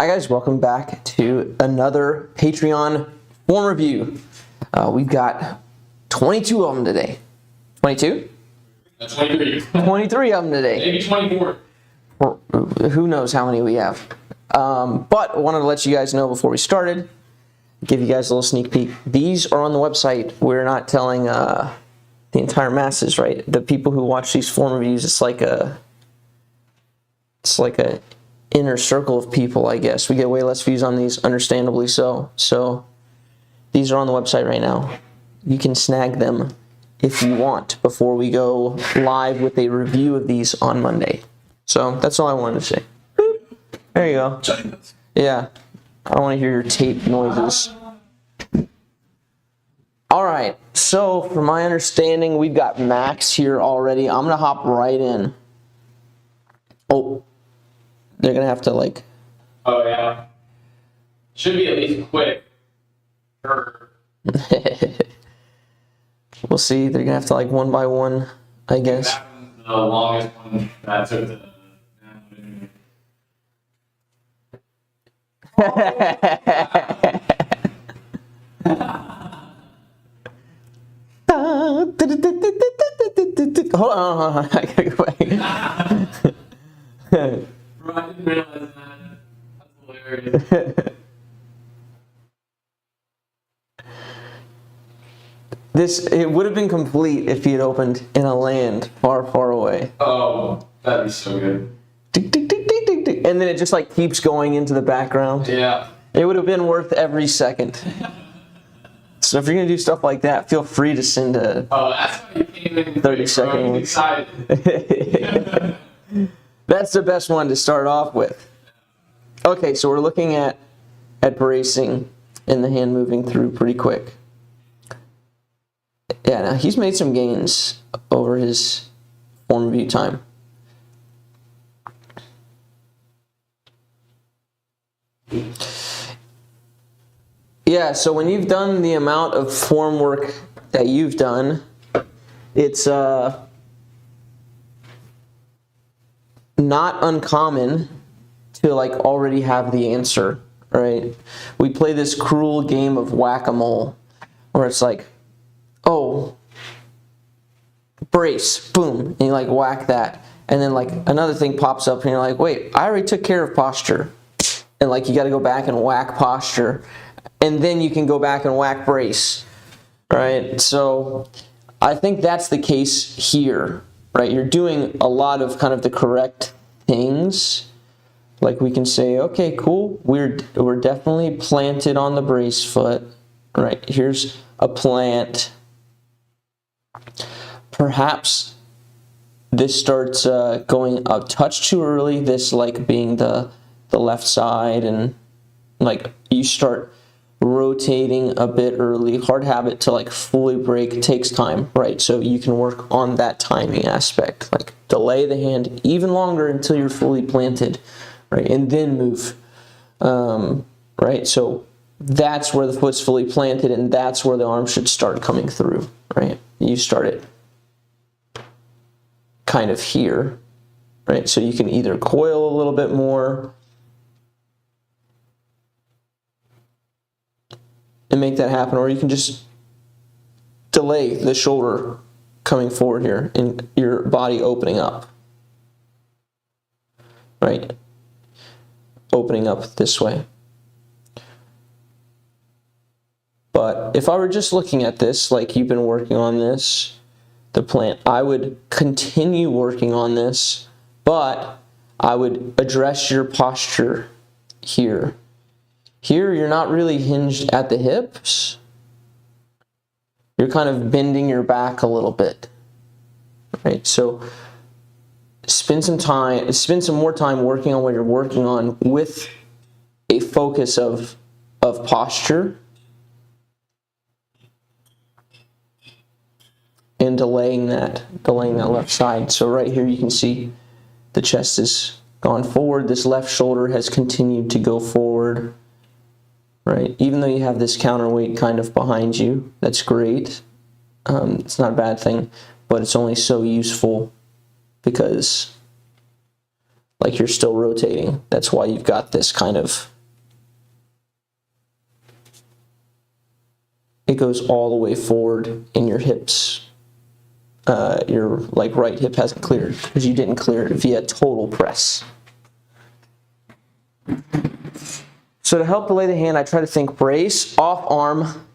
Hi guys, welcome back to another Patreon form review. We've got 22 of them today. 22? 23. 23 of them today. Maybe 24. Who knows how many we have. But I wanted to let you guys know before we started, give you guys a little sneak peek. These are on the website. We're not telling the entire masses, right? The people who watch these form reviews, it's like a inner circle of people, I guess. We get way less views on these, understandably so. So these are on the website right now. You can snag them if you want before we go live with a review of these on Monday. So that's all I wanted to say. There you go. Yeah, I don't want to hear your tape noises. All right, so from my understanding, we've got Max here already. I'm gonna hop right in. Oh, they're gonna have to like. Oh yeah. Should be at least quick. We'll see. They're gonna have to like one by one, I guess. That was the longest one that took the. Hold on, I gotta go back. Bro, I didn't realize that. That's hilarious. It would have been complete if he had opened in a land far, far away. Oh, that'd be so good. Tick, tick, tick, tick, tick, tick. And then it just like keeps going into the background. Yeah. It would have been worth every second. So if you're gonna do stuff like that, feel free to send a. Oh, that's why you came in. 30-second. Excited. That's the best one to start off with. Okay, so we're looking at bracing and the hand moving through pretty quick. Yeah, now he's made some gains over his form review time. Yeah, so when you've done the amount of form work that you've done, it's not uncommon to like already have the answer, right? We play this cruel game of whack-a-mole where it's like, oh, brace, boom, and you like whack that, and then like another thing pops up and you're like, wait, I already took care of posture, and like you got to go back and whack posture, and then you can go back and whack brace, right? So I think that's the case here, right? You're doing a lot of kind of the correct things. Like we can say, okay, cool, we're definitely planted on the brace foot, right? Here's a plant. Perhaps this starts going a touch too early, this like being the left side, and like you start rotating a bit early. Hard habit to like fully break takes time, right? So you can work on that timing aspect, like delay the hand even longer until you're fully planted, right? And then move, right? So that's where the foot's fully planted, and that's where the arm should start coming through, right? You start it kind of here, right? So you can either coil a little bit more and make that happen, or you can just delay the shoulder coming forward here and your body opening up, right? Opening up this way. But if I were just looking at this, like you've been working on this, the plant, I would continue working on this, but I would address your posture here. Here, you're not really hinged at the hips. You're kind of bending your back a little bit, right? So spend some more time working on what you're working on with a focus of posture and delaying that left side. So right here you can see the chest has gone forward. This left shoulder has continued to go forward, right? Even though you have this counterweight kind of behind you, that's great. It's not a bad thing, but it's only so useful because like you're still rotating. That's why you've got this kind of it goes all the way forward in your hips. Your like right hip hasn't cleared because you didn't clear it via total press. So to help delay the hand, I try to think brace, off arm,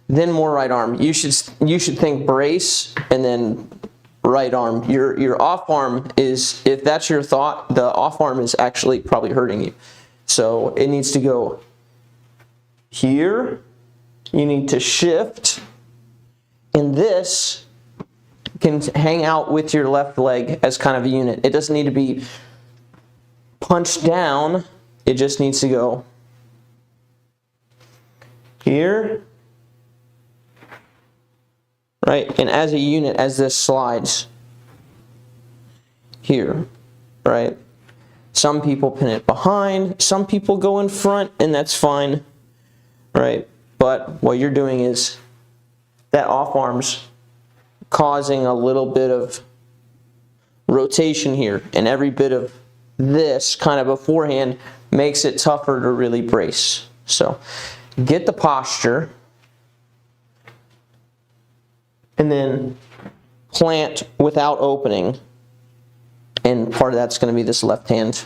then more right arm. You should think brace and then right arm. Your off arm is, if that's your thought, the off arm is actually probably hurting you. So it needs to go here. You need to shift, and this can hang out with your left leg as kind of a unit. It doesn't need to be punched down. It just needs to go here, right? And as a unit, as this slides here, right? Some people pin it behind, some people go in front, and that's fine, right? But what you're doing is that off arm's causing a little bit of rotation here, and every bit of this kind of a forehand makes it tougher to really brace. So get the posture and then plant without opening, and part of that's going to be this left hand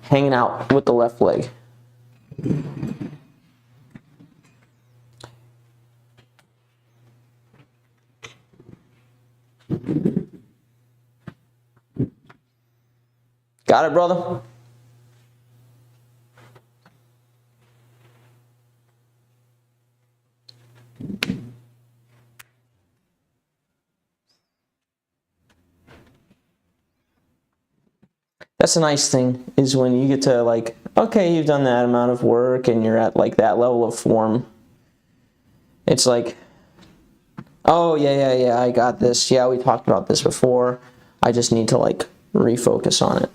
hanging out with the left leg. Got it, brother? That's a nice thing, is when you get to like, okay, you've done that amount of work and you're at like that level of form. It's like, oh yeah, I got this. Yeah, we talked about this before. I just need to like refocus on it.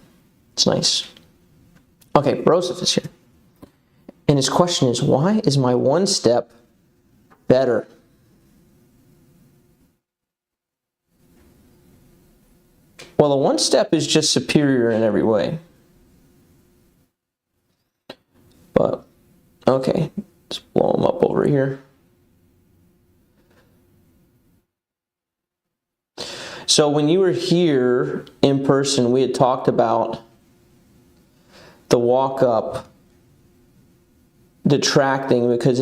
It's nice. Okay, Broseph is here. And his question is, why is my one step better? Well, the one step is just superior in every way. But, okay, let's blow him up over here. So when you were here in person, we had talked about the walk up detracting because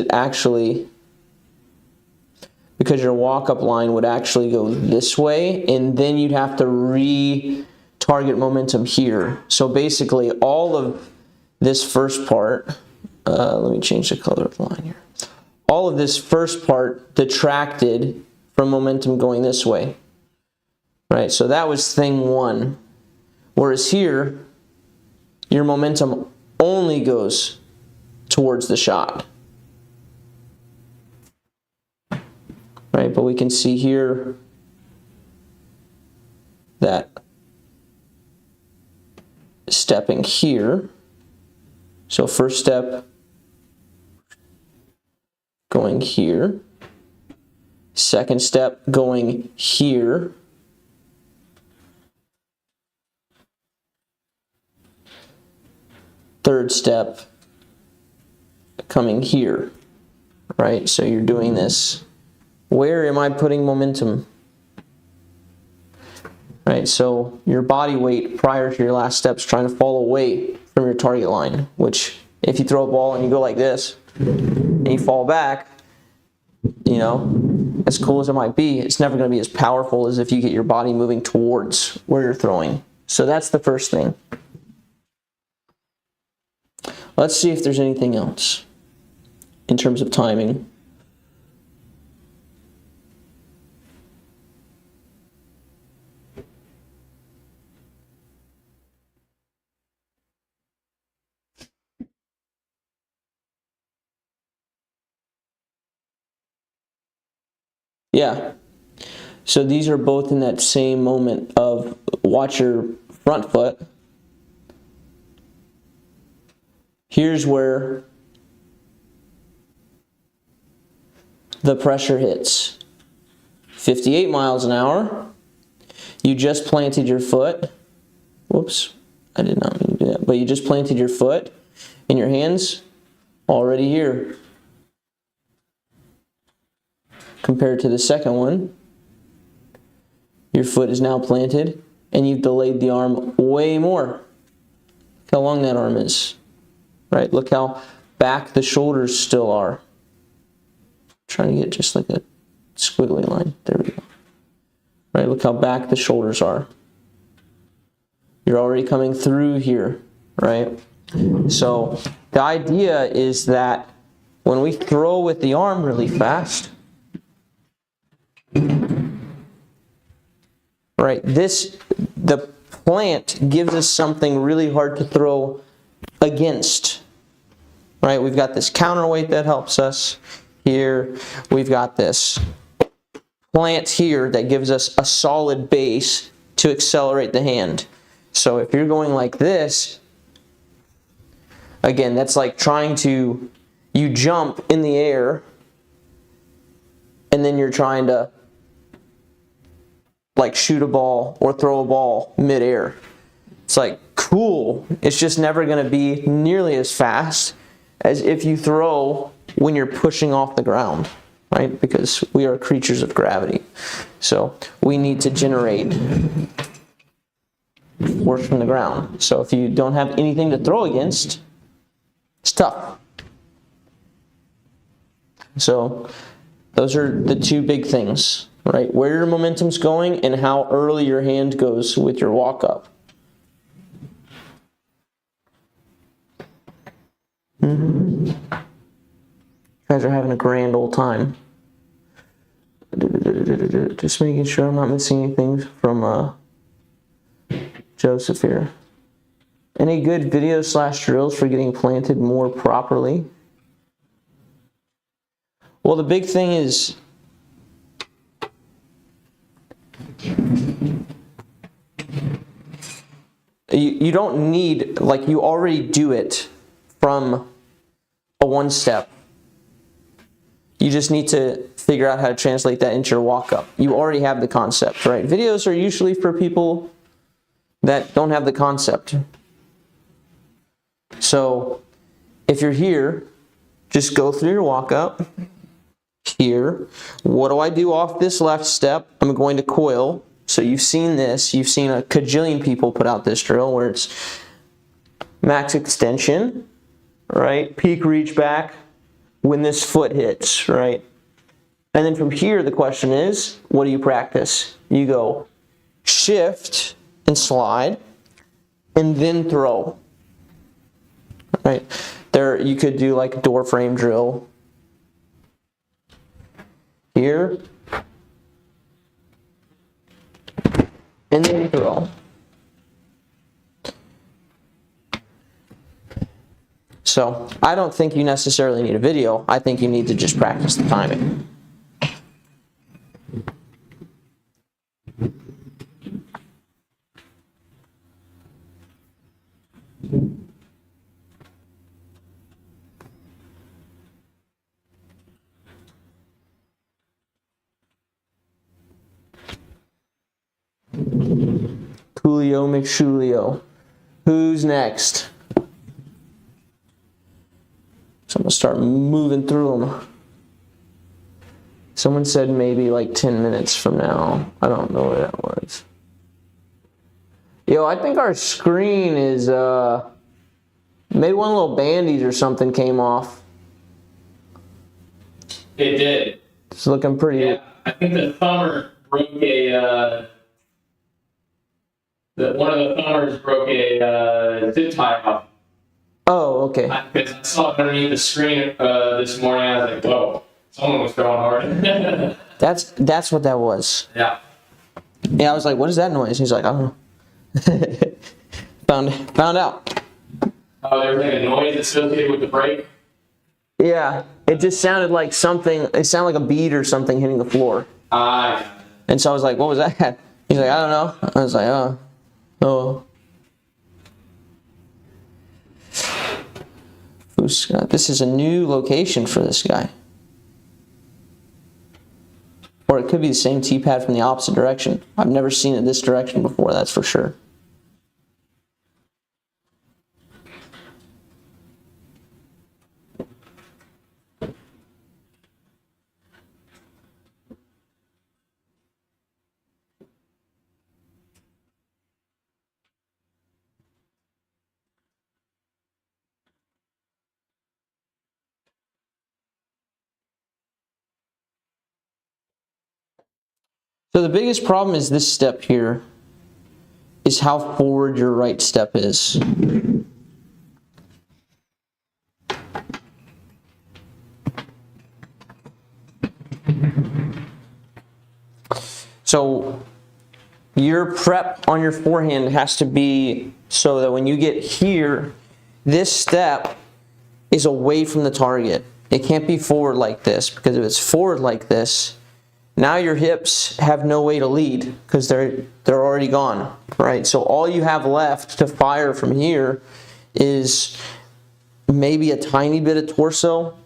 your walk-up line would actually go this way, and then you'd have to re-target momentum here. So basically, all of this first part, let me change the color of the line here. All of this first part detracted from momentum going this way, right? So that was thing one. Whereas here, your momentum only goes towards the shot. Right, but we can see here that stepping here, so first step going here, second step going here, third step coming here, right? So you're doing this. Where am I putting momentum? Right, so your body weight prior to your last step is trying to fall away from your target line, which if you throw a ball and you go like this, and you fall back, you know, as cool as it might be, it's never going to be as powerful as if you get your body moving towards where you're throwing. So that's the first thing. Let's see if there's anything else in terms of timing. Yeah, so these are both in that same moment of watch your front foot. Here's where the pressure hits. 58 miles an hour. You just planted your foot. Whoops, I did not mean to do that. But you just planted your foot and your hands already here. Compared to the second one, your foot is now planted and you've delayed the arm way more. Look how long that arm is, right? Look how back the shoulders still are. I'm trying to get just like a squiggly line. There we go. Right, look how back the shoulders are. You're already coming through here, right? So the idea is that when we throw with the arm really fast, right, the plant gives us something really hard to throw against, right? We've got this counterweight that helps us here. We've got this plant here that gives us a solid base to accelerate the hand. So if you're going like this, again, that's like trying to, you jump in the air and then you're trying to like shoot a ball or throw a ball mid-air. It's like cool. It's just never going to be nearly as fast as if you throw when you're pushing off the ground, right? Because we are creatures of gravity. So we need to generate force from the ground. So if you don't have anything to throw against, it's tough. So those are the two big things, right? Where your momentum's going and how early your hand goes with your walk up. You guys are having a grand old time. Just making sure I'm not missing anything from Joseph here. Any good videos / drills for getting planted more properly? Well, the big thing is you don't need, like, you already do it from a one step. You just need to figure out how to translate that into your walk up. You already have the concept, right? Videos are usually for people that don't have the concept. So if you're here, just go through your walk up. Here, what do I do off this left step? I'm going to coil. So you've seen this. You've seen a cajillion people put out this drill where it's max extension, right? Peak reach back when this foot hits, right? And then from here, the question is, what do you practice? You go shift and slide and then throw, right? There, you could do like a door frame drill here and then throw. So I don't think you necessarily need a video. I think you need to just practice the timing. Coolio McShulio. Who's next? So I'm going to start moving through them. Someone said maybe like 10 minutes from now. I don't know what that was. Yo, I think our screen is, maybe one little bandies or something came off. It did. It's looking pretty. Yeah, I think the thumber broke one of the thumbers broke a zip tie off. Oh, okay. Because I saw it underneath the screen this morning. I was like, whoa, someone was throwing hard. That's what that was. Yeah. Yeah, I was like, what is that noise? He's like, I don't know. Found out. Oh, there was like a noise associated with the brake? Yeah, it just sounded like something, it sounded like a bead or something hitting the floor. And so I was like, what was that? He's like, I don't know. I was like, oh. This is a new location for this guy. Or it could be the same T-pad from the opposite direction. I've never seen it this direction before, that's for sure. So the biggest problem is this step here, is how forward your right step is. So your prep on your forehand has to be so that when you get here, this step is away from the target. It can't be forward like this, because if it's forward like this, now your hips have no way to lead because they're already gone, right? So all you have left to fire from here is maybe a tiny bit of torso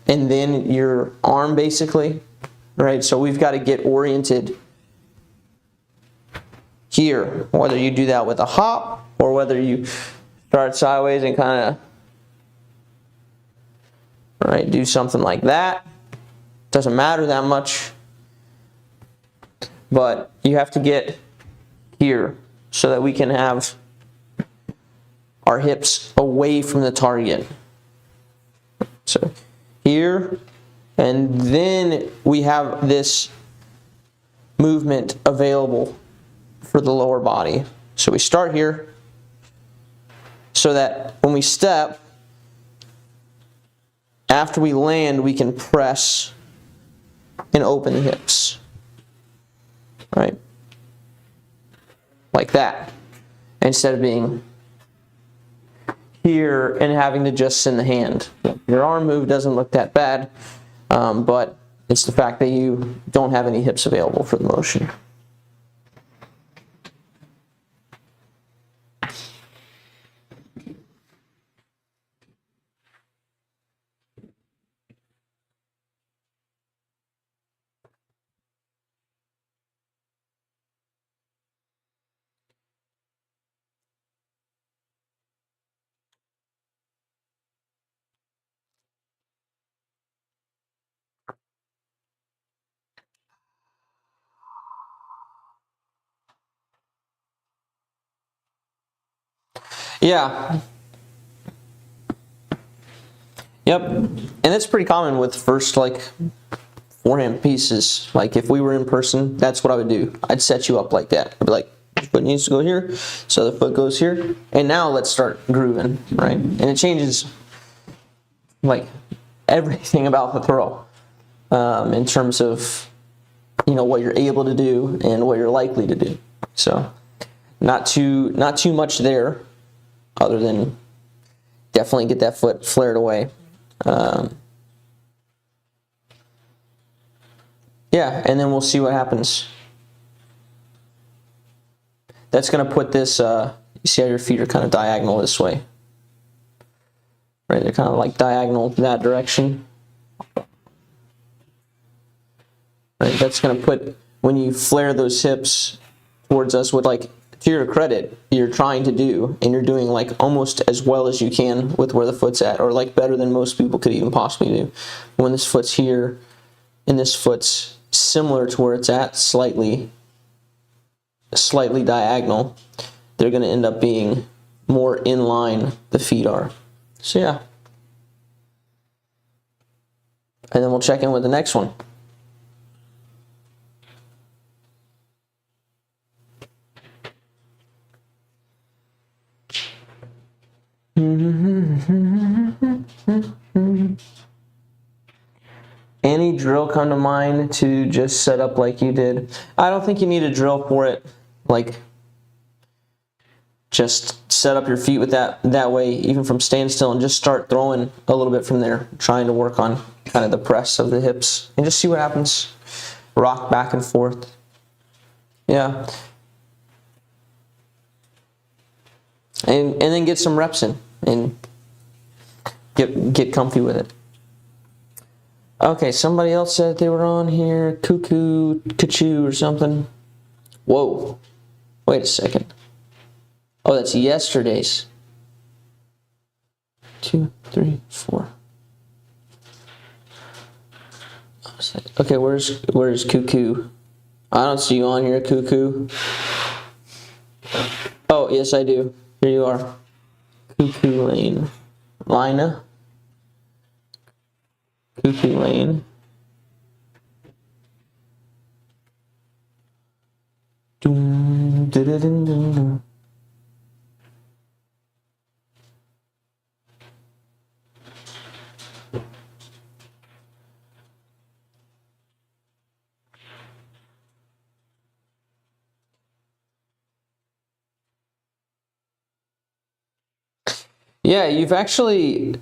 and then your arm basically, right? So we've got to get oriented here, whether you do that with a hop or whether you start sideways and kind of, right, do something like that. Doesn't matter that much, but you have to get here so that we can have our hips away from the target. So here, and then we have this movement available for the lower body. So we start here so that when we step, after we land, we can press and open the hips, right? Like that, instead of being here and having to just send the hand. Your arm move doesn't look that bad, but it's the fact that you don't have any hips available for the motion. Yeah. Yep. And it's pretty common with first forehand pieces. Like if we were in person, that's what I would do. I'd set you up like that. I'd be like, your foot needs to go here, so the foot goes here, and now let's start grooving, right? And it changes like everything about the throw in terms of what you're able to do and what you're likely to do. So not too much there, other than definitely get that foot flared away. Yeah, and then we'll see what happens. That's going to put this, you see how your feet are kind of diagonal this way. Right, they're kind of like diagonal that direction. Right, that's going to put, when you flare those hips towards us, with to your credit, you're trying to do, and you're doing almost as well as you can with where the foot's at, or better than most people could even possibly do. When this foot's here, and this foot's similar to where it's at, slightly diagonal, they're going to end up being more in line, the feet are. So yeah. And then we'll check in with the next one. Any drill come to mind to just set up like you did? I don't think you need a drill for it. Just set up your feet with that way, even from standstill, and just start throwing a little bit from there, trying to work on kind of the press of the hips, and just see what happens. Rock back and forth. Yeah. And then get some reps in, and get comfy with it. Okay, somebody else said they were on here. Cuckoo, Kachoo or something. Whoa. Wait a second. Oh, that's yesterday's. 2, 3, 4. Okay, where's Cuckoo? I don't see you on here, Cuckoo. Oh, yes, I do. Here you are. Cuckoo Lane. Lina. Cuckoo Lane. Dun, dun, dun, dun, dun, dun. Yeah, you've actually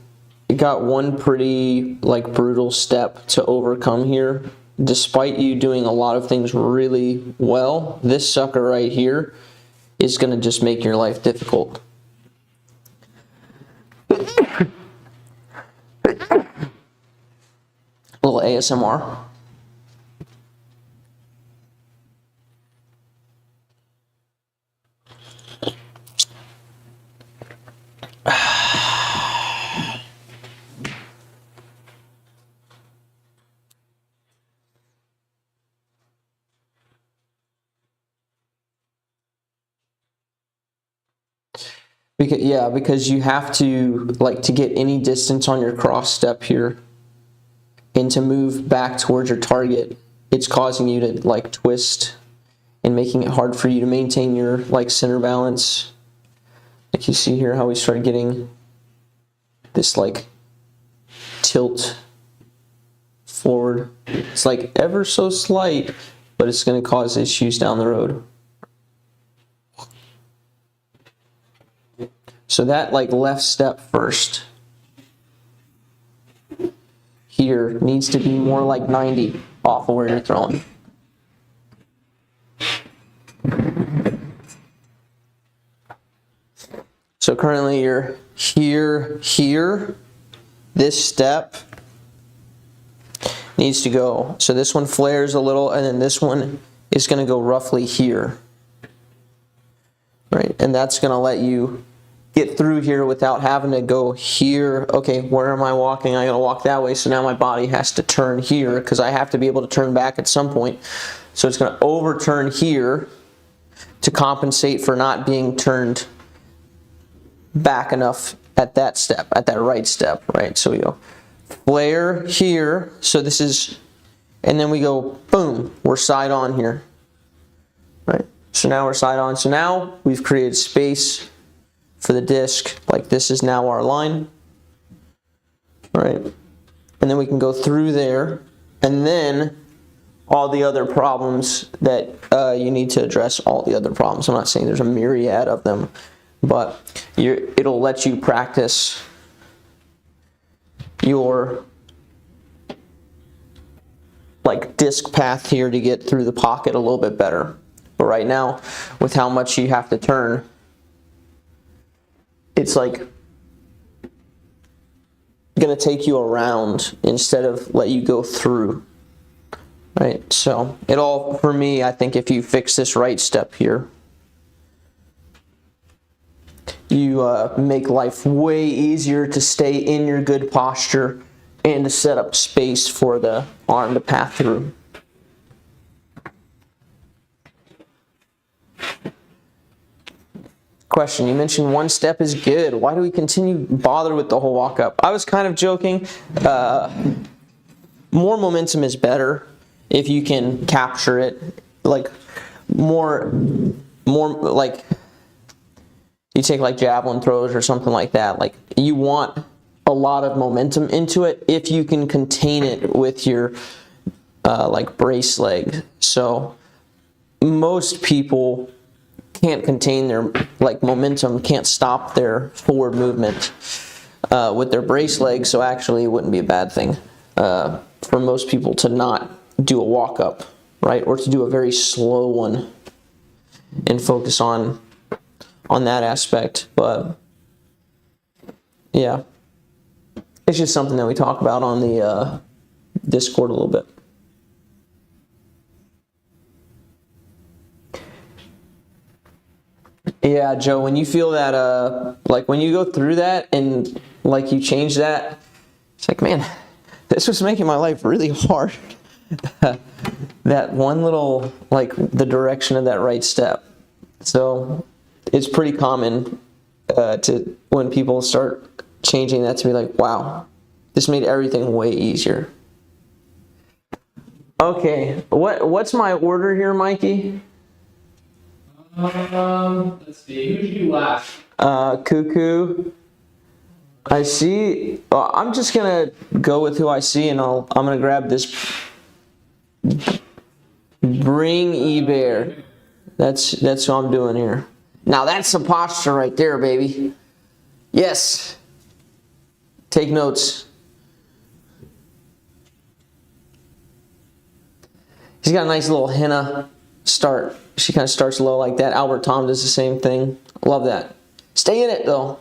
got one pretty like brutal step to overcome here. Despite you doing a lot of things really well, this sucker right here is going to just make your life difficult. A little ASMR. Because you have to, like, to get any distance on your cross step here and to move back towards your target, it's causing you to like twist and making it hard for you to maintain your like center balance. Like you see here how we start getting this like tilt forward. It's like ever so slight, but it's going to cause issues down the road. So that like left step first here needs to be more like 90 off of where you're throwing. So currently you're here. This step needs to go. So this one flares a little, and then this one is going to go roughly here. Right? And that's going to let you get through here without having to go here. Okay, where am I walking? I gotta walk that way, so now my body has to turn here because I have to be able to turn back at some point. So it's gonna overturn here to compensate for not being turned back enough at that step, at that right step, right? So we go flare here, so this is, and then we go boom, we're side on here, right? So now we're side on. So now we've created space for the disc, like this is now our line, right? And then we can go through there, and then all the other problems that you need to address, all the other problems. I'm not saying there's a myriad of them, but it'll let you practice your like disc path here to get through the pocket a little bit better. But right now, with how much you have to turn, it's like gonna take you around instead of let you go through, right? So it all, for me, I think if you fix this right step here, you make life way easier to stay in your good posture and to set up space for the arm to path through. Question, you mentioned one step is good. Why do we continue bother with the whole walk up? I was kind of joking. More momentum is better if you can capture it. Like more like you take like javelin throws or something like that. Like you want a lot of momentum into it if you can contain it with your like brace leg. So most people can't contain their like momentum, can't stop their forward movement with their brace leg, so actually it wouldn't be a bad thing for most people to not do a walk up, right? Or to do a very slow one and focus on that aspect. But yeah, it's just something that we talk about on the Discord a little bit. Yeah, Joe, when you feel that, like when you go through that and like you change that, it's like, man, this was making my life really hard. That one little, like the direction of that right step. So it's pretty common to when people start changing that to be like, wow, this made everything way easier. Okay, what's my order here, Mikey? Let's see. Who did you do last? Cuckoo. I see. I'm just gonna go with who I see, and I'm gonna grab this. Bring E-Bear. That's what I'm doing here. Now that's some posture right there, baby. Yes. Take notes. He's got a nice little henna start. She kind of starts low like that. Albert Tom does the same thing. Love that. Stay in it though.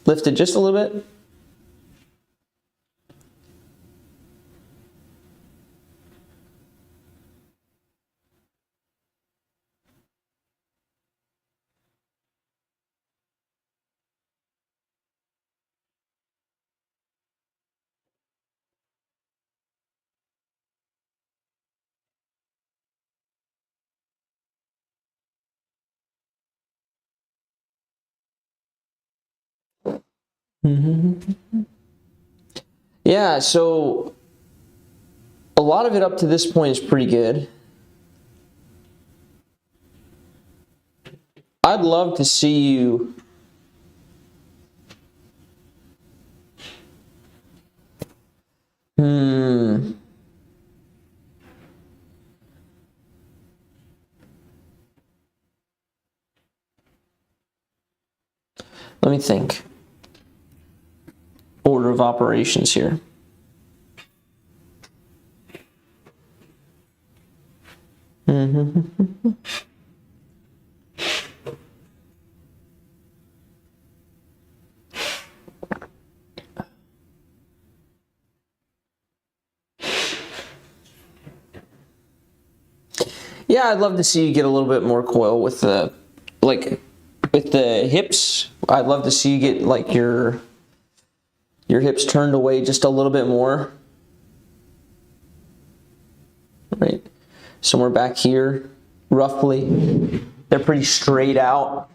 Lift it just a little bit. Yeah, so a lot of it up to this point is pretty good. I'd love to see you let me think. Order of operations here. Yeah, I'd love to see you get a little bit more coil with the with the hips. I'd love to see you get like your hips turned away just a little bit more. Right? Somewhere back here, roughly. They're pretty straight out.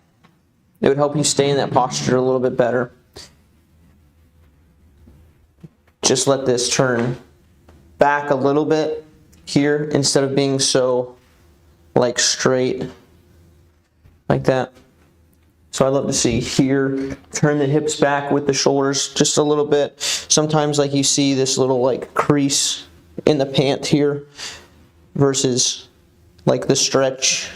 It would help you stay in that posture a little bit better. Just let this turn back a little bit here instead of being so like straight like that. So I'd love to see here, turn the hips back with the shoulders just a little bit. Sometimes like you see this little like crease in the pant here versus like the stretch.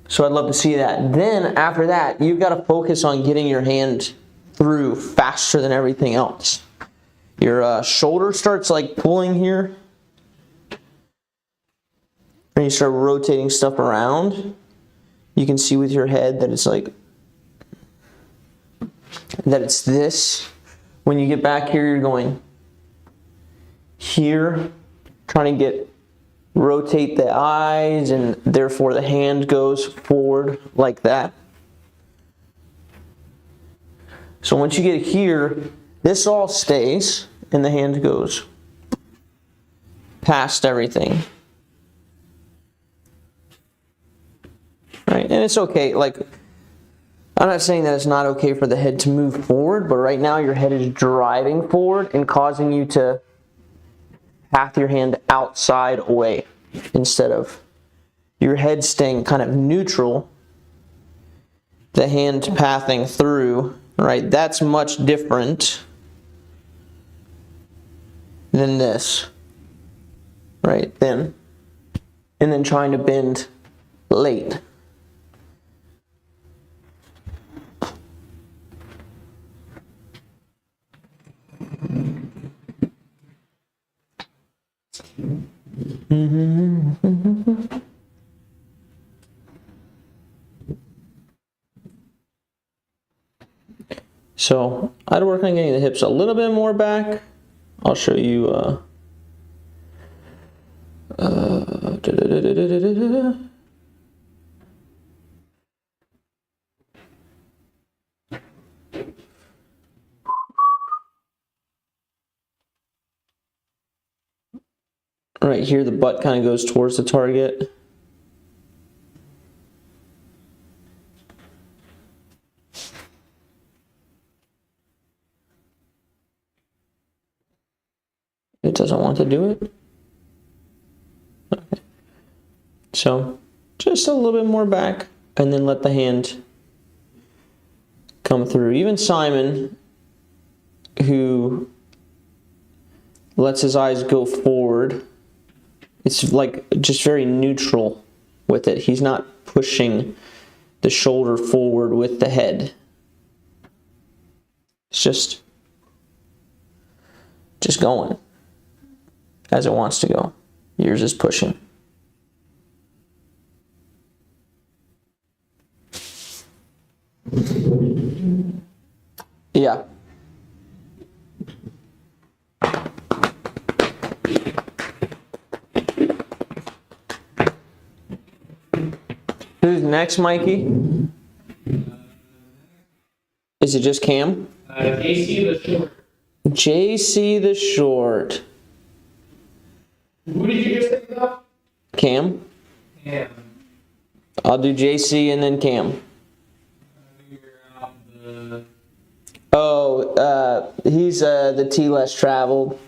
So I'd love to see that. Then after that, you've got to focus on getting your hand through faster than everything else. Your shoulder starts like pulling here. And you start rotating stuff around. You can see with your head that it's like, that it's this. When you get back here, you're going here, trying to rotate the eyes, and therefore the hand goes forward like that. So once you get here, this all stays, and the hand goes past everything. Right, and it's okay, like, I'm not saying that it's not okay for the head to move forward, but right now your head is driving forward and causing you to path your hand outside away instead of your head staying kind of neutral, the hand pathing through, right? That's much different than this, right? And then trying to bend late. So I'd work on getting the hips a little bit more back. I'll show you right here, the butt kind of goes towards the target. It doesn't want to do it. Okay. So just a little bit more back, and then let the hand come through. Even Simon, who lets his eyes go forward, it's like just very neutral with it. He's not pushing the shoulder forward with the head. It's just going as it wants to go. Yours is pushing. Yeah. Who's next, Mikey? Is it just Cam? JC the short. JC the short. Who did you just think about? Cam? Yeah. I'll do JC and then Cam. Figure out the. Oh, he's the T less traveled.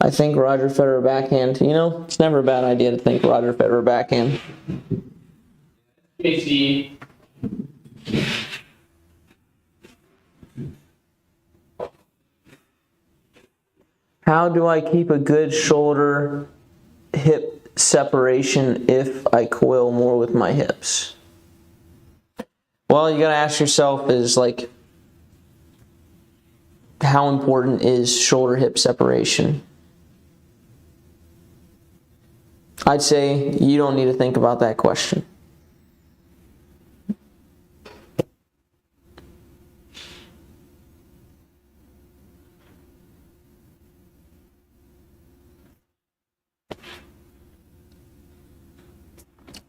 I think Roger Federer backhand. You know, it's never a bad idea to think Roger Federer backhand. JC. How do I keep a good shoulder hip separation if I coil more with my hips? Well, you gotta ask yourself is like, how important is shoulder hip separation? I'd say you don't need to think about that question.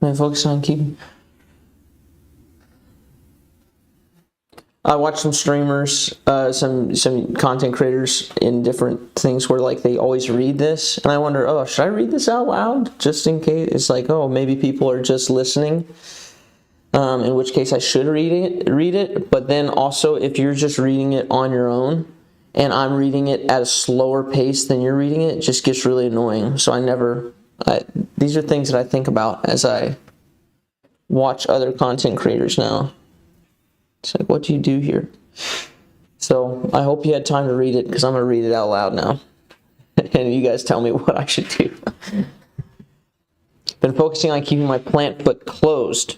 I focus on keeping. I watch some streamers, some content creators in different things where like they always read this, and I wonder, oh, should I read this out loud just in case? It's like, oh, maybe people are just listening. In which case I should read it. But then also, if you're just reading it on your own, and I'm reading it at a slower pace than you're reading it, it just gets really annoying. So these are things that I think about as I watch other content creators now. It's like, what do you do here? So I hope you had time to read it, because I'm going to read it out loud now. And you guys tell me what I should do. Been focusing on keeping my plant foot closed.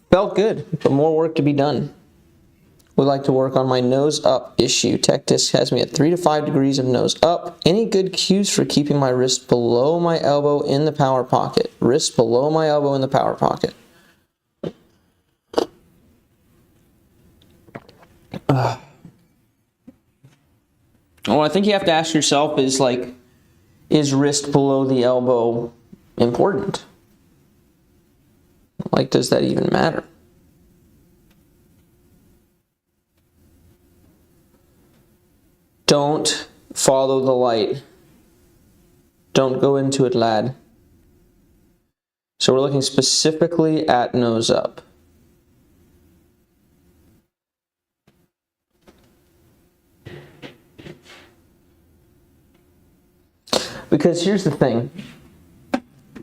Felt good, but more work to be done. Would like to work on my nose up issue. Tech disc has me at 3 to 5 degrees of nose up. Any good cues for keeping my wrist below my elbow in the power pocket? Wrist below my elbow in the power pocket. Well, I think you have to ask yourself is like, is wrist below the elbow important? Like, does that even matter? Don't follow the light. Don't go into it, lad. So we're looking specifically at nose up. Because here's the thing.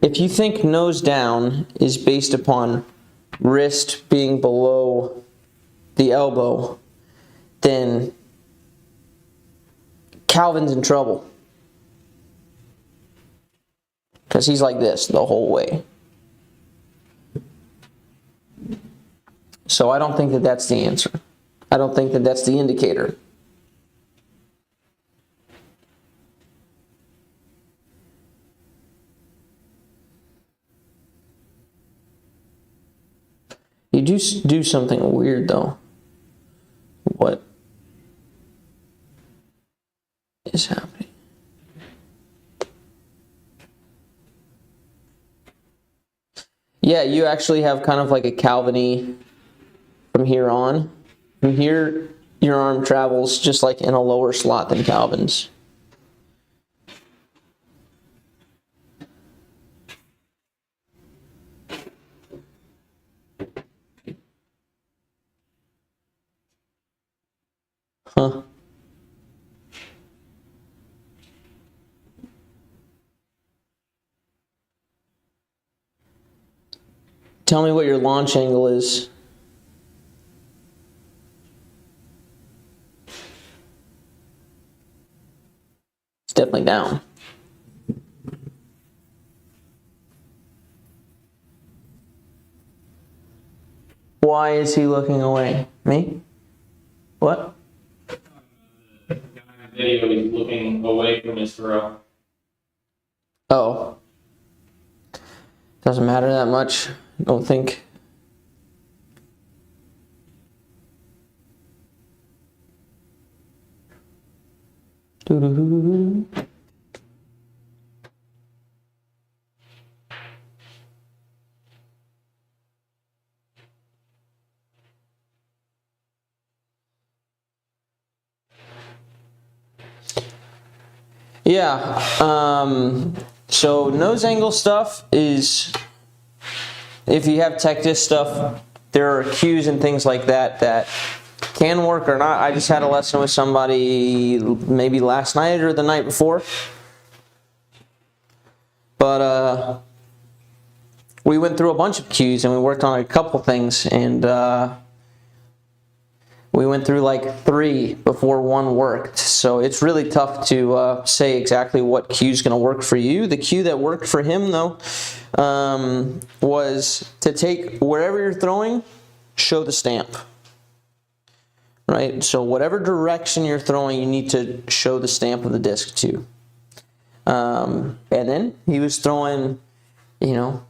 If you think nose down is based upon wrist being below the elbow, then Calvin's in trouble. Because he's like this the whole way. So I don't think that that's the answer. I don't think that that's the indicator. You do something weird though. What is happening? Yeah, you actually have kind of like a Calvin-y from here on. From here, your arm travels just like in a lower slot than Calvin's. Huh. tell me what your launch angle is. It's definitely down. Why is he looking away? Me? What? The guy in the video, he's looking away from his throw. Oh. Doesn't matter that much. I don't think. Doo-doo-doo-doo-doo. Yeah, so nose angle stuff is, if you have tech disc stuff, there are cues and things like that that can work or not. I just had a lesson with somebody maybe last night or the night before, but we went through a bunch of cues and we worked on a couple things, and we went through like 3 before one worked. So it's really tough to say exactly what cue is going to work for you. The cue that worked for him, though, was to take wherever you're throwing, show the stamp. Right? So whatever direction you're throwing, you need to show the stamp of the disc to. And then he was throwing, 3,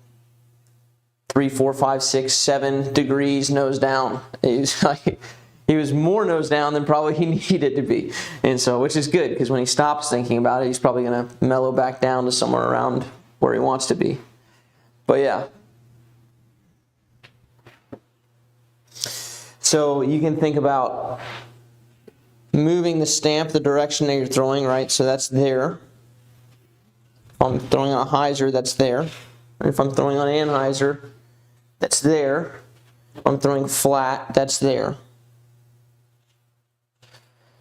4, 5, 6, 7 degrees nose down. He was like, he was more nose down than probably he needed to be. And so, which is good, because when he stops thinking about it, he's probably going to mellow back down to somewhere around where he wants to be. But yeah. So you can think about moving the stamp the direction that you're throwing, right? So that's there. If I'm throwing on a hyzer, that's there. If I'm throwing on an anhyzer, that's there. If I'm throwing flat, that's there.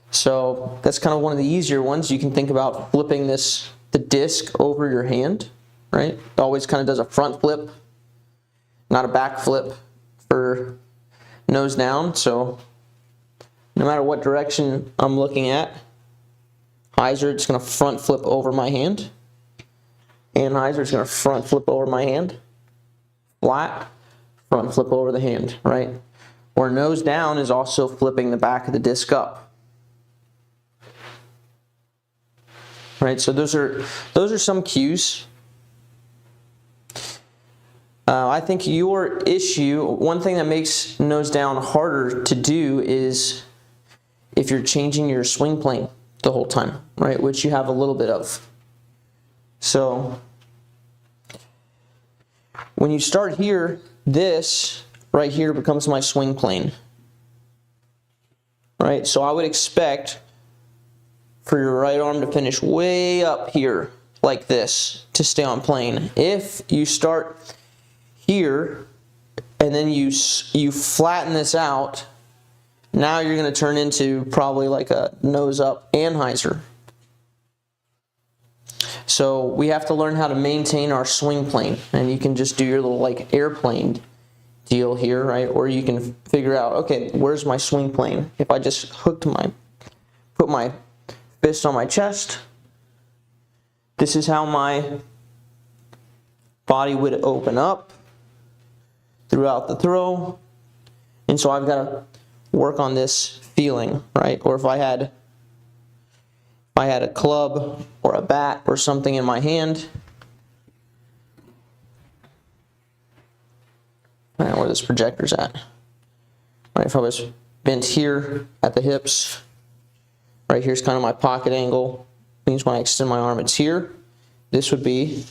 So that's kind of one of the easier ones. You can think about flipping the disc over your hand, right? It always kind of does a front flip, not a back flip for nose down. So no matter what direction I'm looking at, hyzer, it's going to front flip over my hand. Anhyzer is going to front flip over my hand. Flat, front flip over the hand, right? Or nose down is also flipping the back of the disc up. Right, so those are some cues. I think your issue, one thing that makes nose down harder to do is if you're changing your swing plane the whole time, right, which you have a little bit of. So when you start here, this right here becomes my swing plane, right? So I would expect for your right arm to finish way up here like this to stay on plane. If you start here and then you flatten this out, now you're going to turn into probably like a nose up anhyzer. So we have to learn how to maintain our swing plane, and you can just do your little like airplane deal here, right? Or you can figure out, okay, where's my swing plane? If I just put my fist on my chest, this is how my body would open up throughout the throw. And so I've got to work on this feeling, right? Or if I had a club or a bat or something in my hand, I don't know where this projector's at. Right, if I was bent here at the hips, right here's kind of my pocket angle. Means when I extend my arm, it's here. This would be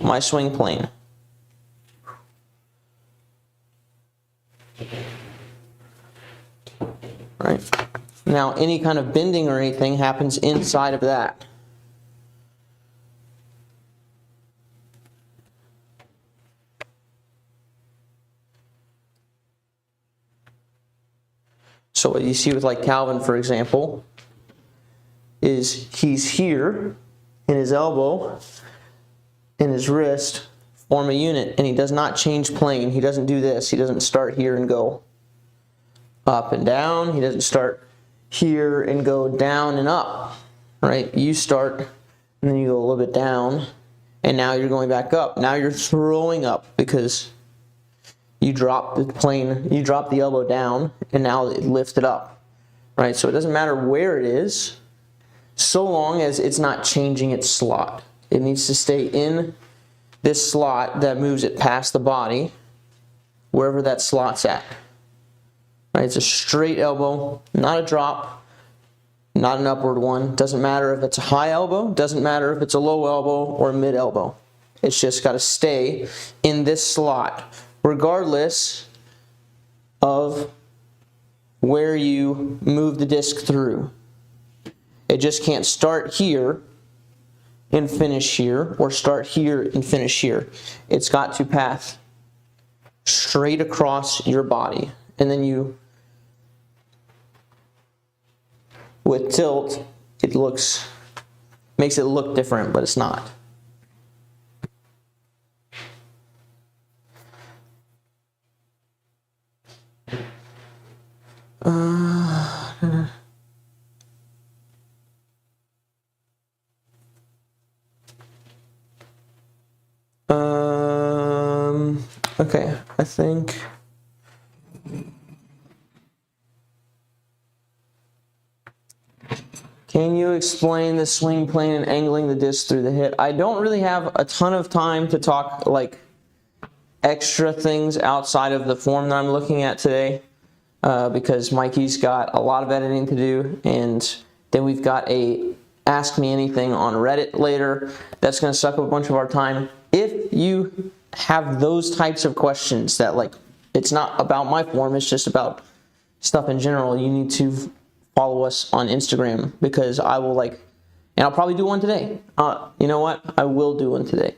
my swing plane. Right? Now, any kind of bending or anything happens inside of that. So what you see with like Calvin, for example, is he's here, and his elbow and his wrist form a unit, and he does not change plane. He doesn't do this. He doesn't start here and go up and down. He doesn't start here and go down and up, right? You start and then you go a little bit down, and now you're going back up. Now you're throwing up because you drop the plane, you drop the elbow down, and now it lifted up, right? So it doesn't matter where it is, so long as it's not changing its slot. It needs to stay in this slot that moves it past the body, wherever that slot's at. Right? It's a straight elbow, not a drop, not an upward one. Doesn't matter if it's a high elbow, doesn't matter if it's a low elbow or a mid elbow. It's just got to stay in this slot, regardless of where you move the disc through. It just can't start here and finish here, or start here and finish here. It's got to path straight across your body. And then you, with tilt, it makes it look different, but it's not. Okay, I think can you explain the swing plane and angling the disc through the hip? I don't really have a ton of time to talk like extra things outside of the form that I'm looking at today, because Mikey's got a lot of editing to do, and then we've got a Ask Me Anything on Reddit later. That's going to suck up a bunch of our time. If you have those types of questions that, like, it's not about my form, it's just about stuff in general, you need to follow us on Instagram, because I will, like, and I'll probably do one today. You know what? I will do one today.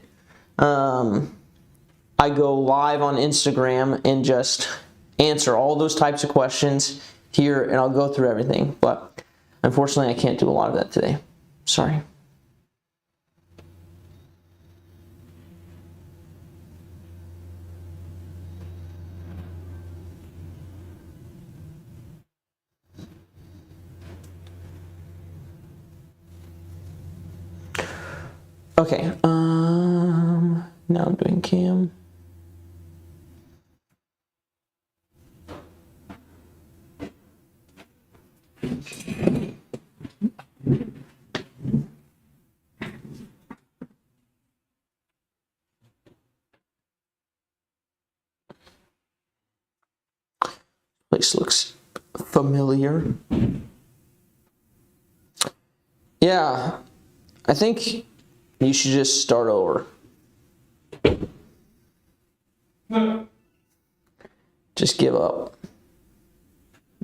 I go live on Instagram and just answer all those types of questions here, and I'll go through everything. But unfortunately, I can't do a lot of that today. Sorry. Okay, now I'm doing cam. Place looks familiar. Yeah, I think you should just start over. Just give up.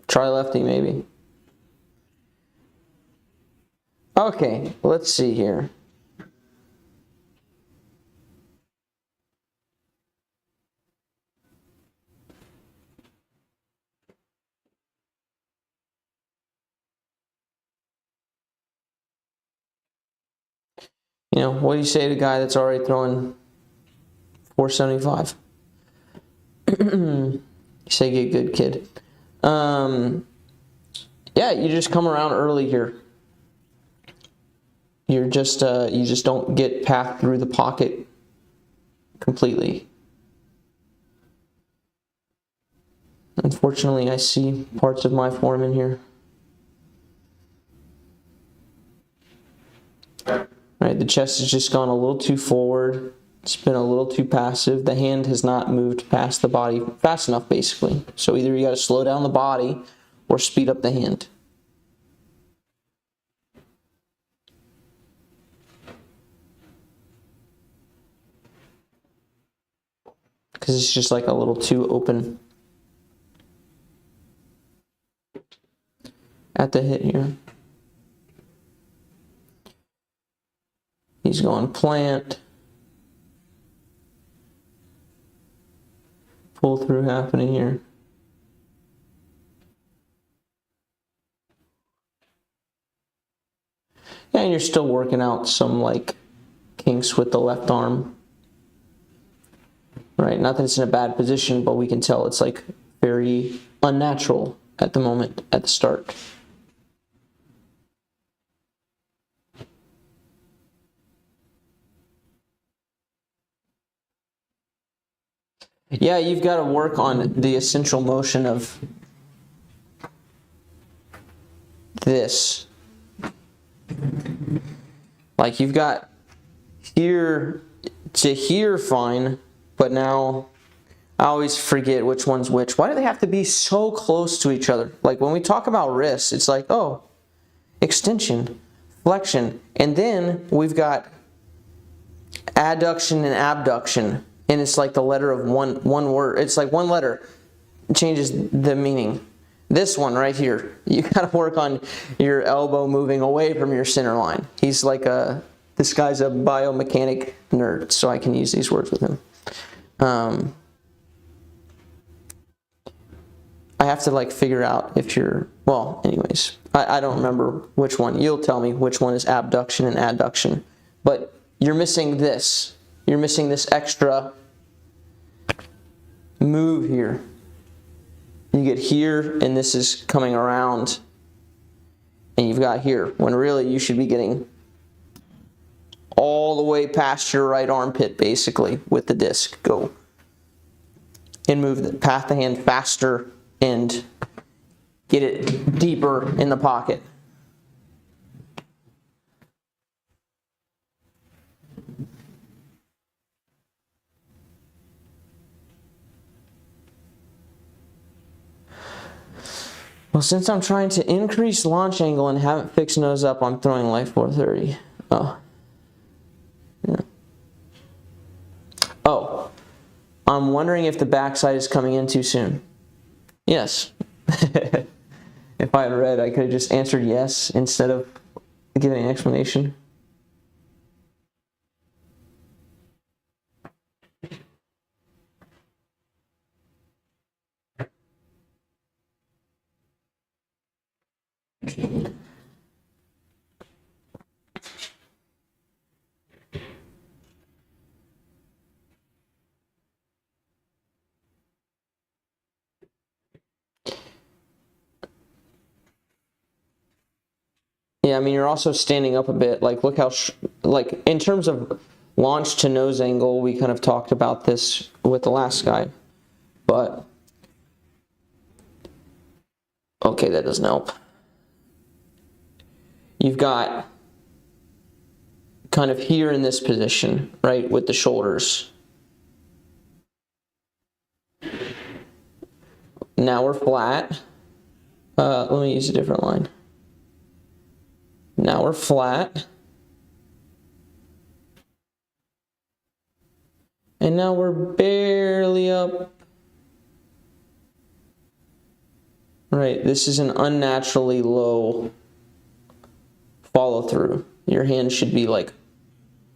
Try lefty maybe. Okay, let's see here. You know, what do you say to a guy that's already throwing 475? You say, get good, kid. Yeah, you just come around early here. You just don't get path through the pocket completely. Unfortunately, I see parts of my form in here. Right, the chest has just gone a little too forward. It's been a little too passive. The hand has not moved past the body fast enough, basically. So either you got to slow down the body or speed up the hand. Because it's just like a little too open at the hit here. He's going plant. Pull through happening here. Yeah, and you're still working out some like kinks with the left arm. right? Not that it's in a bad position, but we can tell it's like very unnatural at the moment, at the start. Yeah, you've got to work on the essential motion of this. Like you've got here to here fine, but now I always forget which one's which. Why do they have to be so close to each other? Like when we talk about wrists, it's like, oh, extension, flexion, and then we've got adduction and abduction, and it's like the letter of one word. It's like one letter changes the meaning. This one right here, you got to work on your elbow moving away from your center line. He's like this guy's a biomechanic nerd, so I can use these words with him. I have to like figure out if you're, well, anyways, I don't remember which one. You'll tell me which one is abduction and adduction. But you're missing this. You're missing this extra move here. You get here, and this is coming around, and you've got here, when really you should be getting all the way past your right armpit, basically, with the disc. Go. And move the path the hand faster and get it deeper in the pocket. Well, since I'm trying to increase launch angle and haven't fixed nose up, I'm throwing light 430. Oh. Yeah. Oh. I'm wondering if the backside is coming in too soon. Yes. If I had read, I could have just answered yes instead of giving an explanation. Yeah, I mean, you're also standing up a bit. Like, look how, like, in terms of launch to nose angle, we kind of talked about this with the last guy. But, okay, that doesn't help. You've got kind of here in this position, right, with the shoulders. Now we're flat. Let me use a different line. Now we're flat. And now we're barely up. Right, this is an unnaturally low follow through. Your hand should be like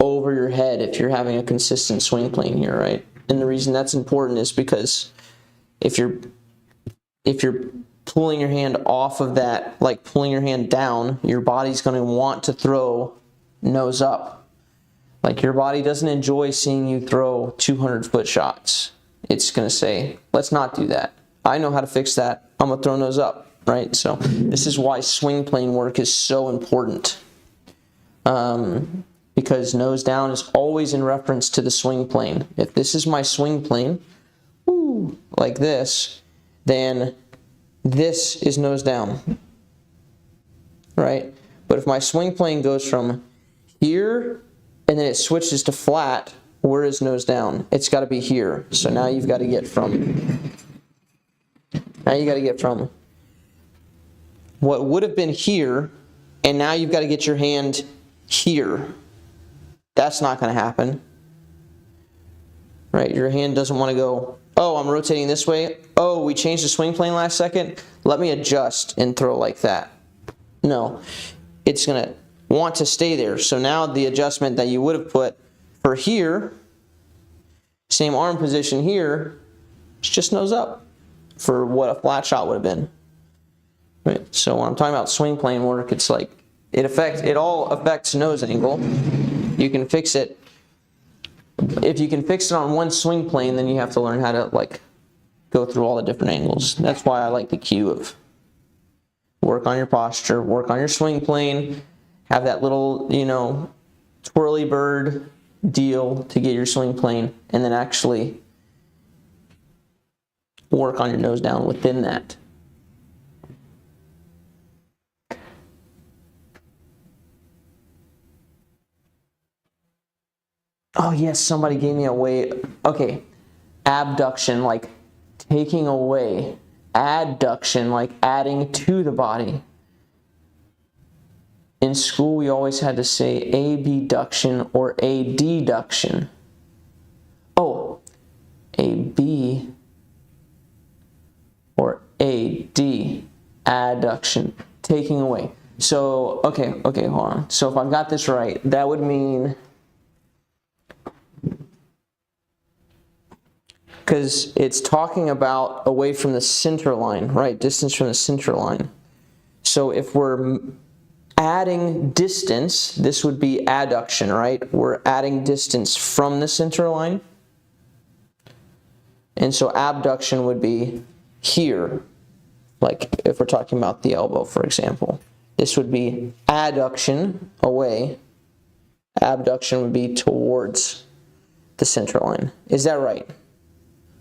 over your head if you're having a consistent swing plane here, right? And the reason that's important is because if you're pulling your hand off of that, like pulling your hand down, your body's going to want to throw nose up. Like your body doesn't enjoy seeing you throw 200-foot shots. It's going to say, let's not do that. I know how to fix that. I'm going to throw nose up, right? So this is why swing plane work is so important. Because nose down is always in reference to the swing plane. If this is my swing plane, like this, then this is nose down, right? But if my swing plane goes from here and then it switches to flat, where is nose down? It's got to be here. So now you've got to get from, what would have been here, and now you've got to get your hand here. That's not going to happen, right? Your hand doesn't want to go, oh, I'm rotating this way. Oh, we changed the swing plane last second. Let me adjust and throw like that. No, it's going to want to stay there. So now the adjustment that you would have put for here, same arm position here, it's just nose up for what a flat shot would have been. Right? So when I'm talking about swing plane work, it's like it all affects nose angle. You can fix it If you can fix it on one swing plane, then you have to learn how to like go through all the different angles. That's why I like the cue of work on your posture, work on your swing plane, have that little, you know, twirly bird deal to get your swing plane, and then actually work on your nose down within that. Oh yes, somebody gave me a way. Okay, abduction, like taking away. Adduction, like adding to the body. In school, we always had to say abduction or adduction. Oh, AB or AD, adduction, taking away. So, okay, hold on. So if I've got this right, that would mean, because it's talking about away from the center line, right? Distance from the center line. So if we're adding distance, this would be adduction, right? We're adding distance from the center line. And so abduction would be here, like if we're talking about the elbow, for example. This would be adduction, away. Abduction would be towards the center line. Is that right?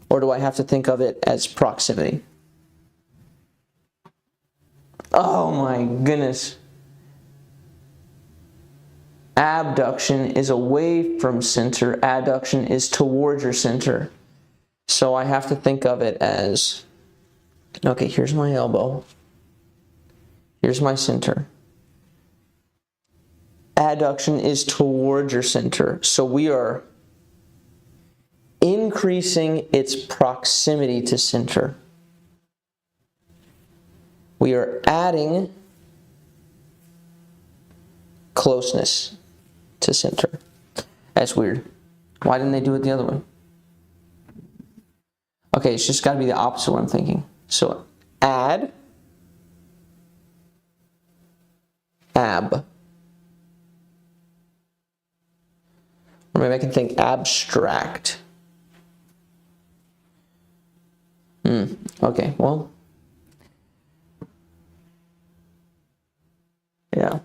Or do I have to think of it as proximity? Oh my goodness. Abduction is away from center. Adduction is towards your center. So I have to think of it as, okay, here's my elbow. Here's my center. Adduction is towards your center. So we are increasing its proximity to center. We are adding closeness to center. That's weird. Why didn't they do it the other way? Okay, it's just got to be the opposite of what I'm thinking. So add, ab. Or maybe I can think abstract. Okay, well, yeah.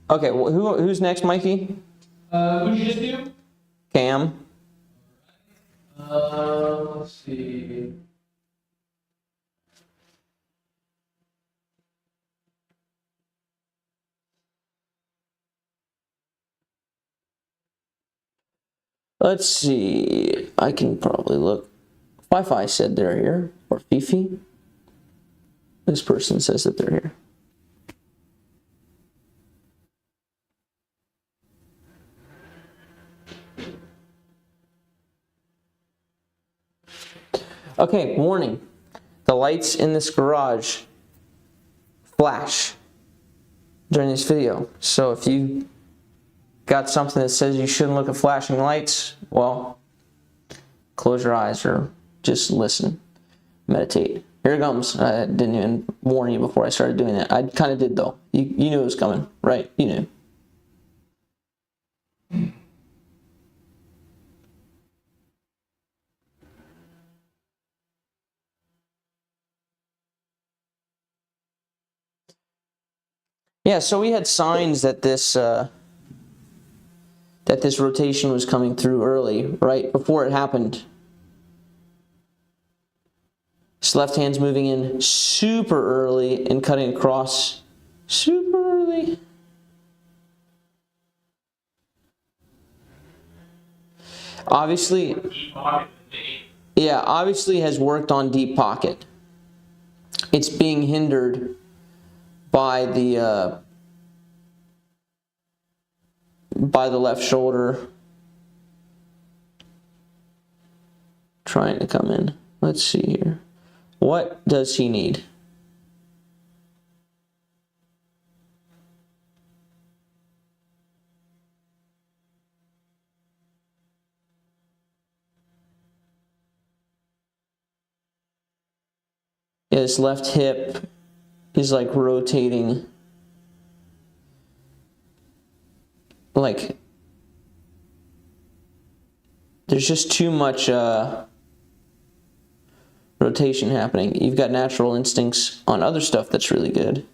Okay, well, who's next, Mikey? Who'd you just do? Cam. Let's see. Let's see. I can probably look. Wi-Fi said they're here, or Fifi. This person says that they're here. Okay, warning. The lights in this garage flash during this video. So if you got something that says you shouldn't look at flashing lights, well, close your eyes or just listen, meditate. Here it comes. I didn't even warn you before I started doing that. I kind of did though. You knew it was coming, right? You knew. Yeah, so we had signs that this rotation was coming through early, right before it happened. This left hand's moving in super early and cutting across super early. Obviously, yeah, obviously has worked on deep pocket. It's being hindered by the left shoulder trying to come in. Let's see here. What does he need? His left hip is like rotating, like there's just too much rotation happening. You've got natural instincts on other stuff that's really good.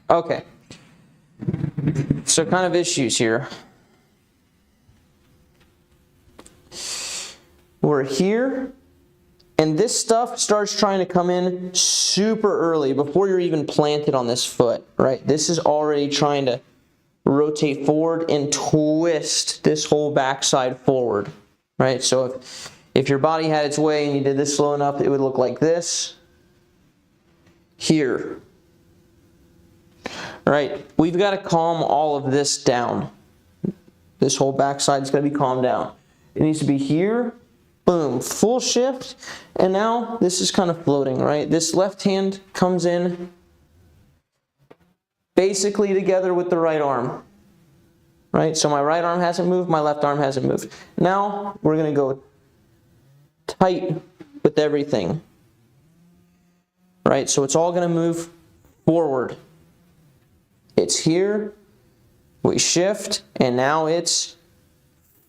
Okay. So kind of issues here. We're here, and this stuff starts trying to come in super early before you're even planted on this foot, right? This is already trying to rotate forward and twist this whole backside forward, right? So if your body had its way and you did this slow enough, it would look like this here. Right, we've got to calm all of this down. This whole backside is going to be calmed down. It needs to be here, boom, full shift, and now this is kind of floating, right? This left hand comes in basically together with the right arm, right? So my right arm hasn't moved, my left arm hasn't moved. Now we're going to go tight with everything, right? So it's all going to move forward. It's here, we shift, and now it's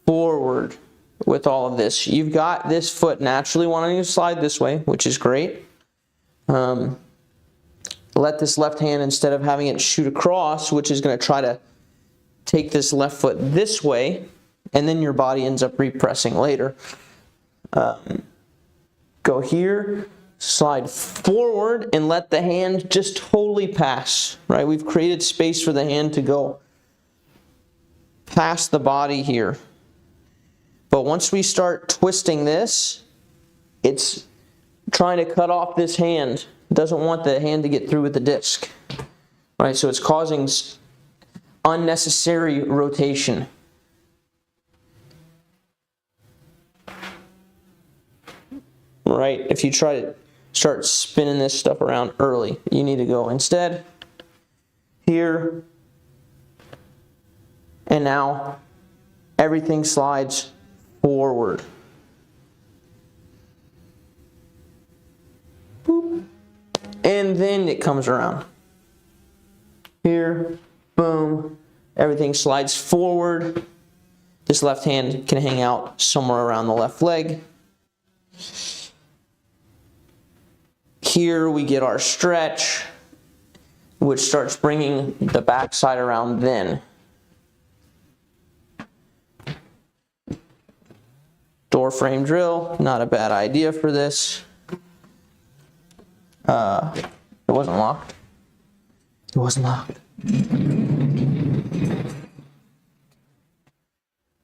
forward with all of this. You've got this foot naturally wanting to slide this way, which is great. Let this left hand, instead of having it shoot across, which is going to try to take this left foot this way, and then your body ends up repressing later. Go here. Slide forward and let the hand just totally pass, right? We've created space for the hand to go past the body here. But once we start twisting this, it's trying to cut off this hand. It doesn't want the hand to get through with the disc, right? So it's causing unnecessary rotation. Right? If you try to start spinning this stuff around early, you need to go instead here, and now everything slides forward. Boop. And then it comes around. Here, boom, everything slides forward. This left hand can hang out somewhere around the left leg. Here we get our stretch, which starts bringing the backside around then. Door frame drill, not a bad idea for this. It wasn't locked. It wasn't locked.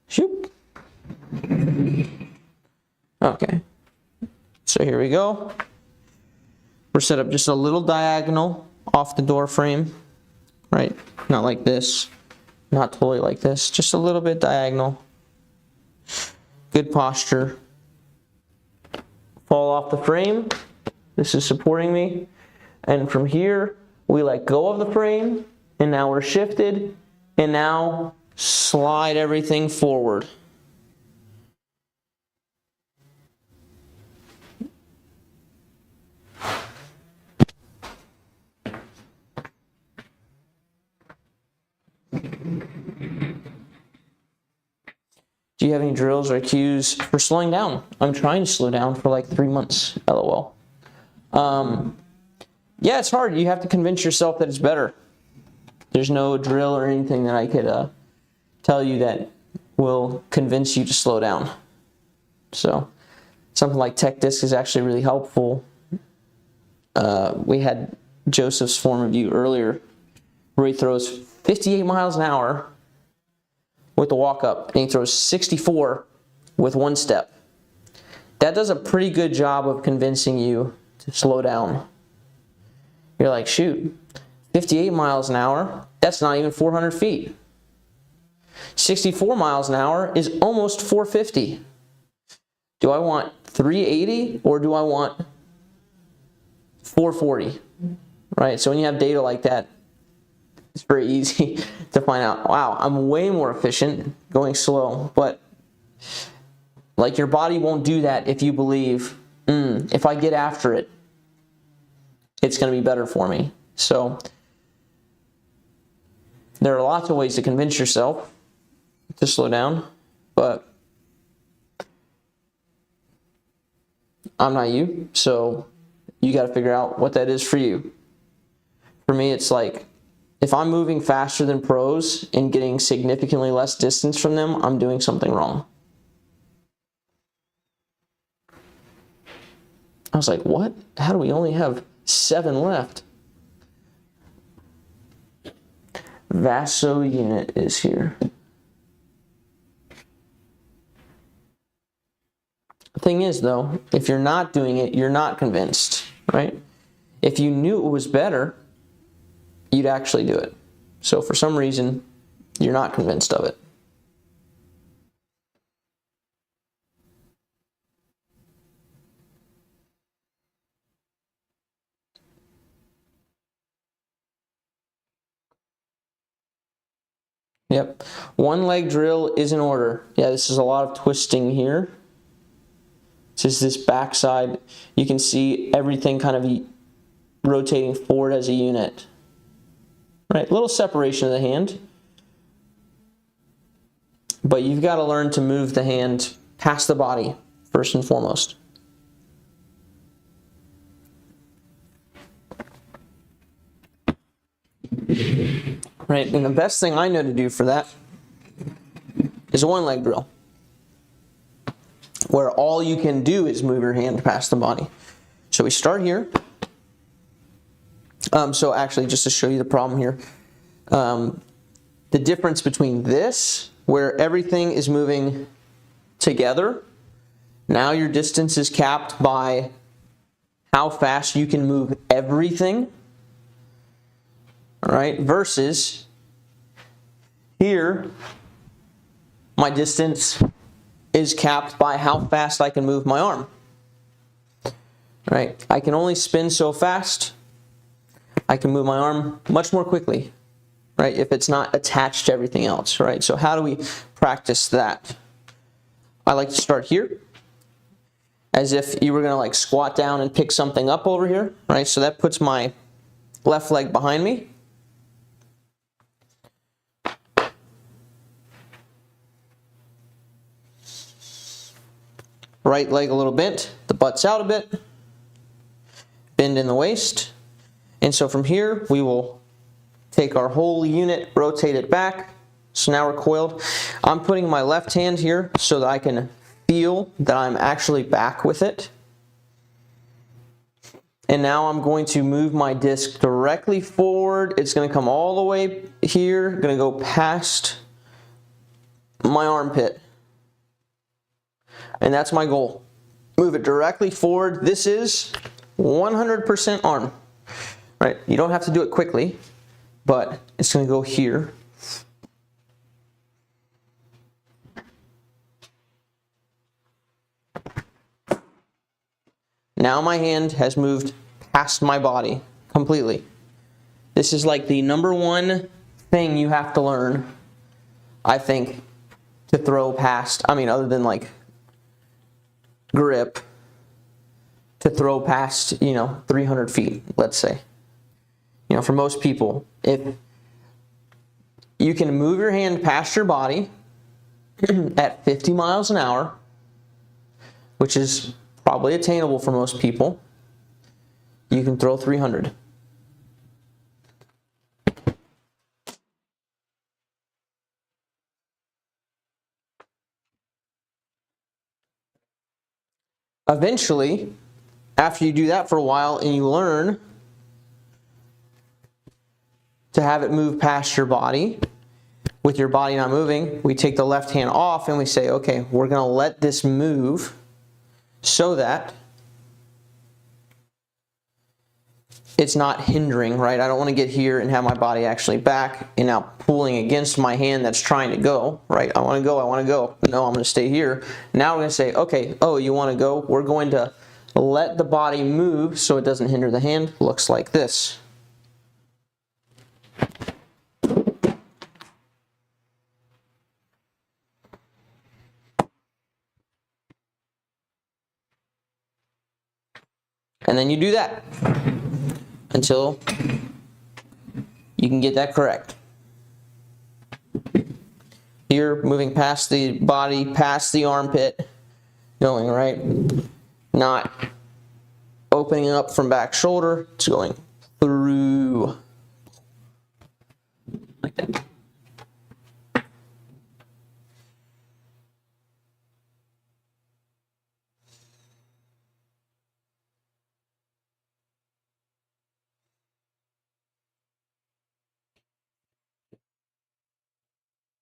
Shoot. Okay. So here we go. We're set up just a little diagonal off the door frame, right? Not like this, not totally like this, just a little bit diagonal. Good posture. Fall off the frame. This is supporting me. And from here, we let go of the frame, and now we're shifted, and now slide everything forward. Do you have any drills or cues for slowing down? I'm trying to slow down for like 3 months, LOL. Yeah, it's hard. You have to convince yourself that it's better. There's no drill or anything that I could tell you that will convince you to slow down. So something like tech disc is actually really helpful. We had Joseph's form review earlier where he throws 58 miles an hour with the walk up, and he throws 64 with one step. That does a pretty good job of convincing you to slow down. You're like, shoot, 58 miles an hour, that's not even 400 feet. 64 miles an hour is almost 450. Do I want 380 or do I want 440? Right? So when you have data like that, it's very easy to find out, wow, I'm way more efficient going slow. But like, your body won't do that if you believe, if I get after it, it's going to be better for me. So there are lots of ways to convince yourself to slow down, but I'm not you, so you got to figure out what that is for you. For me, it's like, if I'm moving faster than pros and getting significantly less distance from them, I'm doing something wrong. I was like, what? How do we only have 7 left? Vaso unit is here. The thing is, though, if you're not doing it, you're not convinced, right? If you knew it was better, you'd actually do it. So for some reason, you're not convinced of it. Yep. 1 leg drill is in order. Yeah, this is a lot of twisting here. Just this backside, you can see everything kind of rotating forward as a unit. Right, little separation of the hand. But you've got to learn to move the hand past the body, first and foremost. Right, and the best thing I know to do for that is a 1 leg drill, where all you can do is move your hand past the body. So we start here. So actually, just to show you the problem here, the difference between this, where everything is moving together, now your distance is capped by how fast you can move everything, all right, versus here, my distance is capped by how fast I can move my arm. Right? I can only spin so fast. I can move my arm much more quickly, right? If it's not attached to everything else, right? So how do we practice that? I like to start here, as if you were going to like squat down and pick something up over here, right? So that puts my left leg behind me. Right leg a little bent, the butt's out a bit, bend in the waist. And so from here, we will take our whole unit, rotate it back. So now we're coiled. I'm putting my left hand here so that I can feel that I'm actually back with it. And now I'm going to move my disc directly forward. It's going to come all the way here, going to go past my armpit. And that's my goal. Move it directly forward. This is 100% arm. Right? You don't have to do it quickly, but it's going to go here. Now my hand has moved past my body completely. This is like the #1 thing you have to learn, I think, to throw past, other than like grip, to throw past, 300 feet, let's say. For most people, if you can move your hand past your body at 50 miles an hour, which is probably attainable for most people, you can throw 300. Eventually, after you do that for a while and you learn to have it move past your body, with your body not moving, we take the left hand off and we say, okay, we're going to let this move so that it's not hindering, right? I don't want to get here and have my body actually back and now pulling against my hand that's trying to go, right? I want to go, I want to go. No, I'm going to stay here. Now we're going to say, okay, oh, you want to go? We're going to let the body move so it doesn't hinder the hand. Looks like this. And then you do that until you can get that correct. Here, moving past the body, past the armpit, going right, not opening up from back shoulder, it's going through, like that.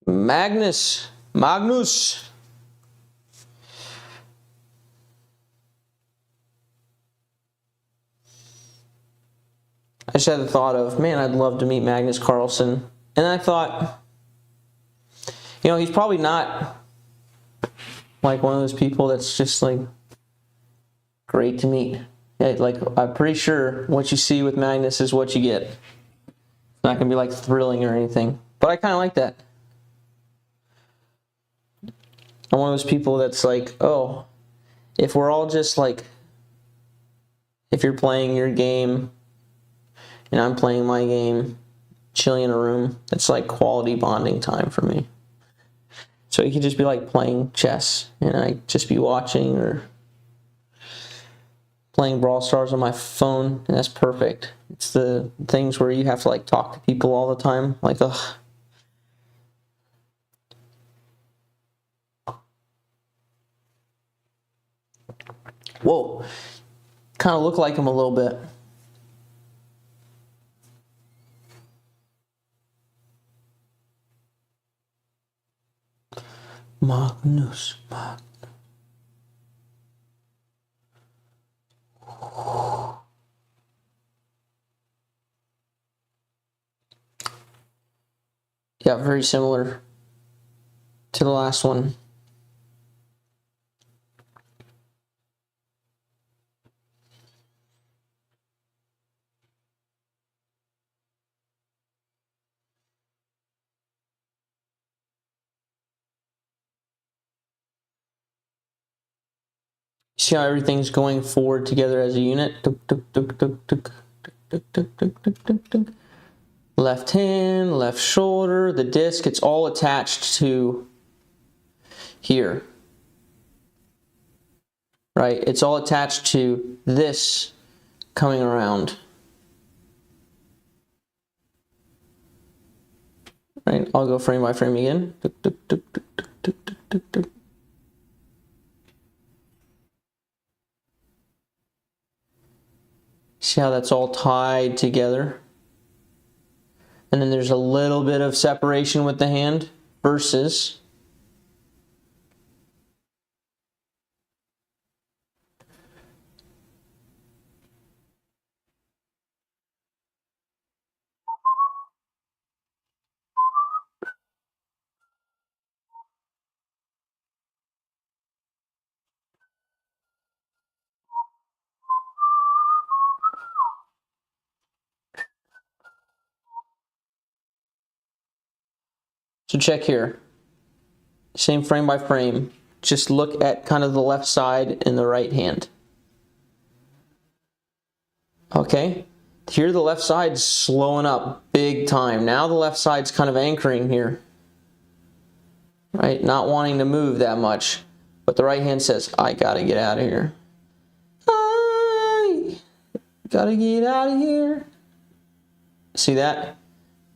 Magnus. I just had the thought of, man, I'd love to meet Magnus Carlsen. And I thought, you know, he's probably not like one of those people that's just like great to meet. Yeah, like, I'm pretty sure what you see with Magnus is what you get. It's not going to be like thrilling or anything. But I kind of like that. I'm one of those people that's like, oh, if we're all just like, if you're playing your game and I'm playing my game, chilling in a room, it's like quality bonding time for me. So it could just be like playing chess and I just be watching, or playing Brawl Stars on my phone, and that's perfect. It's the things where you have to like talk to people all the time, like, ugh. Whoa, kind of look like him a little bit. Magnus. Yeah, very similar to the last one. See how everything's going forward together as a unit? Left hand, left shoulder, the disc, it's all attached to here. Right? It's all attached to this coming around. Right? I'll go frame by frame again. See how that's all tied together? And then there's a little bit of separation with the hand versus so check here. Same frame by frame. Just look at kind of the left side and the right hand. Okay? Here the left side's slowing up big time. Now the left side's kind of anchoring here. Right? Not wanting to move that much. But the right hand says, I gotta get out of here. I gotta get out of here. See that?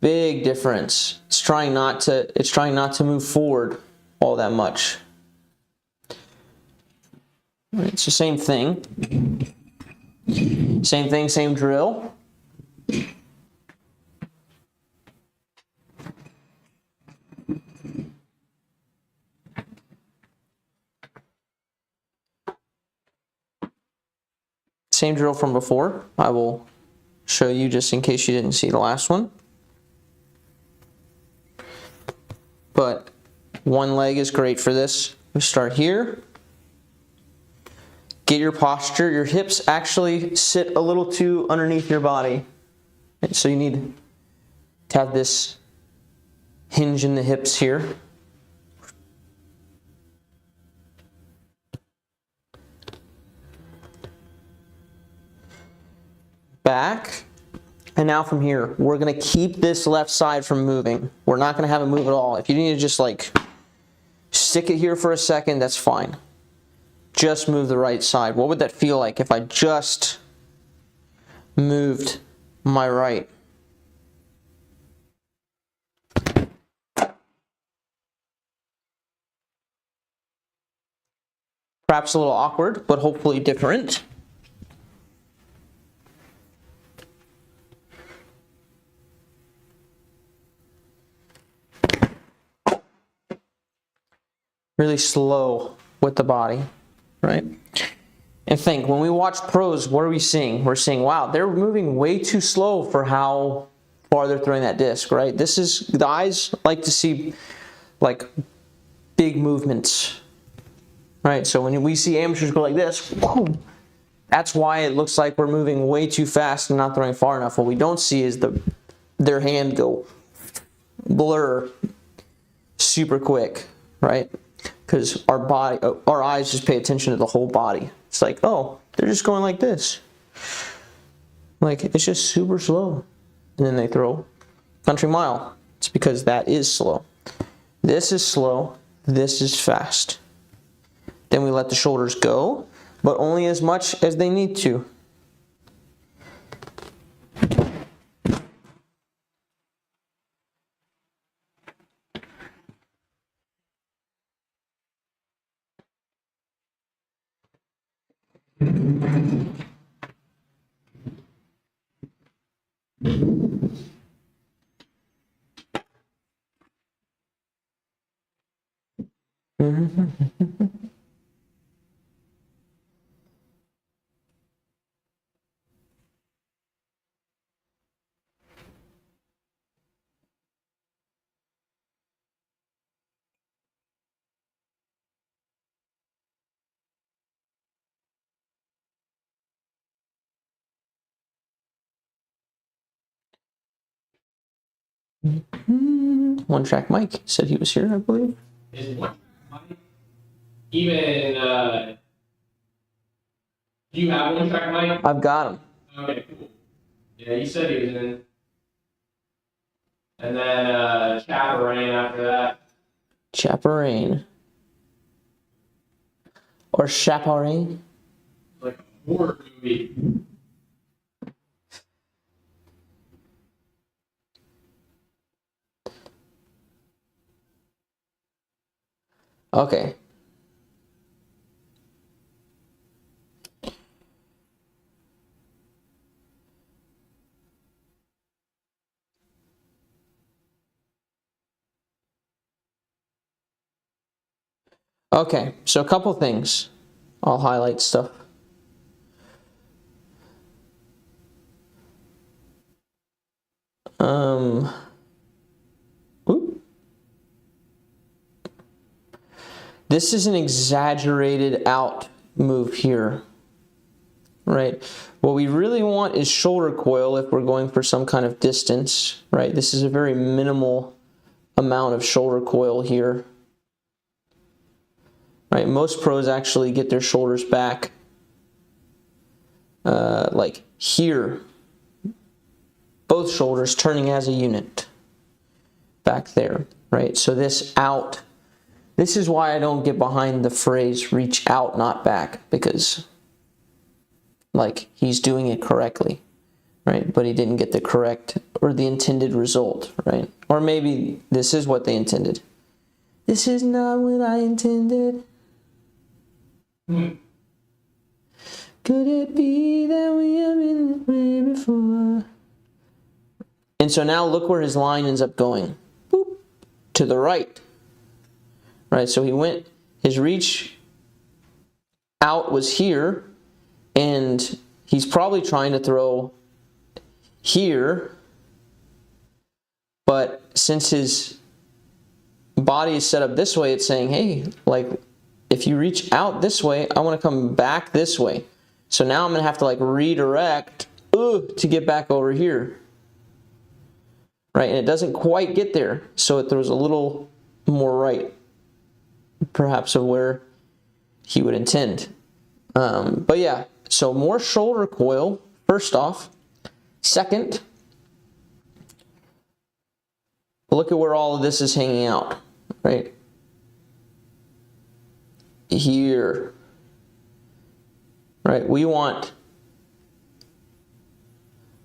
Big difference. It's trying not to move forward all that much. All right, so same thing. Same thing, same drill. Same drill from before. I will show you just in case you didn't see the last one. But one leg is great for this. We start here. Get your posture. Your hips actually sit a little too underneath your body. So you need to have this hinge in the hips here. Back. And now from here, we're going to keep this left side from moving. We're not going to have it move at all. If you need to just like stick it here for a second, that's fine. Just move the right side. What would that feel like if I just moved my right? Perhaps a little awkward, but hopefully different. Really slow with the body, right? And think, when we watch pros, what are we seeing? We're seeing, wow, they're moving way too slow for how far they're throwing that disc, right? This is, the eyes like to see like big movements, right? So when we see amateurs go like this, whoa, that's why it looks like we're moving way too fast and not throwing far enough. What we don't see is their hand go blur super quick, right? Because our eyes just pay attention to the whole body. It's like, oh, they're just going like this. Like, it's just super slow. And then they throw country mile. It's because that is slow. This is slow. This is fast. Then we let the shoulders go, but only as much as they need to. One track Mike said he was here, I believe. Is one track mic even, do you have one track mic? I've got him. Okay, cool. Yeah, you said he was in. And then, Chaperone after that. Chaperone. Or Chaperone. Like a horror movie. Okay. Okay, so a couple things. I'll highlight stuff. Oop. This is an exaggerated out move here, right? What we really want is shoulder coil if we're going for some kind of distance, right? This is a very minimal amount of shoulder coil here. Right, most pros actually get their shoulders back like here. Both shoulders turning as a unit back there, right? So this out, this is why I don't get behind the phrase reach out, not back, because like he's doing it correctly, right? But he didn't get the correct or the intended result, right? Or maybe this is what they intended. This is not what I intended. Could it be that we have been this way before? And so now look where his line ends up going. Boop, to the right. Right, so he went, his reach out was here, and he's probably trying to throw here, but since his body is set up this way, it's saying, hey, like, if you reach out this way, I want to come back this way. So now I'm going to have to like redirect to get back over here. Right, and it doesn't quite get there, so it throws a little more right, perhaps, of where he would intend. But yeah, so more shoulder coil, first off. Second, look at where all of this is hanging out, right? Here. Right, we want,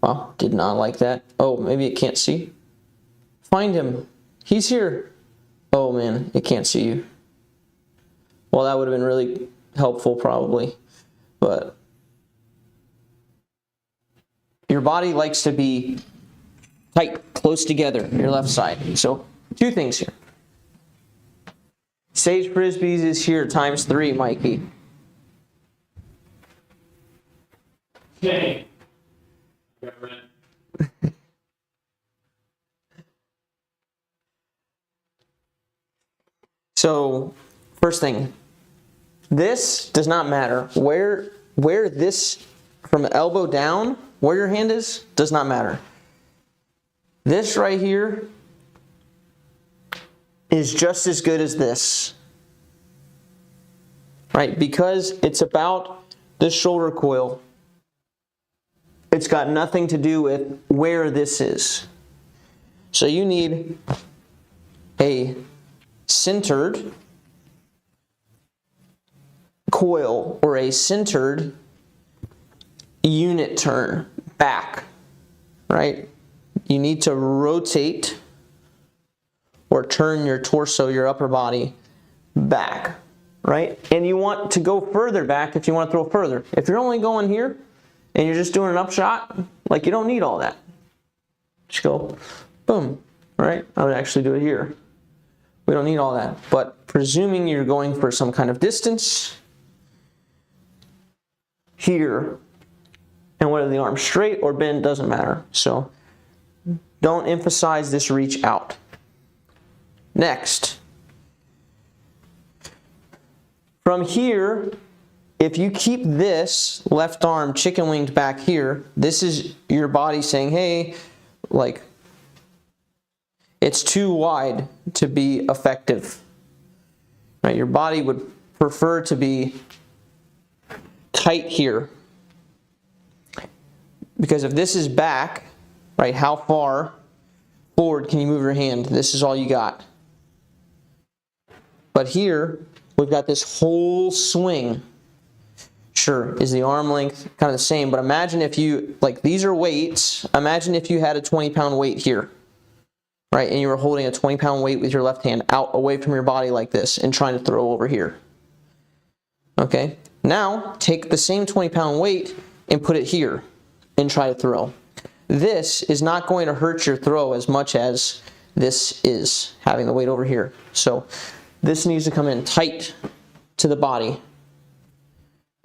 well, did not like that. Oh, maybe it can't see. Find him. He's here. Oh man, it can't see you. Well, that would have been really helpful probably, but your body likes to be tight, close together, your left side. So two things here. Sage Frisbees is here ×3, Mikey. Okay. So first thing, this does not matter. Where this, from elbow down, where your hand is, does not matter. This right here is just as good as this, right? Because it's about the shoulder coil. It's got nothing to do with where this is. So you need a centered coil or a centered unit turn back, right? You need to rotate or turn your torso, your upper body back, right? And you want to go further back if you want to throw further. If you're only going here and you're just doing an upshot, like, you don't need all that. Just go boom, right? I would actually do it here. We don't need all that. But presuming you're going for some kind of distance, here, and whether the arm's straight or bent doesn't matter. So don't emphasize this reach out. Next, from here, if you keep this left arm chicken winged back here, this is your body saying, hey, like, it's too wide to be effective. Right? Your body would prefer to be tight here. Because if this is back, right, how far forward can you move your hand? This is all you got. But here, we've got this whole swing. Sure, is the arm length kind of the same, but imagine if you, like, these are weights. Imagine if you had a 20-pound weight here, right, and you were holding a 20-pound weight with your left hand out away from your body like this and trying to throw over here. Okay, now take the same 20-pound weight and put it here and try to throw. This is not going to hurt your throw as much as this is, having the weight over here. So this needs to come in tight to the body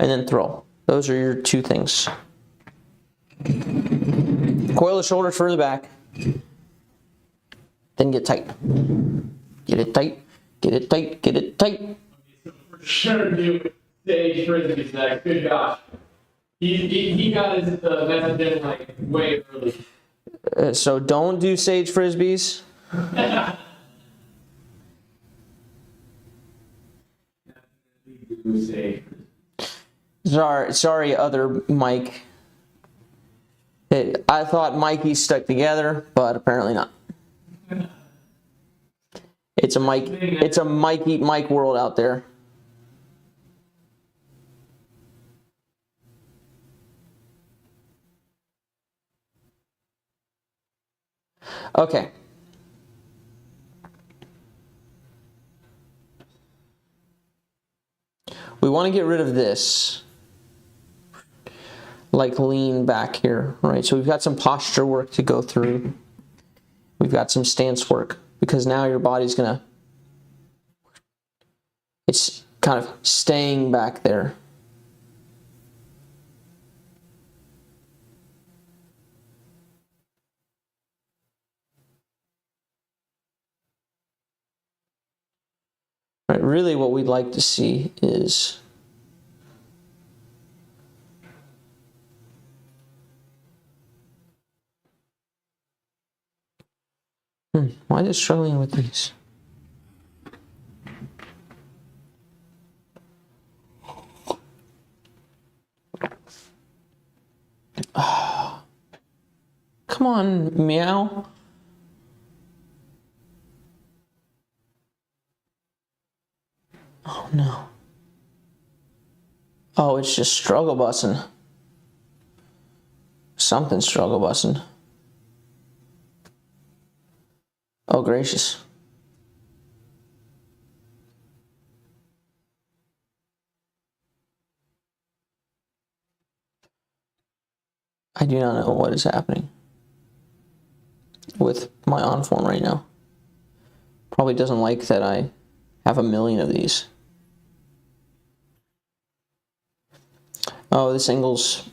and then throw. Those are your two things. Coil the shoulders further back, then get tight. Get it tight, get it tight, get it tight. For sure, do Sage Frisbees next. Good gosh. He got his message in like way early. So don't do Sage Frisbees. Sorry, other Mike. I thought Mikey's stuck together, but apparently not. It's a Mike eat Mike world out there. Okay. We want to get rid of this, like lean back here, right? So we've got some posture work to go through. We've got some stance work, because now your body's gonna, it's kind of staying back there. Right, really what we'd like to see is why is it struggling with these? Come on, meow. Oh no. Oh, it's just struggle busting. Something struggle busting. Oh gracious. I do not know what is happening with my on form right now. Probably doesn't like that I have a million of these. Oh, this angle's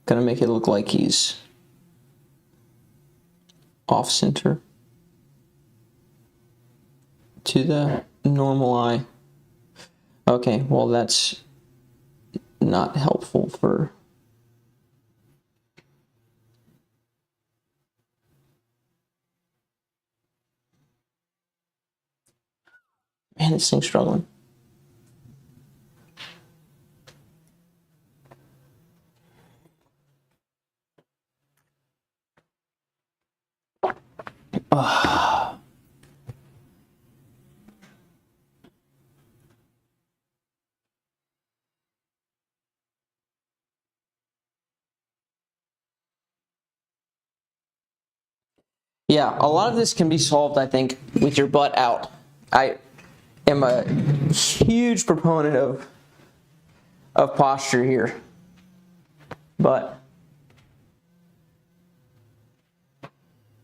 gonna make it look like he's off center to the normal eye. Okay, well that's not helpful for man, this thing's struggling. Yeah, a lot of this can be solved, I think, with your butt out. I am a huge proponent of posture here. But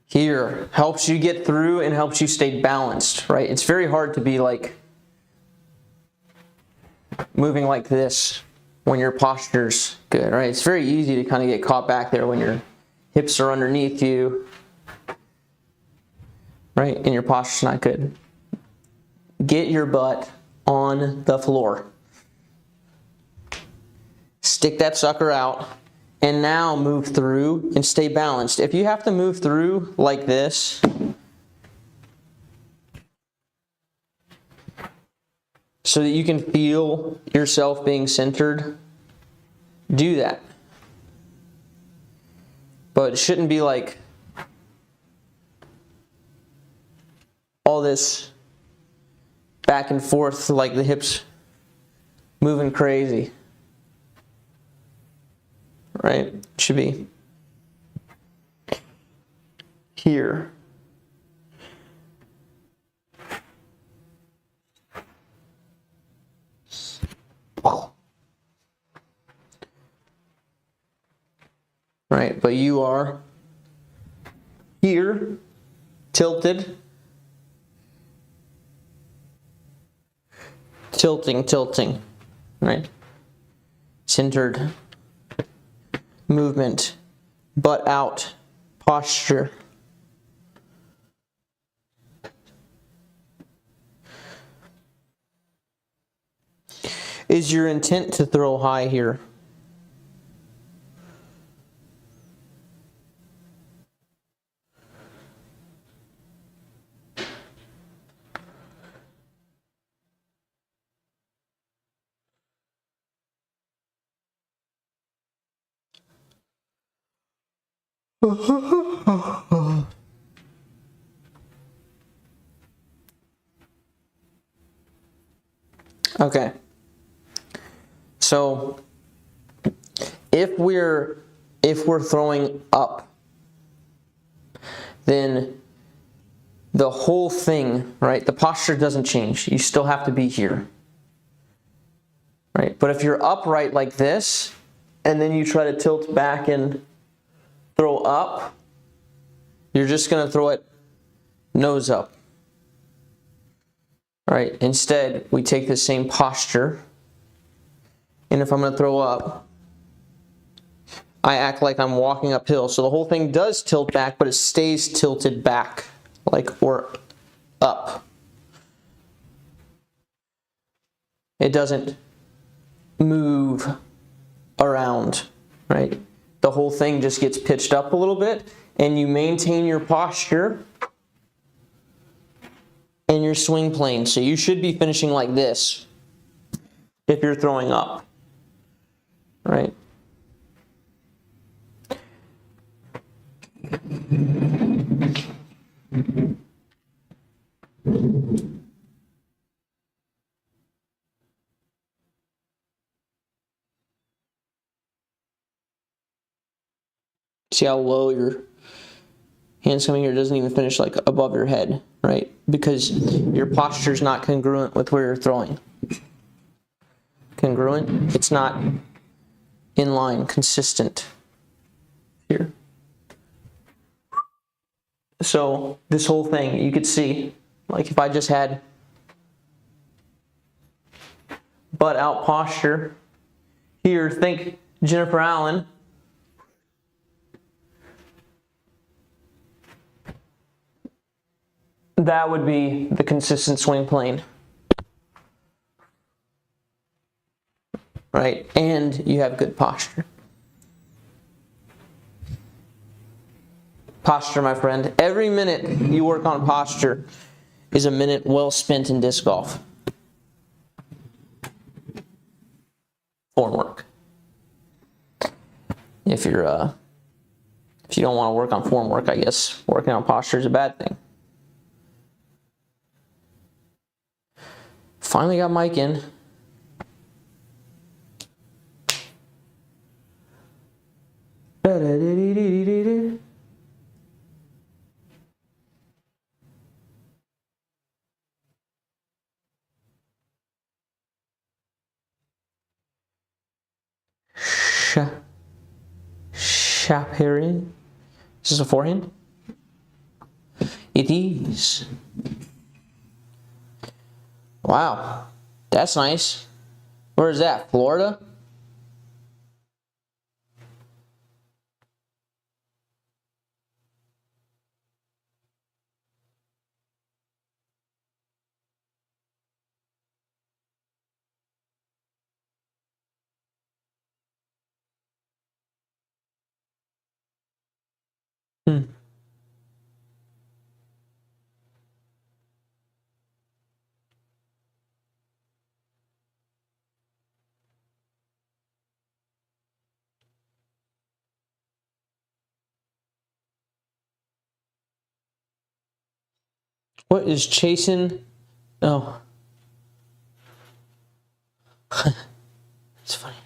here helps you get through and helps you stay balanced, right? It's very hard to be like moving like this when your posture's good, right? It's very easy to kind of get caught back there when your hips are underneath you, right? And your posture's not good. Get your butt on the floor. Stick that sucker out. And now move through and stay balanced. If you have to move through like this, so that you can feel yourself being centered, do that. But it shouldn't be like all this back and forth, like the hips moving crazy. Right? It should be here. Right, but you are here, tilted, tilting, right? Centered. Movement, butt out, posture. Is your intent to throw high here? Okay. So if we're throwing up, then the whole thing, right? The posture doesn't change. You still have to be here. Right? But if you're upright like this, and then you try to tilt back and throw up, you're just going to throw it nose up. Right? Instead, we take the same posture, and if I'm going to throw up, I act like I'm walking uphill. So the whole thing does tilt back, but it stays tilted back. like, or up. It doesn't move around, right? The whole thing just gets pitched up a little bit, and you maintain your posture and your swing plane. So you should be finishing like this if you're throwing up, right? See how low your hands coming here? Doesn't even finish like above your head, right? Because your posture is not congruent with where you're throwing. Congruent, it's not in line, consistent here. So this whole thing, you could see, like if I just had butt out posture here, think Jennifer Allen. That would be the consistent swing plane, right? And you have good posture. Posture, my friend. Every minute you work on posture is a minute well spent in disc golf. Form work. If you don't want to work on form work, I guess working on posture is a bad thing. Finally got Mike in. Shapiri. Is this a forehand? It is. Wow, that's nice. Where is that? Florida? What is chasing? Oh. It's funny.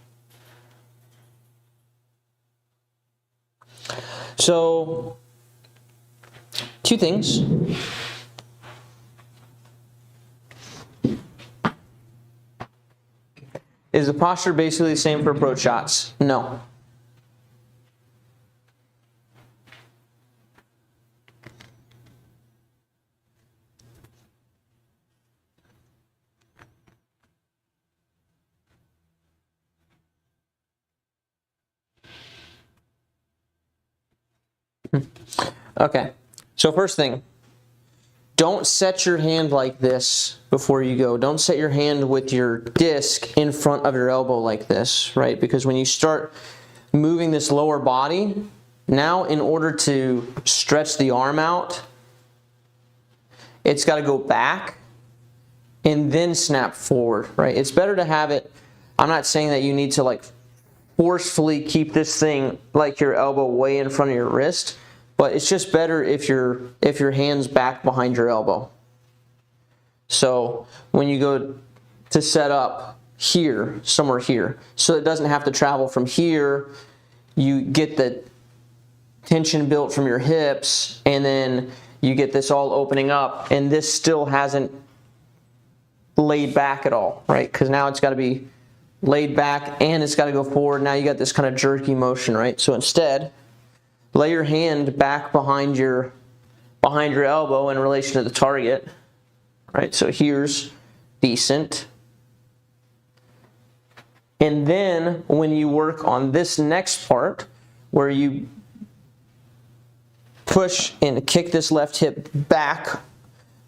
So, two things. Is the posture basically the same for approach shots? No. Okay, so first thing, don't set your hand like this before you go. Don't set your hand with your disc in front of your elbow like this, right? Because when you start moving this lower body, now in order to stretch the arm out, it's got to go back and then snap forward, right? It's better to have it, I'm not saying that you need to like forcefully keep this thing like your elbow way in front of your wrist, but it's just better if your hand's back behind your elbow. So when you go to set up here, somewhere here, so it doesn't have to travel from here, you get the tension built from your hips, and then you get this all opening up, and this still hasn't laid back at all, right? Because now it's got to be laid back and it's got to go forward. Now you got this kind of jerky motion, right? So instead, lay your hand back behind your elbow in relation to the target, right? So here's decent. And then when you work on this next part, where you push and kick this left hip back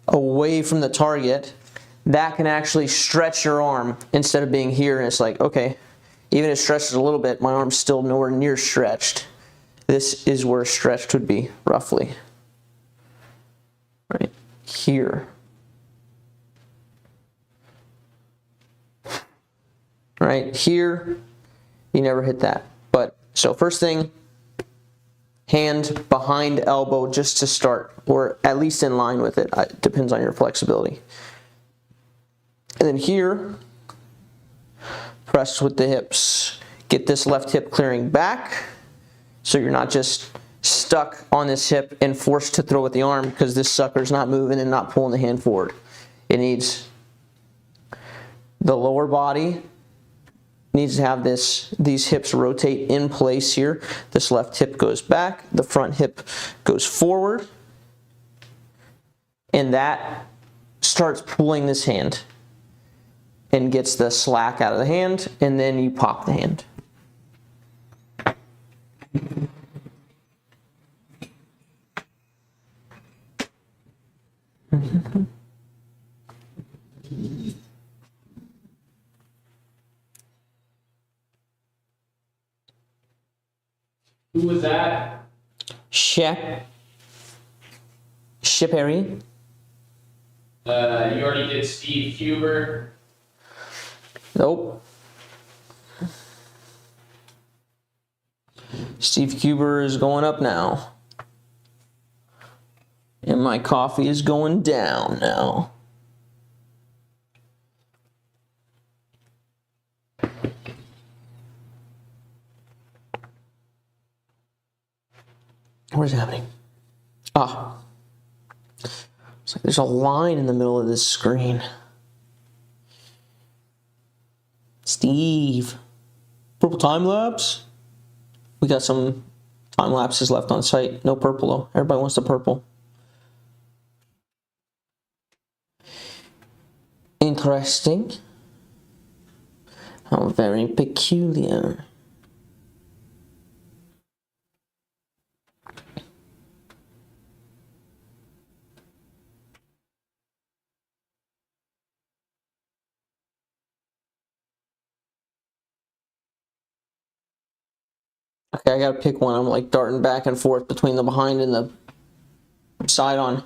away from the target, that can actually stretch your arm instead of being here and it's like, okay, even if it stretches a little bit, my arm's still nowhere near stretched. This is where stretched would be, roughly. Right here. Right here, you never hit that. But, so first thing, hand behind elbow just to start, or at least in line with it. It depends on your flexibility. And then here, press with the hips. Get this left hip clearing back so you're not just stuck on this hip and forced to throw with the arm because this sucker's not moving and not pulling the hand forward. It needs the lower body needs to have these hips rotate in place here. This left hip goes back, the front hip goes forward, and that starts pulling this hand and gets the slack out of the hand, and then you pop the hand. Who was that? Shepari. You already did Steve Huber. Nope. Steve Huber is going up now. And my coffee is going down now. What is happening? Ah. It's like there's a line in the middle of this screen. Steve. Purple time lapse? We got some time lapses left on site. No purple though. Everybody wants the purple. Interesting. How very peculiar. Okay, I gotta pick one. I'm like darting back and forth between the behind and the side on.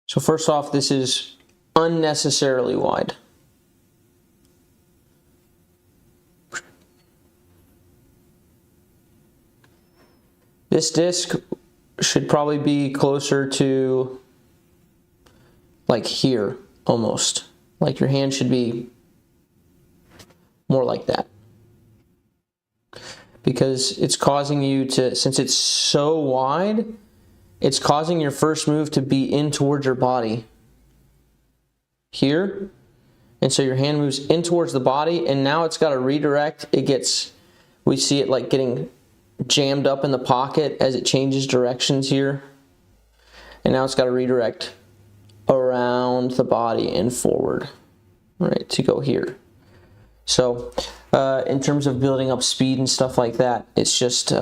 So first off, this is unnecessarily wide. This disc should probably be closer to like here almost. Like your hand should be more like that. Because it's causing you to, since it's so wide, it's causing your first move to be in towards your body here. And so your hand moves in towards the body and now it's got to redirect. It gets, we see it like getting jammed up in the pocket as it changes directions here. And now it's got to redirect around the body and forward, right, to go here. So in terms of building up speed and stuff like that, it's just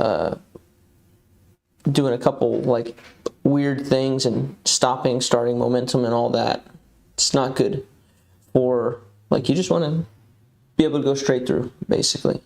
doing a couple like weird things and stopping, starting momentum and all that. It's not good for, like, you just want to be able to go straight through, basically.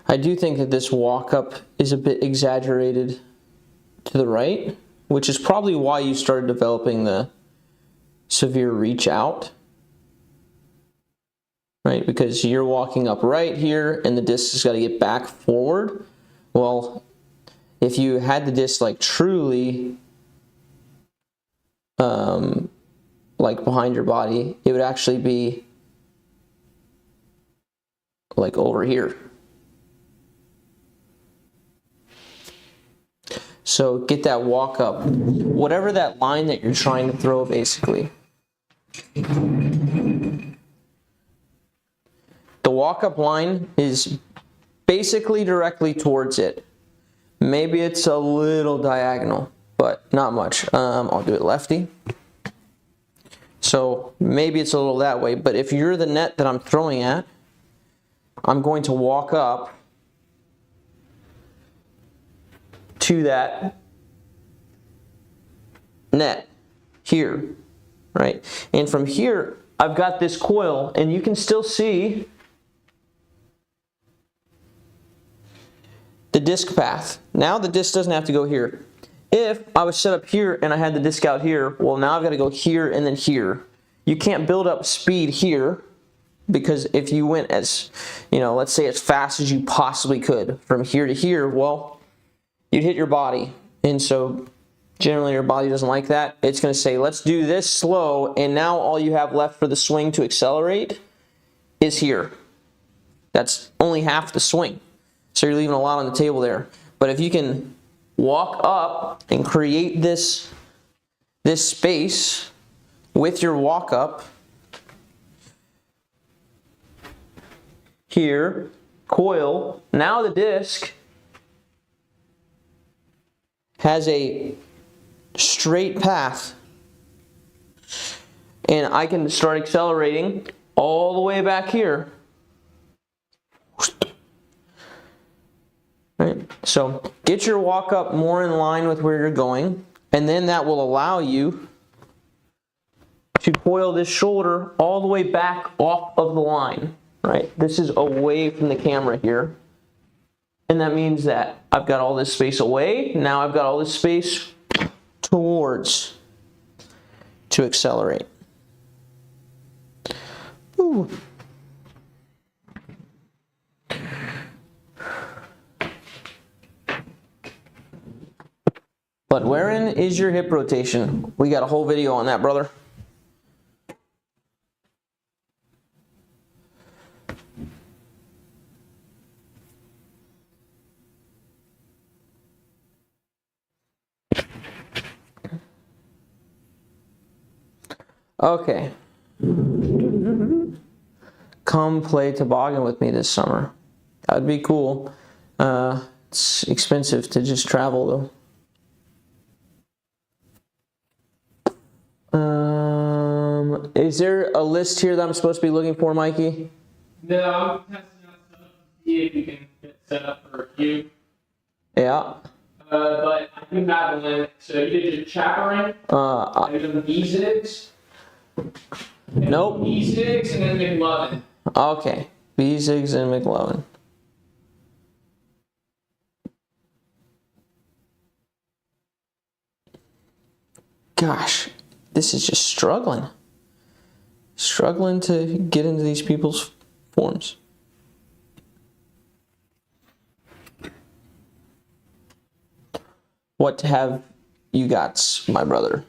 I do think that this walk up is a bit exaggerated to the right, which is probably why you started developing the severe reach out, right? Because you're walking up right here and the disc has got to get back forward. Well, if you had the disc like truly like behind your body, it would actually be like over here. So get that walk up, whatever that line that you're trying to throw, basically. The walk up line is basically directly towards it. Maybe it's a little diagonal, but not much. I'll do it lefty. So maybe it's a little that way, but if you're the net that I'm throwing at, I'm going to walk up to that net here, right? And from here, I've got this coil, and you can still see the disc path. Now the disc doesn't have to go here. If I was set up here and I had the disc out here, well, now I've got to go here and then here. You can't build up speed here, because if you went as, you know, let's say as fast as you possibly could from here to here, well, you'd hit your body. And so generally your body doesn't like that. It's going to say, let's do this slow, and now all you have left for the swing to accelerate is here. That's only half the swing. So you're leaving a lot on the table there. But if you can walk up and create this space with your walk up here, coil, now the disc has a straight path, and I can start accelerating all the way back here. Right? So get your walk up more in line with where you're going, and then that will allow you to coil this shoulder all the way back off of the line. Right? This is away from the camera here. And that means that I've got all this space away. Now I've got all this space towards to accelerate. Ooh. But wherein is your hip rotation? We got a whole video on that, brother. Okay. Come play toboggan with me this summer. That'd be cool. It's expensive to just travel though. Is there a list here that I'm supposed to be looking for, Mikey? No, I'm testing out stuff to see if you can get set up for a queue. Yeah. But I do have a link. So you did your chaperon. There's some B6. Nope. B6 and then McLovin. Okay. B6 and McLovin. Gosh, this is just struggling. Struggling to get into these people's forms. What have you got, my brother?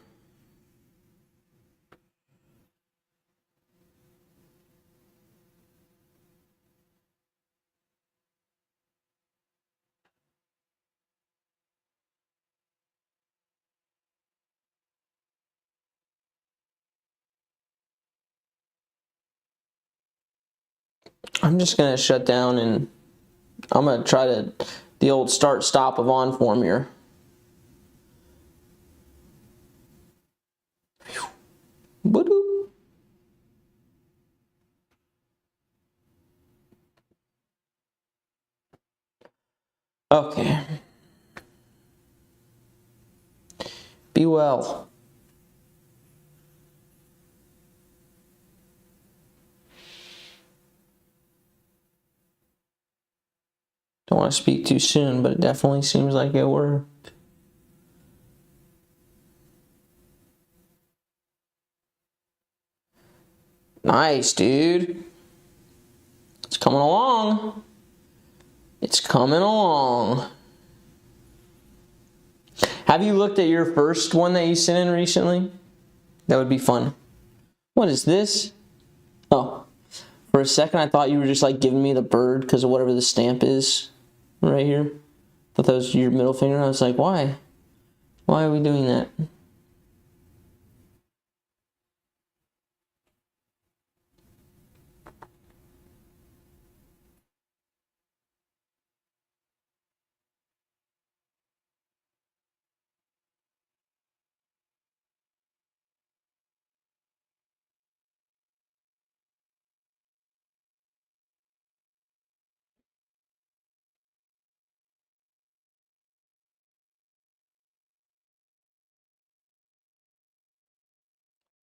I'm just going to shut down and I'm going to try the old start-stop of on form here. Ba-doop. Okay. Be well. Don't want to speak too soon, but it definitely seems like it worked. Nice, dude. It's coming along. It's coming along. Have you looked at your first one that you sent in recently? That would be fun. What is this? Oh, for a second I thought you were just like giving me the bird because of whatever the stamp is right here. I thought that was your middle finger. I was like, why? Why are we doing that?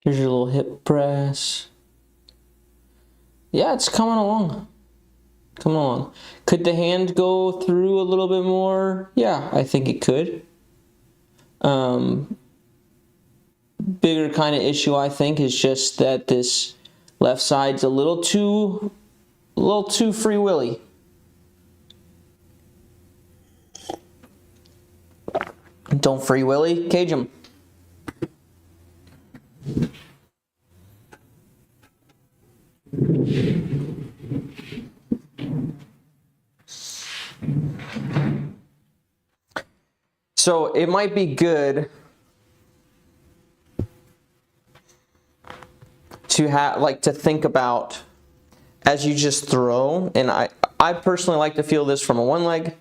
Here's your little hip press. Yeah, it's coming along. Coming along. Could the hand go through a little bit more? Yeah, I think it could. Bigger kind of issue I think is just that this left side's a little too free willy. Don't free willy, cage him. So it might be good to have to think about as you just throw, and I personally like to feel this from a one leg,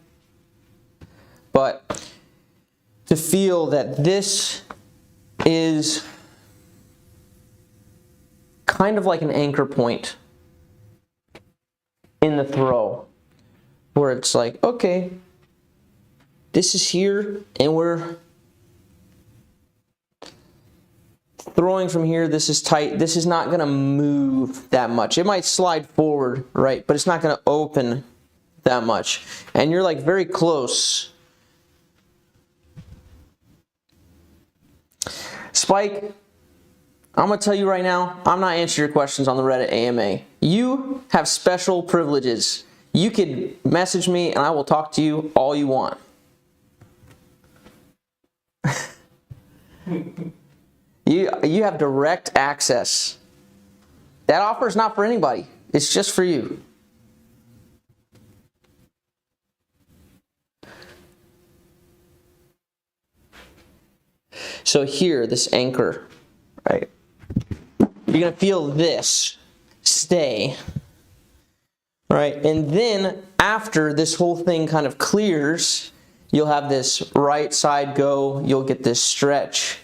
but to feel that this is kind of like an anchor point in the throw, where it's like, okay, this is here, and we're throwing from here. This is tight. This is not going to move that much. It might slide forward, right? But it's not going to open that much. And you're like very close. Spike, I'm going to tell you right now, I'm not answering your questions on the Reddit AMA. You have special privileges. You could message me and I will talk to you all you want. You have direct access. That offer is not for anybody. It's just for you. So here, this anchor, right? You're going to feel this stay, right? And then after this whole thing kind of clears, you'll have this right side go, you'll get this stretch.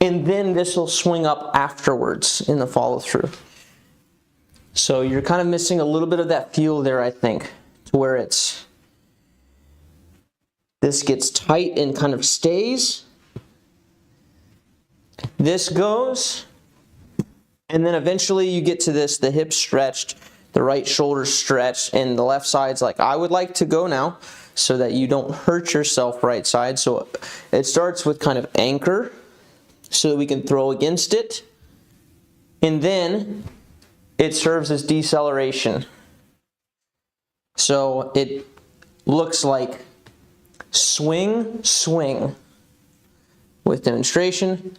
And then this will swing up afterwards in the follow through. So you're kind of missing a little bit of that feel there, I think, to where this gets tight and kind of stays. This goes, and then eventually you get to this, the hip stretched, the right shoulder stretched, and the left side's like I would like to go now, so that you don't hurt yourself right side. So it starts with kind of anchor, so that we can throw against it, and then it serves as deceleration. So it looks like swing, swing with demonstration.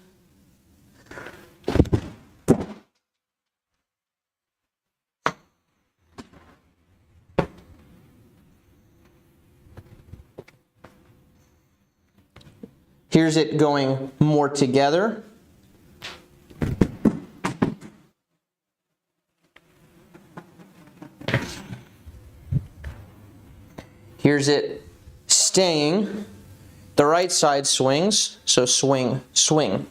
Here's it going more together. Here's it staying. The right side swings, so swing, swing.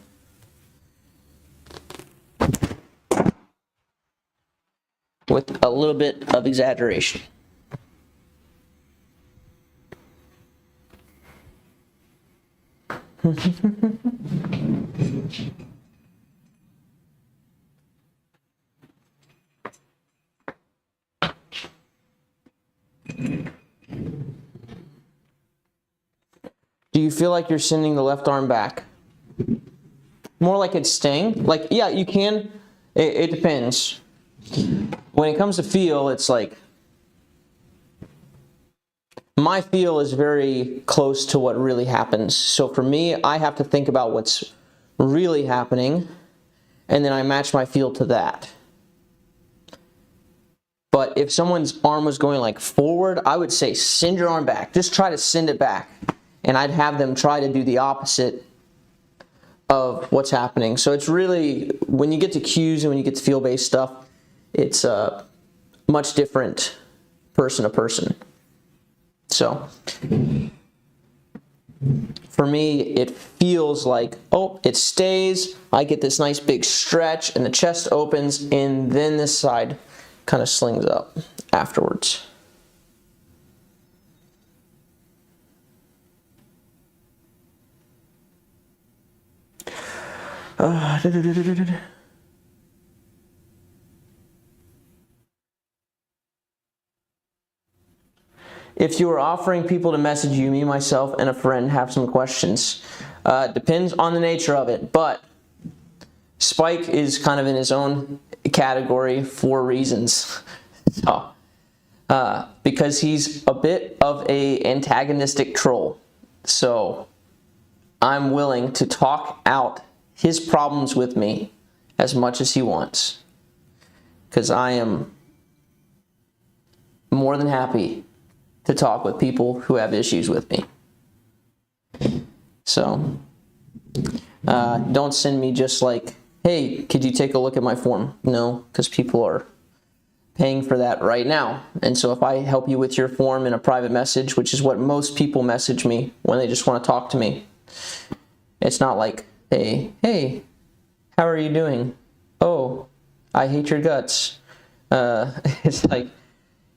With a little bit of exaggeration. Do you feel like you're sending the left arm back? More like it's staying? Like, yeah, you can. It depends. When it comes to feel, it's like, my feel is very close to what really happens. So for me, I have to think about what's really happening, and then I match my feel to that. But if someone's arm was going like forward, I would say send your arm back. Just try to send it back. And I'd have them try to do the opposite of what's happening. So it's really, when you get to cues and when you get to feel-based stuff, it's much different person to person. So for me, it feels like, oh, it stays. I get this nice big stretch and the chest opens, and then this side kind of slings up afterwards. If you were offering people to message you, me, myself, and a friend have some questions. Depends on the nature of it, but Spike is kind of in his own category for reasons. So, because he's a bit of a antagonistic troll. So I'm willing to talk out his problems with me as much as he wants, because I am more than happy to talk with people who have issues with me. So don't send me just like, hey, could you take a look at my form? No, because people are paying for that right now. And so if I help you with your form in a private message, which is what most people message me when they just want to talk to me, it's not like, hey, how are you doing? Oh, I hate your guts. It's like,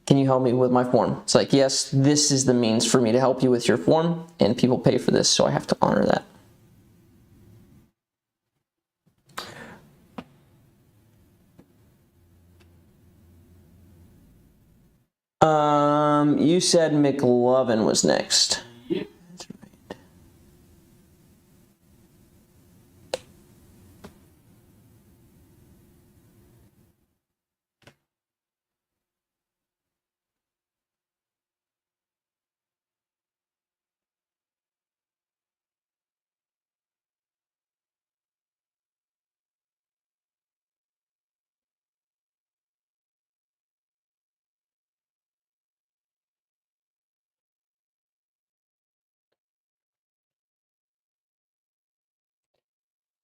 can you help me with my form? It's like, yes, this is the means for me to help you with your form, and people pay for this, so I have to honor that. You said McLovin was next. Yep. That's right.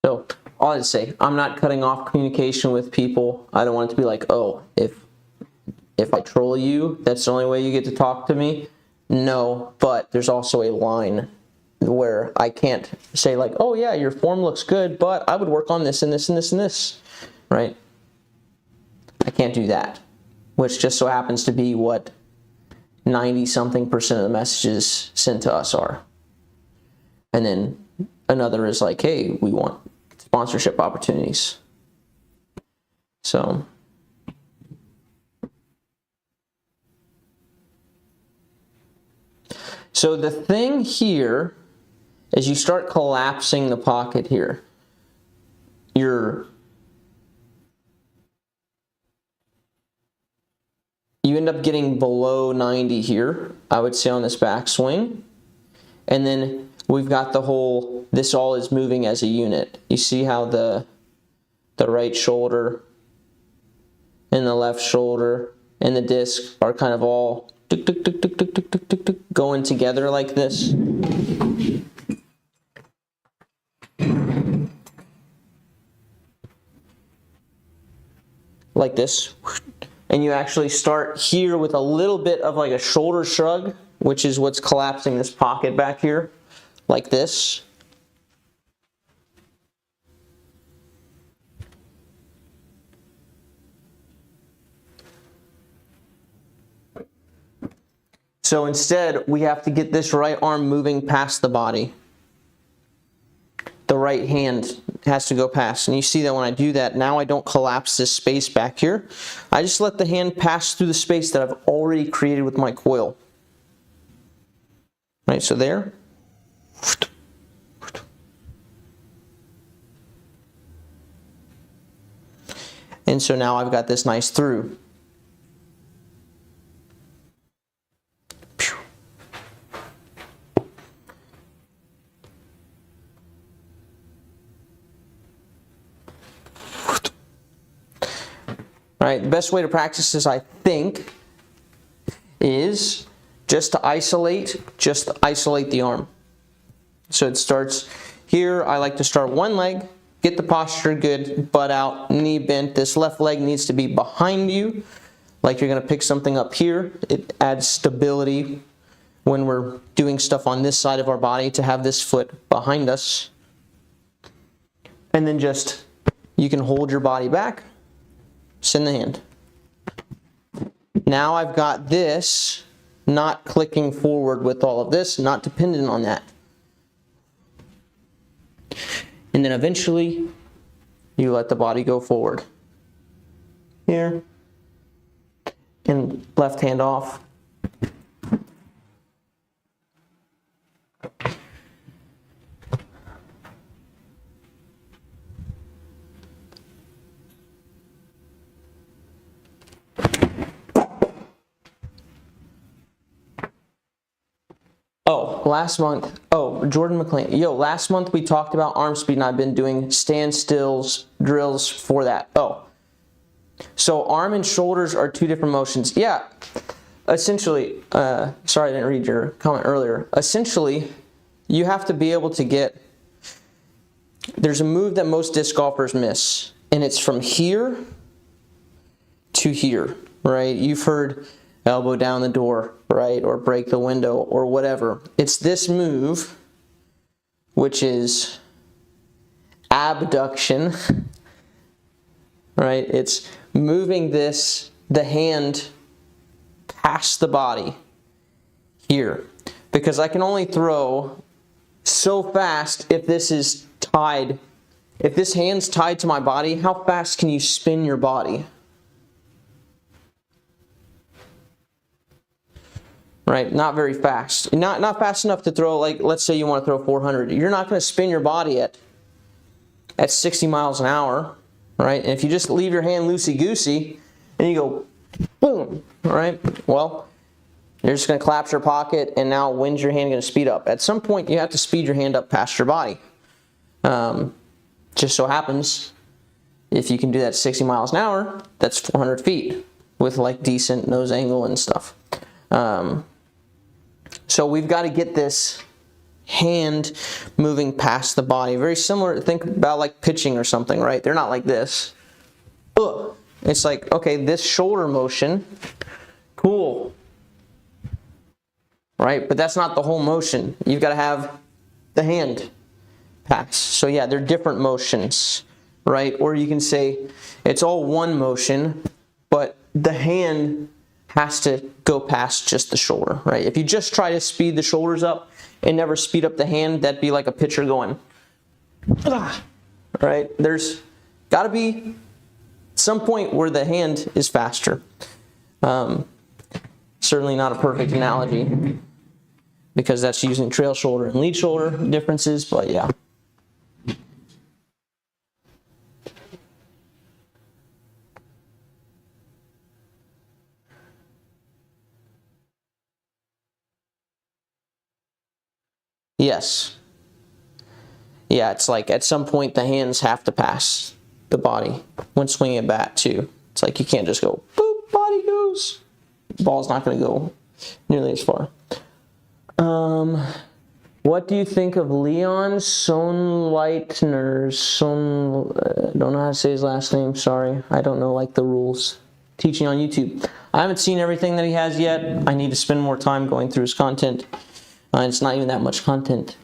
So all I say, I'm not cutting off communication with people. I don't want it to be like, oh, if I troll you, that's the only way you get to talk to me. No, but there's also a line where I can't say like, oh yeah, your form looks good, but I would work on this and this and this and this, right? I can't do that, which just so happens to be what 90-something% of the messages sent to us are. And then another is like, hey, we want sponsorship opportunities. So the thing here is you start collapsing the pocket here. You end up getting below 90 here, I would say, on this backswing. And then we've got the whole, this all is moving as a unit. You see how the right shoulder and the left shoulder and the disc are kind of all going together like this. Like this. And you actually start here with a little bit of like a shoulder shrug, which is what's collapsing this pocket back here, like this. So instead, we have to get this right arm moving past the body. The right hand has to go past. And you see that when I do that, now I don't collapse this space back here. I just let the hand pass through the space that I've already created with my coil. Right, so there. And so now I've got this nice through. All right, the best way to practice this, I think, is just to isolate the arm. So it starts here. I like to start one leg, get the posture good, butt out, knee bent. This left leg needs to be behind you, like you're gonna pick something up here. It adds stability when we're doing stuff on this side of our body to have this foot behind us. And then just, you can hold your body back, send the hand. Now I've got this not clicking forward with all of this, not dependent on that. And then eventually, you let the body go forward. Here. And left hand off. Jordan McLean. Last month we talked about arm speed and I've been doing standstills drills for that. So arm and shoulders are two different motions. Yeah, essentially, sorry I didn't read your comment earlier. Essentially, you have to be able to get, there's a move that most disc golfers miss, and it's from here to here, right? You've heard elbow down the door, right? Or break the window or whatever. It's this move, which is abduction, right? It's moving the hand past the body here. Because I can only throw so fast if this is tied. If this hand's tied to my body, how fast can you spin your body? Right, not very fast. Not fast enough to throw, like, let's say you want to throw 400. You're not going to spin your body at 60 miles an hour, right? And if you just leave your hand loosey-goosey and you go boom, right? Well, you're just going to collapse your pocket, and now when's your hand going to speed up? At some point, you have to speed your hand up past your body. Just so happens, if you can do that at 60 miles an hour, that's 400 feet with like decent nose angle and stuff. So we've got to get this hand moving past the body. Very similar, think about like pitching or something, right? They're not like this. Ugh. It's like, okay, this shoulder motion, cool, right? But that's not the whole motion. You've got to have the hand pass. So yeah, they're different motions, right? Or you can say it's all one motion, but the hand has to go past just the shoulder, right? If you just try to speed the shoulders up and never speed up the hand, that'd be like a pitcher going, right? There's got to be some point where the hand is faster. Certainly not a perfect analogy because that's using trail shoulder and lead shoulder differences, but yeah. Yes. Yeah, it's like at some point the hands have to pass the body when swinging a bat too. It's like you can't just go, boop, body goes. The ball's not going to go nearly as far. What do you think of Leon Sonleitner's, don't know how to say his last name, sorry. I don't know like the rules. Teaching on YouTube. I haven't seen everything that he has yet. I need to spend more time going through his content. It's not even that much content.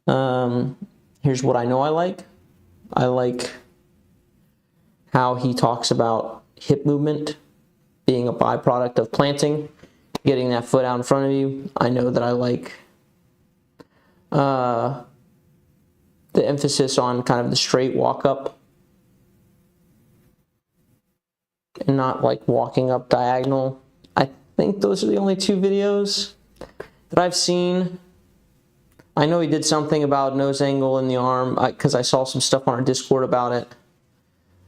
Here's what I know I like. I like how he talks about hip movement being a byproduct of planting, getting that foot out in front of you. I know that I like the emphasis on kind of the straight walk up and not like walking up diagonal. I think those are the only two videos that I've seen. I know he did something about nose angle in the arm because I saw some stuff on our Discord about it.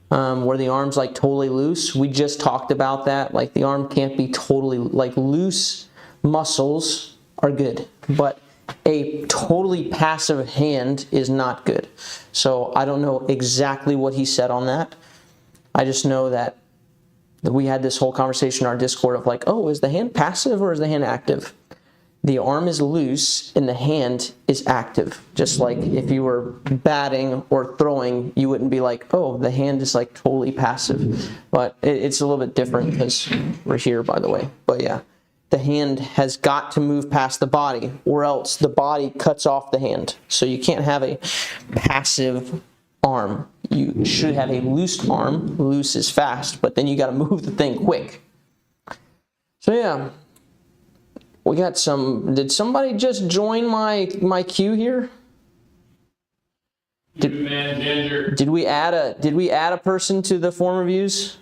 where the arm's like totally loose. We just talked about that. Like the arm can't be totally, like loose muscles are good, but a totally passive hand is not good. So I don't know exactly what he said on that. I just know that we had this whole conversation in our Discord of like, oh, is the hand passive or is the hand active? The arm is loose and the hand is active. Just like if you were batting or throwing, you wouldn't be like, oh, the hand is like totally passive. But it's a little bit different because we're here, by the way. But yeah, the hand has got to move past the body or else the body cuts off the hand. So you can't have a passive arm. You should have a loose arm. Loose is fast, but then you got to move the thing quick. So yeah. We got some. Did somebody just join my queue here? Did we add a person to the form reviews?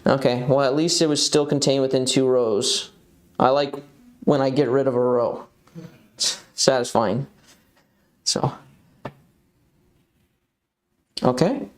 Okay. Well, at least it was still contained within 2 rows. I like when I get rid of a row. It's satisfying. So. Okay.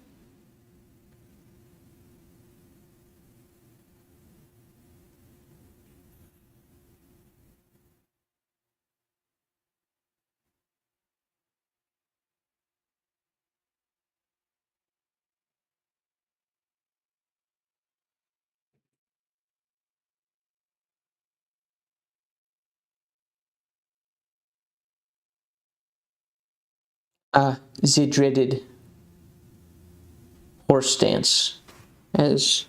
The dreaded horse stance, as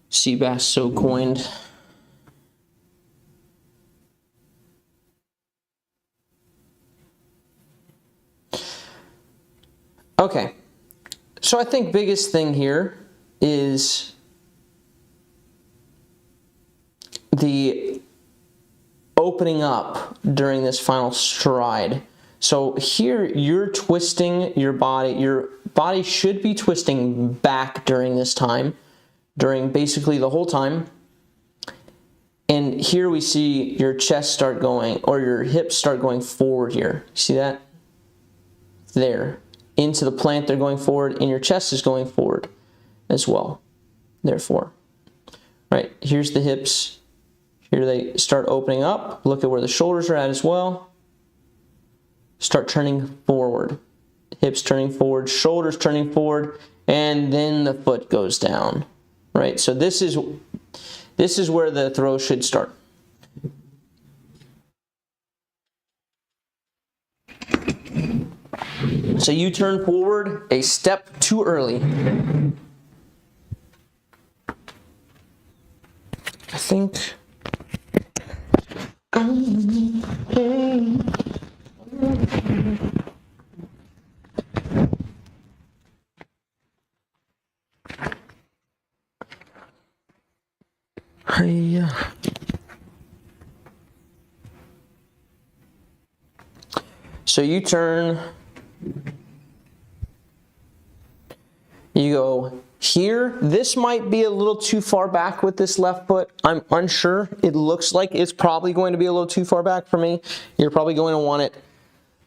Seabass so coined. Okay, so I think biggest thing here is the opening up during this final stride. So here you're twisting your body. Your body should be twisting back during this time, during basically the whole time. And here we see your chest start going, or your hips start going forward here. See that? There. Into the plant they're going forward, and your chest is going forward as well. Therefore. Right, here's the hips. Here they start opening up. Look at where the shoulders are at as well. Start turning forward. Hips turning forward, shoulders turning forward, and then the foot goes down. Right? So this is where the throw should start. So you turn forward a step too early. I think so you turn, you go here. This might be a little too far back with this left foot. I'm unsure. It looks like it's probably going to be a little too far back for me. You're probably going to want it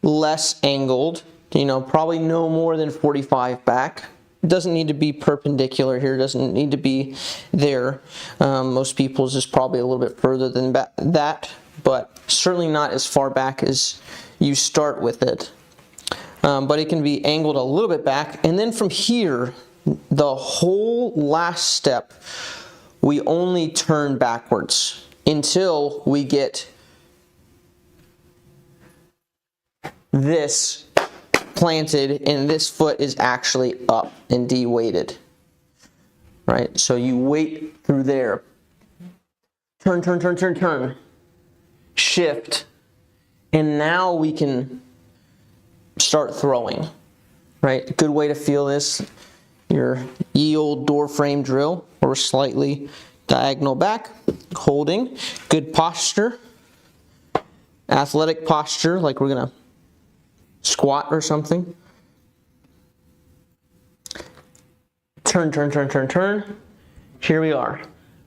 less angled, you know, probably no more than 45 back. It doesn't need to be perpendicular here. It doesn't need to be there. Most people's is probably a little bit further than that, but certainly not as far back as you start with it. But it can be angled a little bit back. And then from here, the whole last step, we only turn backwards until we get this planted and this foot is actually up and de-weighted. Right? So you weight through there. Turn, turn, turn, turn, turn. Shift. And now we can start throwing. Right? Good way to feel this. Your ye old door frame drill, or slightly diagonal back, holding. Good posture. Athletic posture, like we're gonna squat or something. Turn, turn, turn, turn, turn. Here we are.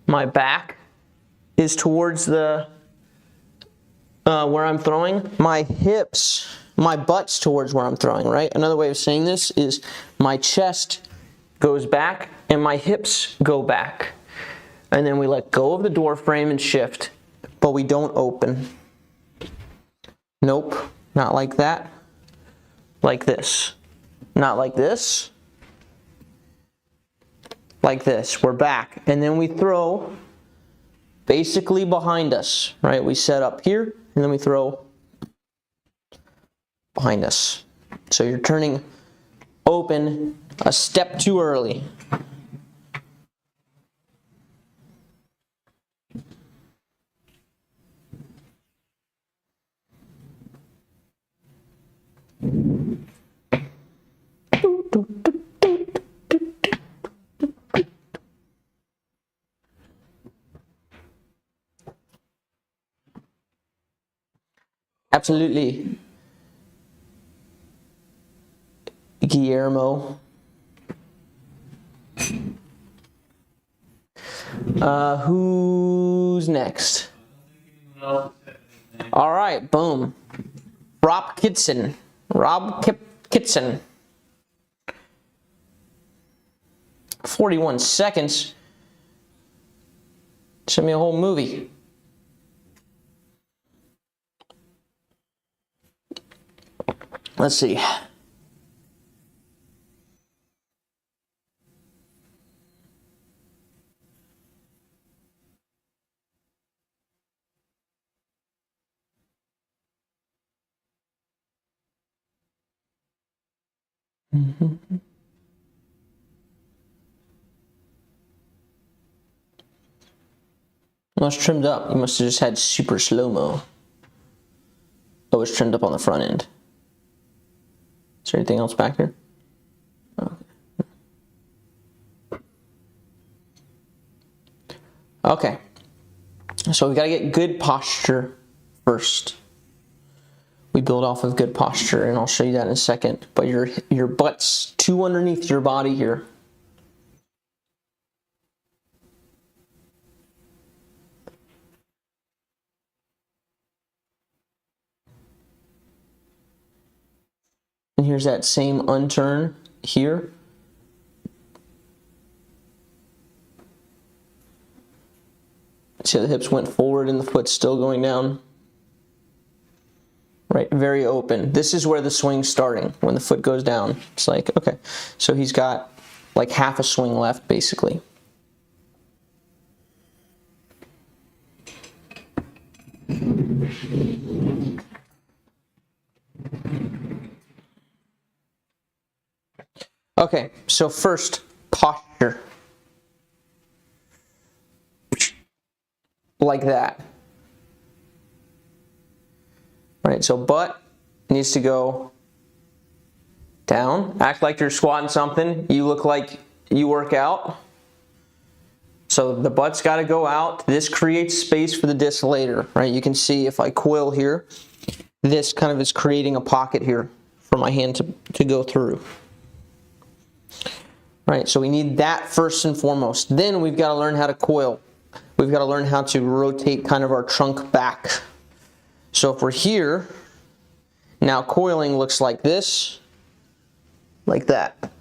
My back is towards the where I'm throwing. My hips my butt's towards where I'm throwing, right? Another way of saying this is my chest goes back and my hips go back. And then we let go of the door frame and shift, but we don't open. Nope, not like that. Like this. Not like this. Like this. We're back. And then we throw basically behind us, right? We set up here, and then we throw behind us. So you're turning open a step too early. Absolutely. Guillermo. Who's next? No. All right, boom. Rob Kitson. Kitson. 41 seconds. Send me a whole movie. Let's see. Well, it's trimmed up. You must have just had super slow-mo. Oh, it's trimmed up on the front end. Is there anything else back here? Okay. So we got to get good posture first. We build off of good posture, and I'll show you that in a second. But your butt's too underneath your body here. And here's that same unturn here. See how the hips went forward and the foot's still going down? Right, very open. This is where the swing's starting. When the foot goes down, it's like, okay. So he's got like half a swing left, basically. Okay, so first, posture. Like that. Right, so butt needs to go down. Act like you're squatting something. You look like you work out. So the butt's got to go out. This creates space for the disc later, right? You can see if I coil here, this kind of is creating a pocket here for my hand to go through. Right, so we need that first and foremost. Then we've got to learn how to coil. We've got to learn how to rotate kind of our trunk back. So if we're here, now coiling looks like this, like that.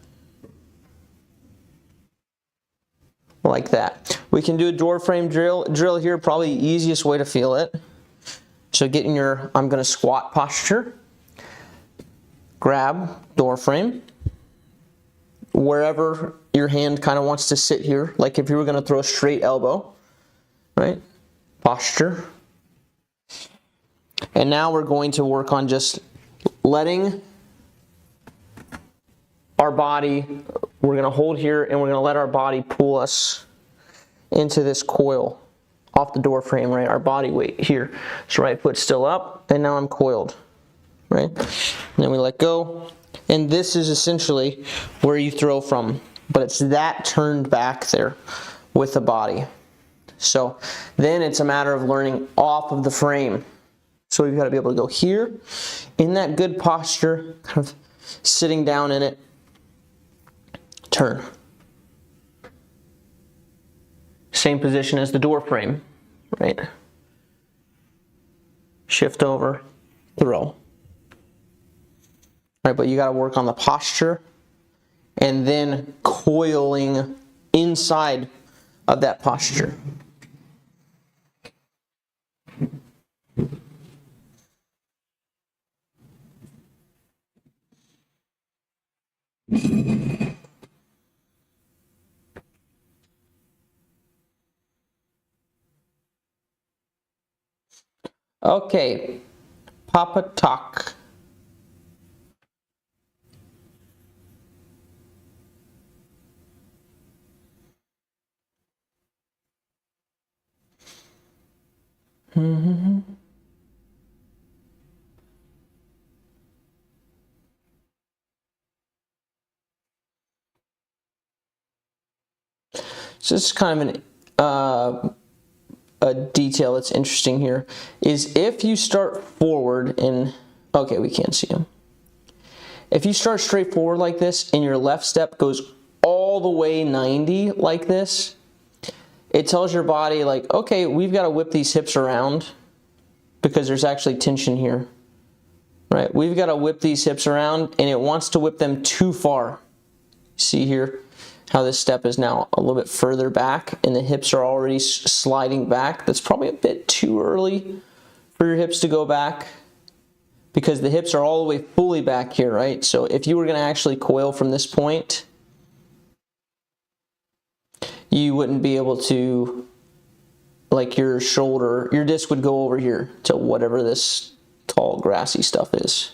Like that. We can do a door frame drill here, probably the easiest way to feel it. So get in your, I'm going to squat posture. Grab door frame. Wherever your hand kind of wants to sit here, like if you were going to throw a straight elbow, right? Posture. And now we're going to work on just letting our body, we're going to hold here and we're going to let our body pull us into this coil off the door frame, right? Our body weight here. So right foot still up, and now I'm coiled, right? And then we let go. And this is essentially where you throw from, but it's that turned back there with the body. So then it's a matter of learning off of the frame. So we've got to be able to go here in that good posture, kind of sitting down in it, turn. Same position as the door frame, right? Shift over, throw. right? But you got to work on the posture and then coiling inside of that posture. Okay, Papa Talk. So this is kind of a detail that's interesting here, is if you start forward and, okay, we can't see him. If you start straight forward like this and your left step goes all the way 90 like this, it tells your body like, okay, we've got to whip these hips around because there's actually tension here, right? We've got to whip these hips around and it wants to whip them too far. See here how this step is now a little bit further back and the hips are already sliding back. That's probably a bit too early for your hips to go back because the hips are all the way fully back here, right? So if you were going to actually coil from this point, you wouldn't be able to, like your shoulder, your disc would go over here to whatever this tall grassy stuff is.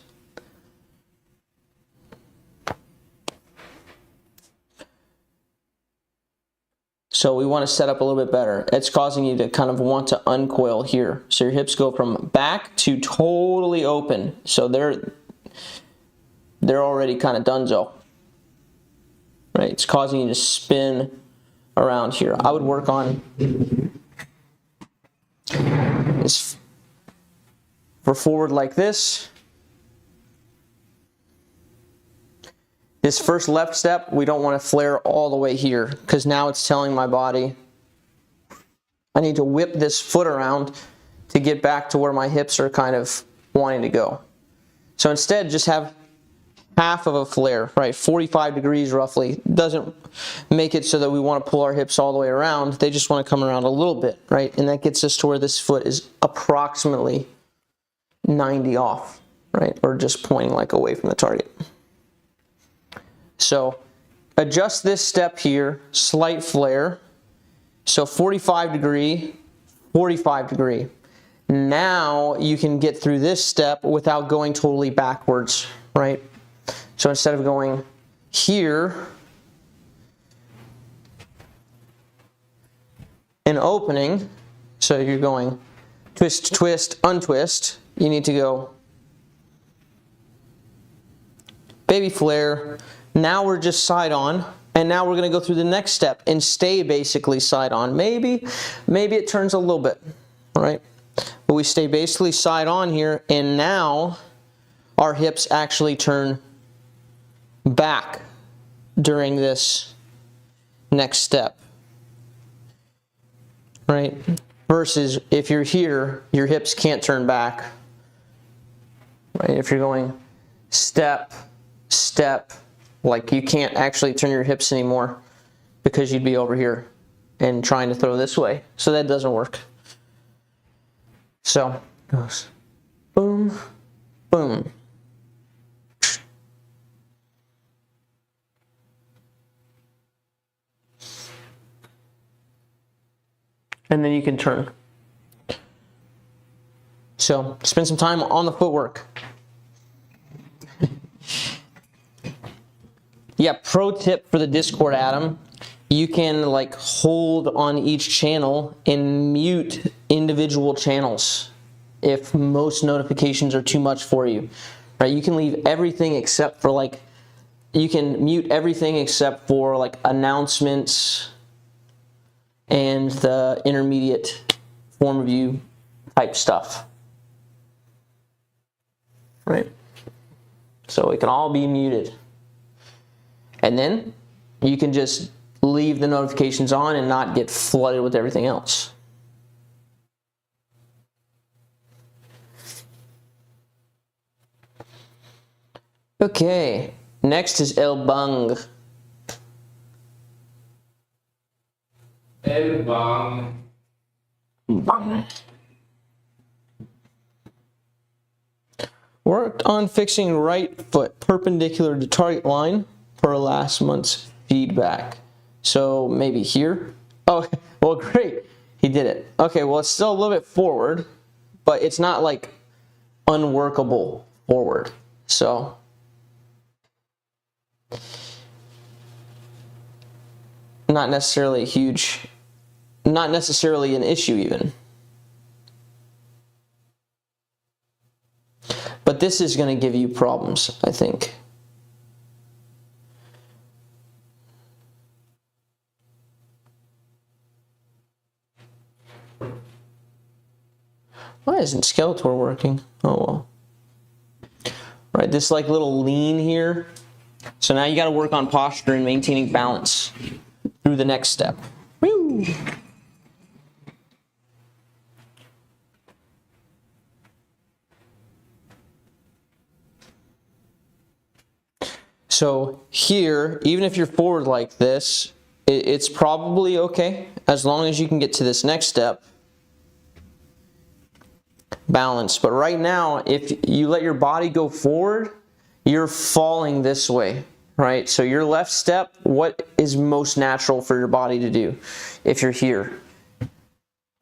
So we want to set up a little bit better. It's causing you to kind of want to uncoil here. So your hips go from back to totally open. So they're already kind of donezo, right? It's causing you to spin around here. I would work on this for forward like this. This first left step, we don't want to flare all the way here because now it's telling my body I need to whip this foot around to get back to where my hips are kind of wanting to go. So instead, just have half of a flare, right? 45 degrees roughly. Doesn't make it so that we want to pull our hips all the way around. They just want to come around a little bit, right? And that gets us to where this foot is approximately 90 off, right? Or just pointing like away from the target. So adjust this step here, slight flare. So 45 degree, 45 degree. Now you can get through this step without going totally backwards, right? So instead of going here and opening, so you're going twist, twist, untwist, you need to go baby flare. Now we're just side on, and now we're going to go through the next step and stay basically side on. Maybe it turns a little bit, all right? But we stay basically side on here, and now our hips actually turn back during this next step, right? Versus if you're here, your hips can't turn back, right? If you're going step, step, like you can't actually turn your hips anymore because you'd be over here and trying to throw this way. So that doesn't work. So it goes boom, boom. And then you can turn. So spend some time on the footwork. Yeah, pro tip for the Discord, Adam. You can like hold on each channel and mute individual channels if most notifications are too much for you. Right? You can leave everything except for like, you can mute everything except for like announcements and the intermediate form review type stuff. Right? So it can all be muted. And then you can just leave the notifications on and not get flooded with everything else. Okay, next is El Bung. El Bang. Bung. Worked on fixing right foot perpendicular to target line per last month's feedback. So maybe here. Oh, well, great. He did it. Okay, well, it's still a little bit forward, but it's not like unworkable forward. So not necessarily a huge, not necessarily an issue even. But this is going to give you problems, I think. Why isn't Skeletor working? Oh well. Right, this like little lean here. So now you got to work on posture and maintaining balance through the next step. Woo! So here, even if you're forward like this, it's probably okay as long as you can get to this next step. Balance. But right now, if you let your body go forward, you're falling this way, right? So your left step, what is most natural for your body to do if you're here?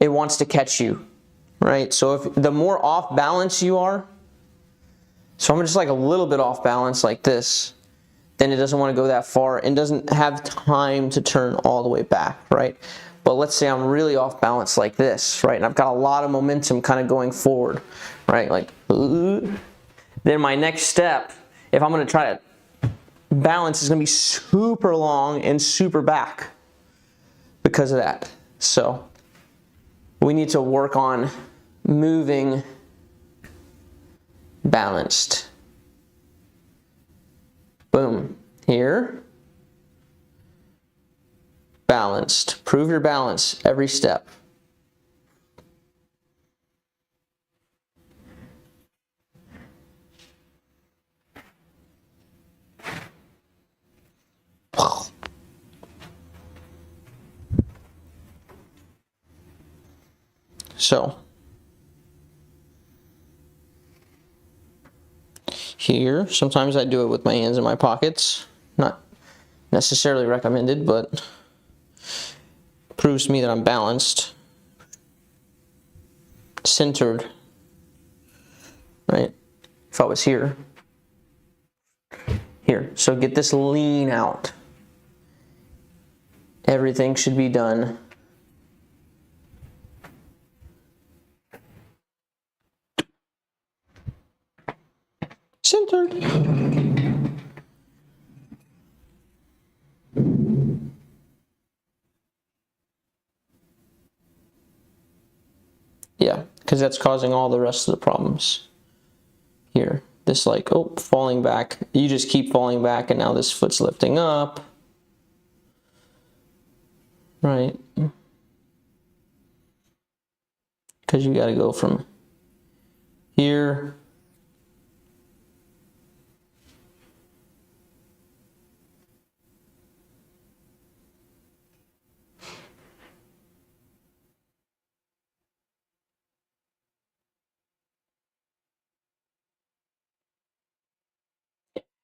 It wants to catch you, right? So if the more off balance you are, so I'm just like a little bit off balance like this, then it doesn't want to go that far and doesn't have time to turn all the way back, right? But let's say I'm really off balance like this, right? And I've got a lot of momentum kind of going forward, right? Like, then my next step, if I'm going to try to balance, is going to be super long and super back because of that. So we need to work on moving balanced. Boom. Here. Balanced. Prove your balance every step. So here, sometimes I do it with my hands in my pockets. Not necessarily recommended, but proves to me that I'm balanced, centered, right? If I was here, so get this lean out. Everything should be done centered. Yeah, because that's causing all the rest of the problems. Here, this like, oh, falling back. You just keep falling back and now this foot's lifting up. Right? Because you got to go from here .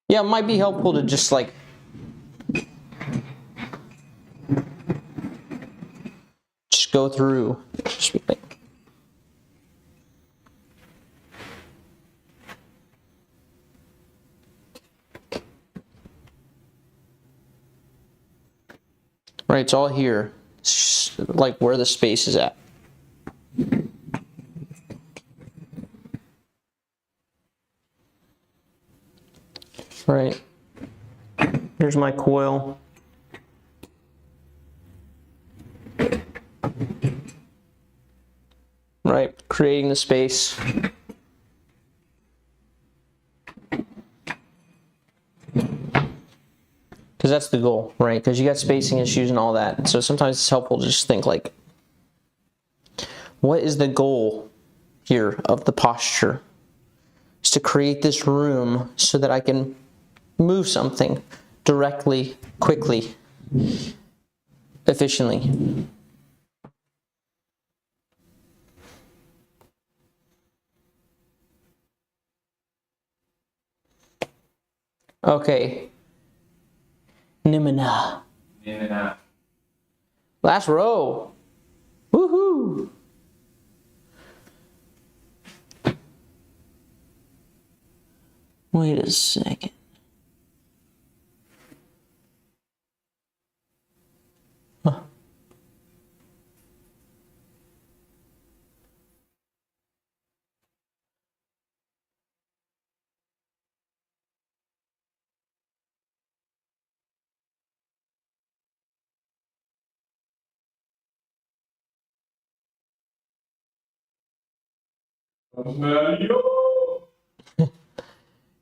Yeah, it might be helpful to just like go through. Just like, right, it's all here. It's just like where the space is at. Right. Here's my coil. Right, creating the space. Because that's the goal, right? Because you got spacing issues and all that. So sometimes it's helpful to just think like, what is the goal here of the posture? Is to create this room so that I can move something directly, quickly, efficiently. Okay. Nimina. Nimina. Last row. Woohoo! Wait a second. Huh.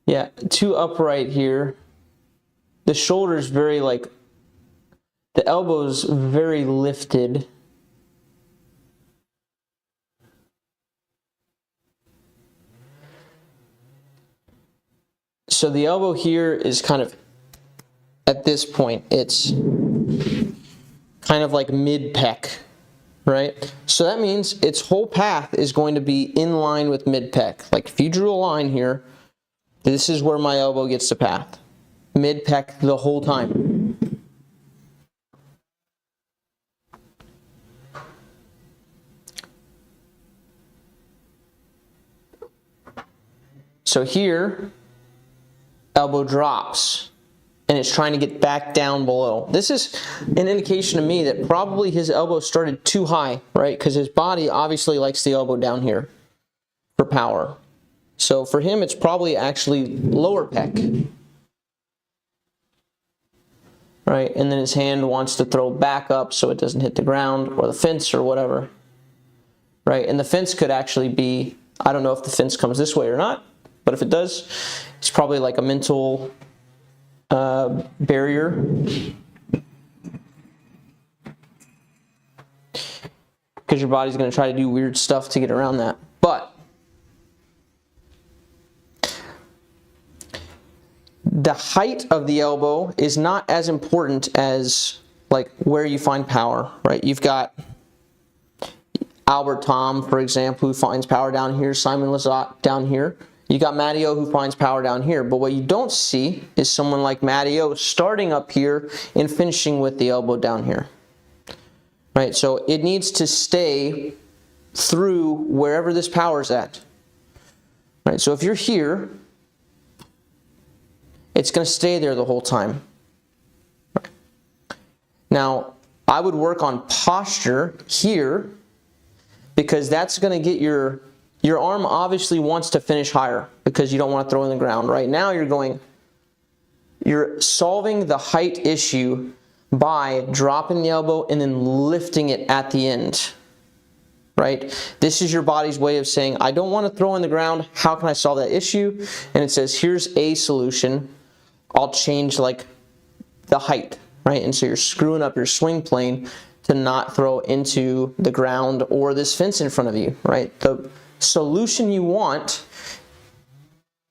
Yeah, too upright here. The shoulder's very like, the elbow's very lifted. So the elbow here is kind of, at this point, it's kind of like mid-pec, right? So that means its whole path is going to be in line with mid-pec. Like if you drew a line here, this is where my elbow gets the path. Mid-pec the whole time. So here, elbow drops, and it's trying to get back down below. This is an indication to me that probably his elbow started too high, right? Because his body obviously likes the elbow down here for power. So for him, it's probably actually lower pec. Right, and then his hand wants to throw back up so it doesn't hit the ground or the fence or whatever. Right, and the fence could actually be, I don't know if the fence comes this way or not, but if it does, it's probably like a mental barrier. Because your body's going to try to do weird stuff to get around that. But the height of the elbow is not as important as like where you find power, right? You've got Albert Tom, for example, who finds power down here, Simon Lizotte down here. You got Matteo who finds power down here, but what you don't see is someone like Matteo starting up here and finishing with the elbow down here, right? So it needs to stay through wherever this power's at, right? So if you're here, it's going to stay there the whole time. Now, I would work on posture here because that's going to get your arm obviously wants to finish higher because you don't want to throw in the ground. Right now you're solving the height issue by dropping the elbow and then lifting it at the end. Right? This is your body's way of saying, I don't want to throw in the ground. How can I solve that issue? And it says, here's a solution. I'll change like the height, right? And so you're screwing up your swing plane to not throw into the ground or this fence in front of you, right? The solution you want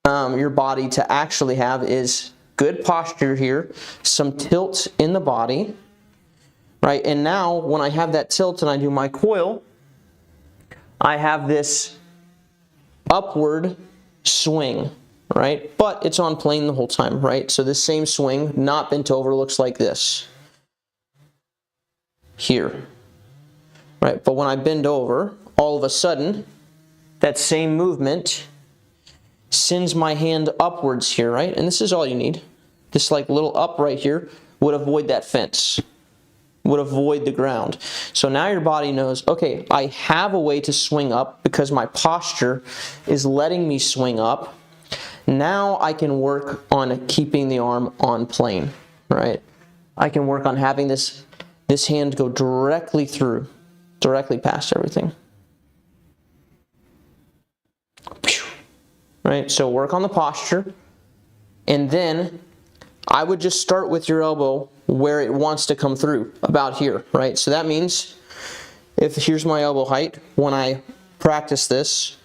your body to actually have is good posture here, some tilt in the body, right? And now when I have that tilt and I do my coil, I have this upward swing, right? But it's on plane the whole time, right? So this same swing, not bent over, looks like this here, right? But when I bend over, all of a sudden, that same movement sends my hand upwards here, right? And this is all you need. This like little up right here would avoid that fence, would avoid the ground. So now your body knows, okay, I have a way to swing up because my posture is letting me swing up. Now I can work on keeping the arm on plane, right? I can work on having this hand go directly through, directly past everything. Right? So work on the posture, and then I would just start with your elbow where it wants to come through, about here, right? So that means if here's my elbow height, when I practice this,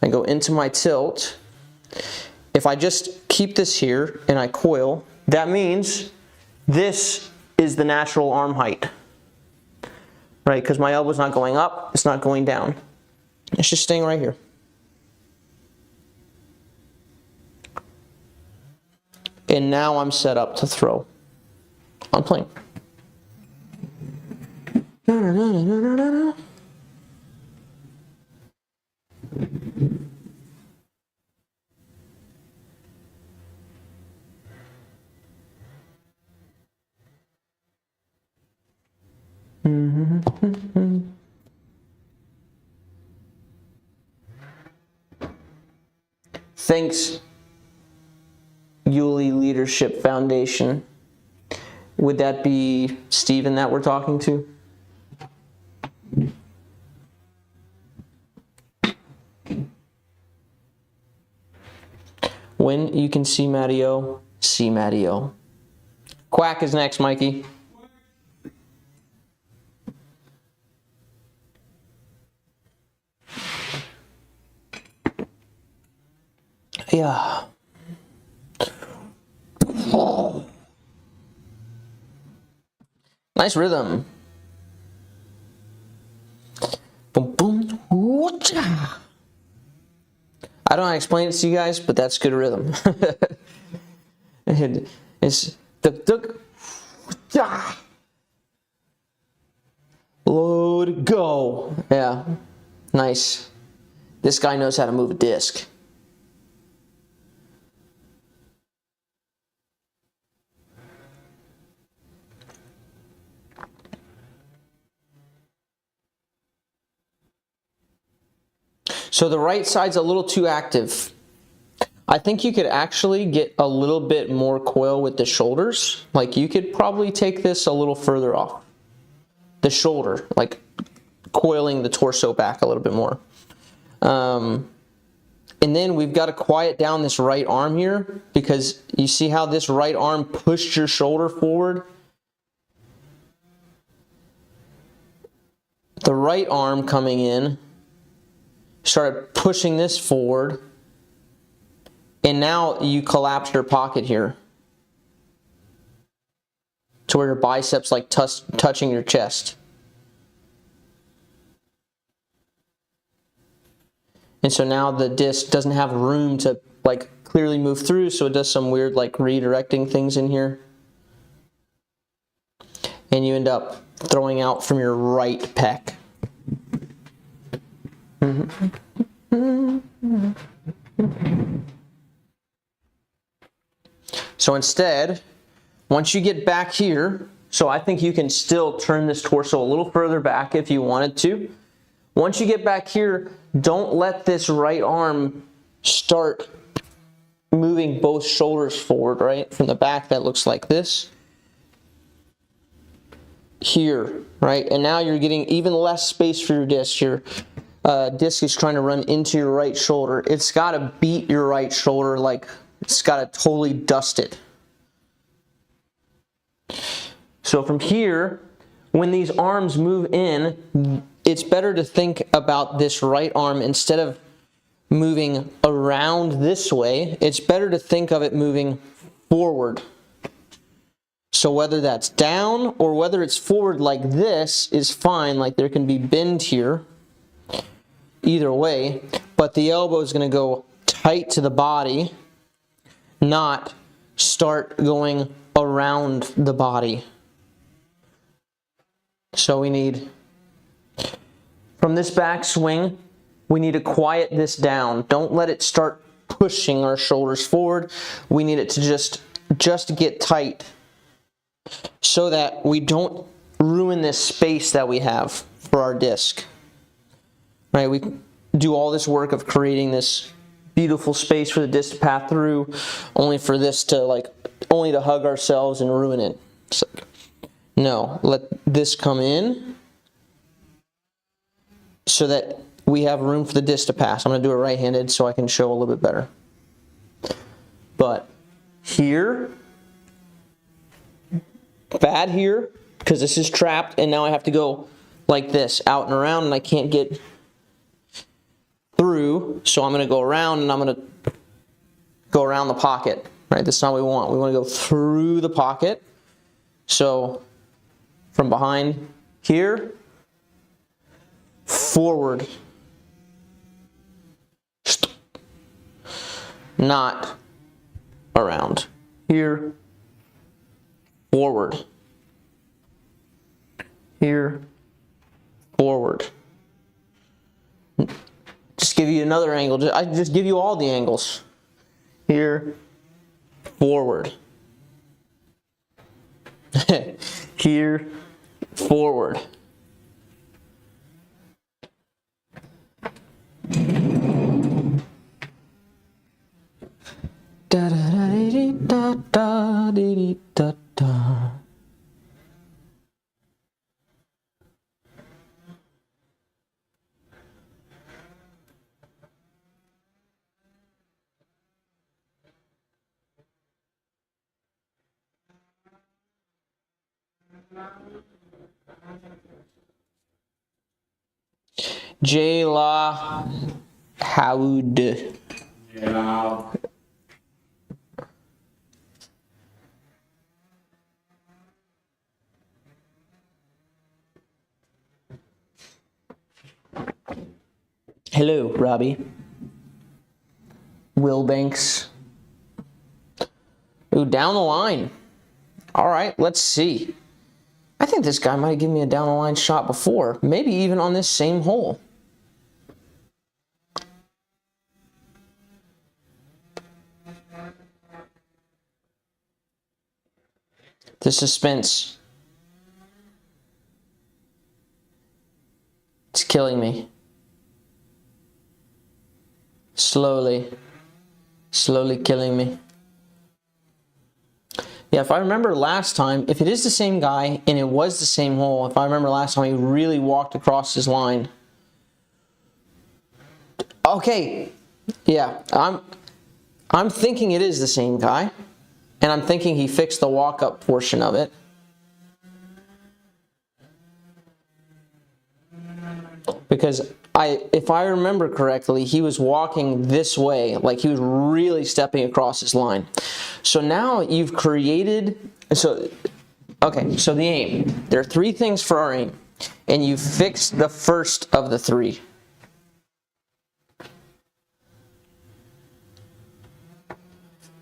I go into my tilt, if I just keep this here and I coil, that means this is the natural arm height, right? Because my elbow's not going up, it's not going down. It's just staying right here. And now I'm set up to throw on plane. Thanks, Yulee Leadership Foundation. Would that be Steven that we're talking to? When you can see Matty-O, see Matty-O. Quack is next, Mikey. Yeah. Nice rhythm. Boom, boom, woo-cha. I don't know how to explain it to you guys, but that's good rhythm. It's duk, duk, load, go. Yeah, nice. This guy knows how to move a disc. So the right side's a little too active. I think you could actually get a little bit more coil with the shoulders. Like you could probably take this a little further off the shoulder, like coiling the torso back a little bit more. And then we've got to quiet down this right arm here, because you see how this right arm pushed your shoulder forward? The right arm coming in started pushing this forward, and now you collapsed your pocket here to where your biceps like touching your chest. And so now the disc doesn't have room to like clearly move through, so it does some weird like redirecting things in here. And you end up throwing out from your right pec. So instead, once you get back here, so I think you can still turn this torso a little further back if you wanted to. Once you get back here, don't let this right arm start moving both shoulders forward, right? From the back, that looks like this. Here, right? And now you're getting even less space for your disc. Your disc is trying to run into your right shoulder. It's got to beat your right shoulder, like it's got to totally dust it. So from here, when these arms move in, it's better to think about this right arm instead of moving around this way. It's better to think of it moving forward. So whether that's down or whether it's forward like this is fine. Like there can be bend here. Either way, but the elbow is going to go tight to the body, not start going around the body. So we need, from this back swing, we need to quiet this down. Don't let it start pushing our shoulders forward. We need it to just get tight so that we don't ruin this space that we have for our disc. Right, we do all this work of creating this beautiful space for the disc to pass through, only for this to only to hug ourselves and ruin it. So, no, let this come in so that we have room for the disc to pass. I'm going to do it right-handed so I can show a little bit better. But here, bad here, because this is trapped, and now I have to go like this, out and around, and I can't get through, so I'm going to go around and I'm going to go around the pocket, right? That's not what we want. We want to go through the pocket. So from behind here, forward, not around. Here, forward. Here, forward. Just give you another angle. I just give you all the angles. Here, forward. Here, forward. Da da da dee da da dee da da. J La Howd. Yeah. Hello, Robbie. Will Banks. Ooh, down the line. All right, let's see. I think this guy might have given me a down the line shot before, maybe even on this same hole. The suspense. It's killing me. Slowly killing me. Yeah, if I remember last time, if it is the same guy and it was the same hole, if I remember last time he really walked across his line. Okay, yeah, I'm thinking it is the same guy, and I'm thinking he fixed the walk-up portion of it. Because if I remember correctly, he was walking this way, like he was really stepping across his line. So now you've created, okay, so the aim. There are three things for our aim, and you fixed the first of the three.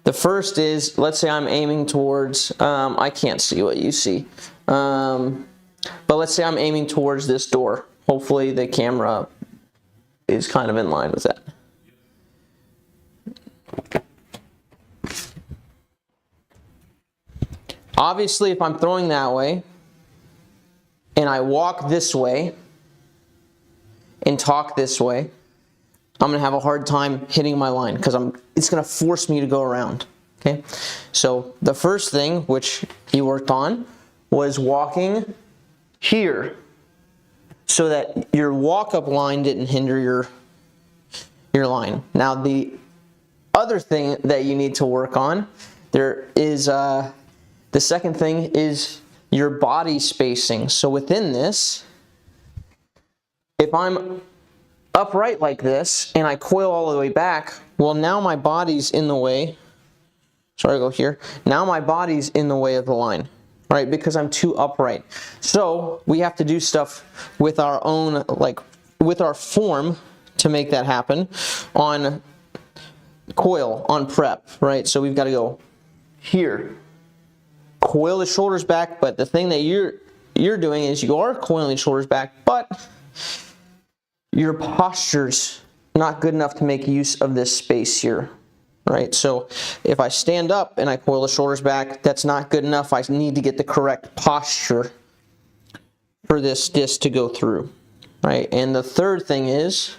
The first is, let's say I'm aiming towards, I can't see what you see, but let's say I'm aiming towards this door. Hopefully the camera is kind of in line with that. Obviously, if I'm throwing that way, and I walk this way, and talk this way, I'm going to have a hard time hitting my line, because it's going to force me to go around. Okay? So the first thing, which he worked on, was walking here, so that your walk-up line didn't hinder your line. Now the other thing that you need to work on, there is the second thing is your body spacing. So within this, if I'm upright like this and I coil all the way back, well, now my body's in the way. Sorry, go here. Now my body's in the way of the line. Right, because I'm too upright. So we have to do stuff with our own, like with our form to make that happen on coil, on prep, right? So we've got to go here, coil the shoulders back, but the thing that you're doing is you are coiling the shoulders back, but your posture's not good enough to make use of this space here. Right, so if I stand up and I coil the shoulders back, that's not good enough. I need to get the correct posture for this disc to go through. Right, and the third thing is,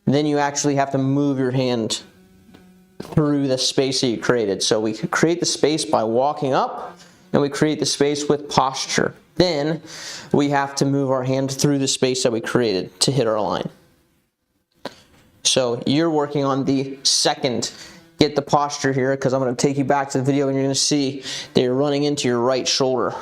then you actually have to move your hand through the space that you created. So we create the space by walking up, and we create the space with posture. Then we have to move our hand through the space that we created to hit our line. So you're working on the second, get the posture here, because I'm going to take you back to the video and you're going to see that you're running into your right shoulder.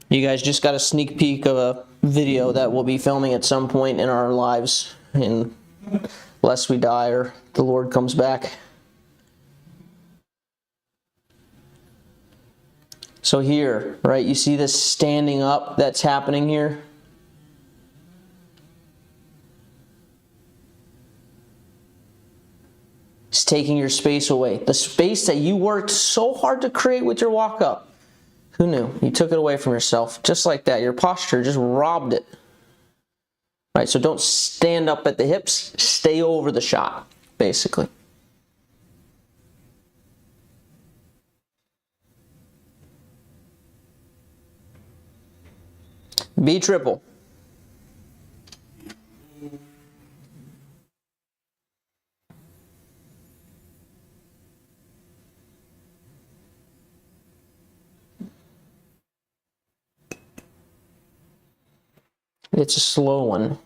You guys just got a sneak peek of video that we'll be filming at some point in our lives, unless we die or the Lord comes back. So here, right, you see this standing up that's happening here? It's taking your space away. The space that you worked so hard to create with your walk up. Who knew? You took it away from yourself. Just like that. Your posture just robbed it. Right, so don't stand up at the hips. Stay over the shot, basically. B triple. It's a slow one,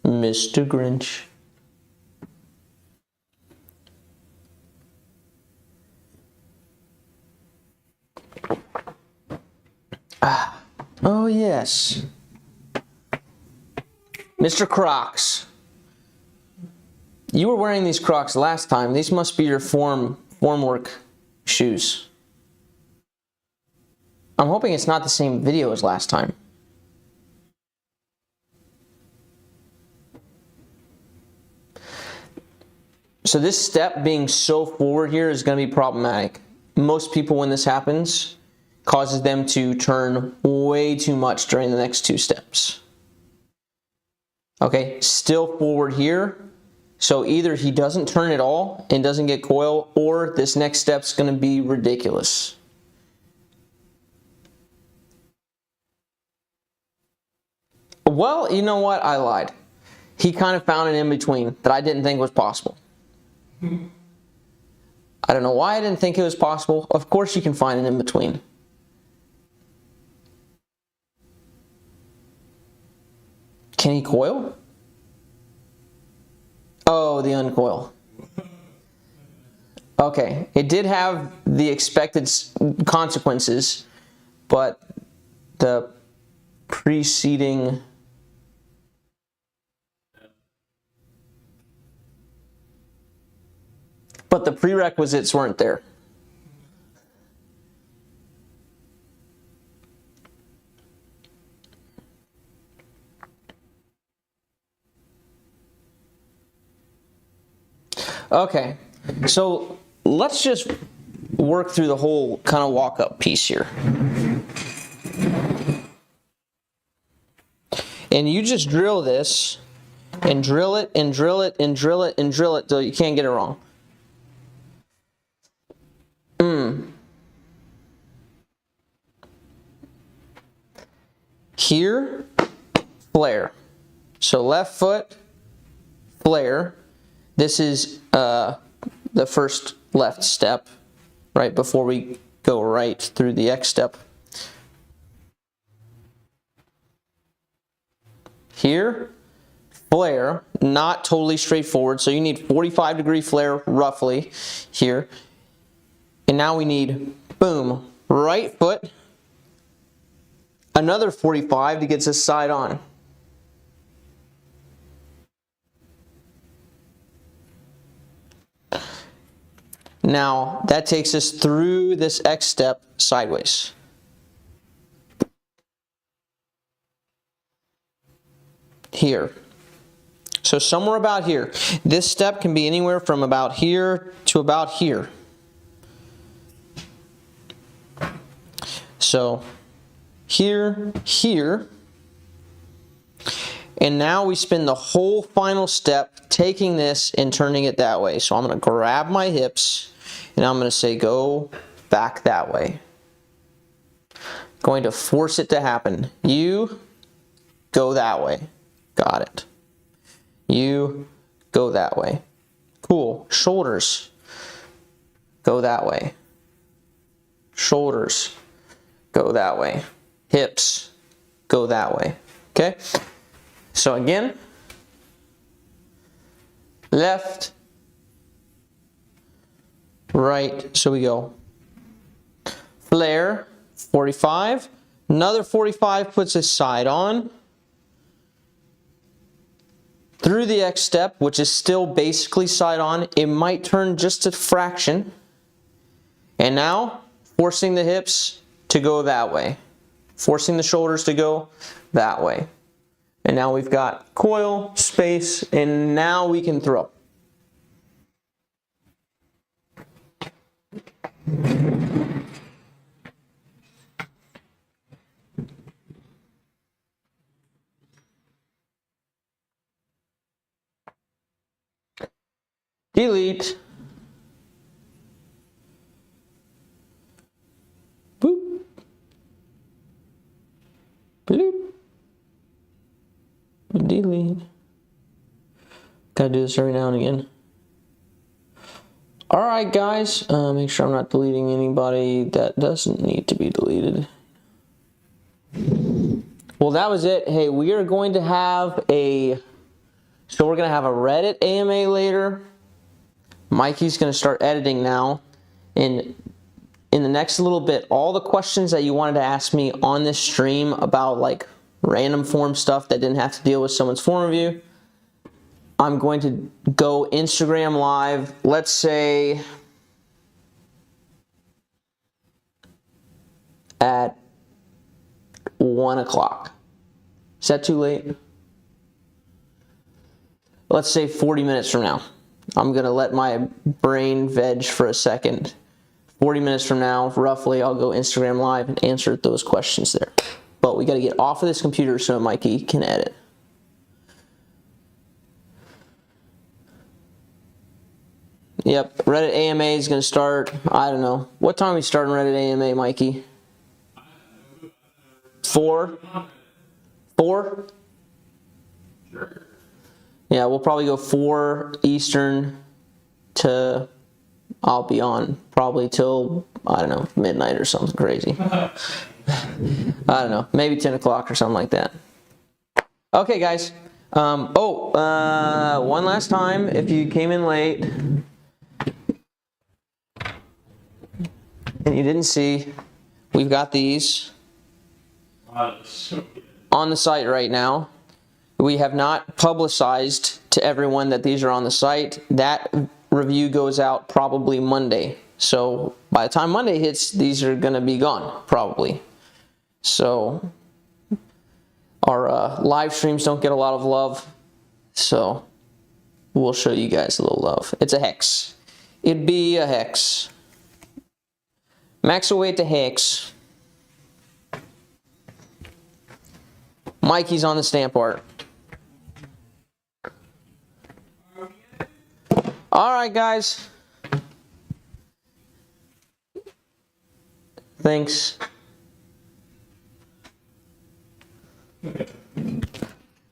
Mr. Grinch. Oh yes. Mr. Crocs. You were wearing these Crocs last time. These must be your form work shoes. I'm hoping it's not the same video as last time. So this step being so forward here is going to be problematic. Most people, when this happens, causes them to turn way too much during the next two steps. Okay, still forward here. So either he doesn't turn at all and doesn't get coil, or this next step's going to be ridiculous. Well, you know what? I lied. He kind of found an in-between that I didn't think was possible. I don't know why I didn't think it was possible. Of course you can find an in-between. Can he coil? Oh, the uncoil. Okay, it did have the expected consequences, but the preceding... But the prerequisites weren't there. Okay, so let's just work through the whole kind of walk-up piece here. And you just drill this, and drill it, and drill it, and drill it, and drill it till you can't get it wrong. Here, flare. So left foot, flare. This is the first left step, right before we go right through the X step. Here, flare, not totally straightforward, so you need 45-degree flare roughly here. And now we need, boom, right foot, another 45 to get us side on. Now, that takes us through this X step sideways. Here. So somewhere about here. This step can be anywhere from about here to about here. So, here, here. And now we spin the whole final step taking this and turning it that way. So I'm going to grab my hips and I'm going to say go back that way. Going to force it to happen. You go that way. Got it. You go that way. Cool. Shoulders. Go that way. Shoulders. Go that way. Hips. Go that way. Okay? So again, left, right, so we go flare, 45, Another 45 puts a side on. Through the X step, which is still basically side on, it might turn just a fraction. And now, forcing the hips to go that way. Forcing the shoulders to go that way. And now we've got coil, space, and now we can throw. Delete. Boop. Bloop. Delete. Gotta do this every now and again. Alright guys, make sure I'm not deleting anybody that doesn't need to be deleted. Well, that was it. Hey, we are going to have a Reddit AMA later. Mikey's going to start editing now. And in the next little bit, all the questions that you wanted to ask me on this stream about like random form stuff that didn't have to deal with someone's form review, I'm going to go Instagram live, let's say at 1 o'clock. Is that too late? Let's say 40 minutes from now. I'm going to let my brain veg for a second. 40 minutes from now, roughly, I'll go Instagram live and answer those questions there. But we got to get off of this computer so Mikey can edit. Yep, Reddit AMA is going to start, I don't know. What time are we starting Reddit AMA, Mikey? 4? 4? Sure. Yeah, we'll probably go 4 Eastern to, I'll be on probably till, I don't know, midnight or something crazy. I don't know, maybe 10 o'clock or something like that. Okay, guys. One last time, if you came in late and you didn't see, we've got these on the site right now. We have not publicized to everyone that these are on the site. That review goes out probably Monday. So by the time Monday hits, these are going to be gone, probably. So our live streams don't get a lot of love. So we'll show you guys a little love. It's a hex. It'd be a hex. Max away to hex. Mikey's on the stamp art. All right, guys. Thanks.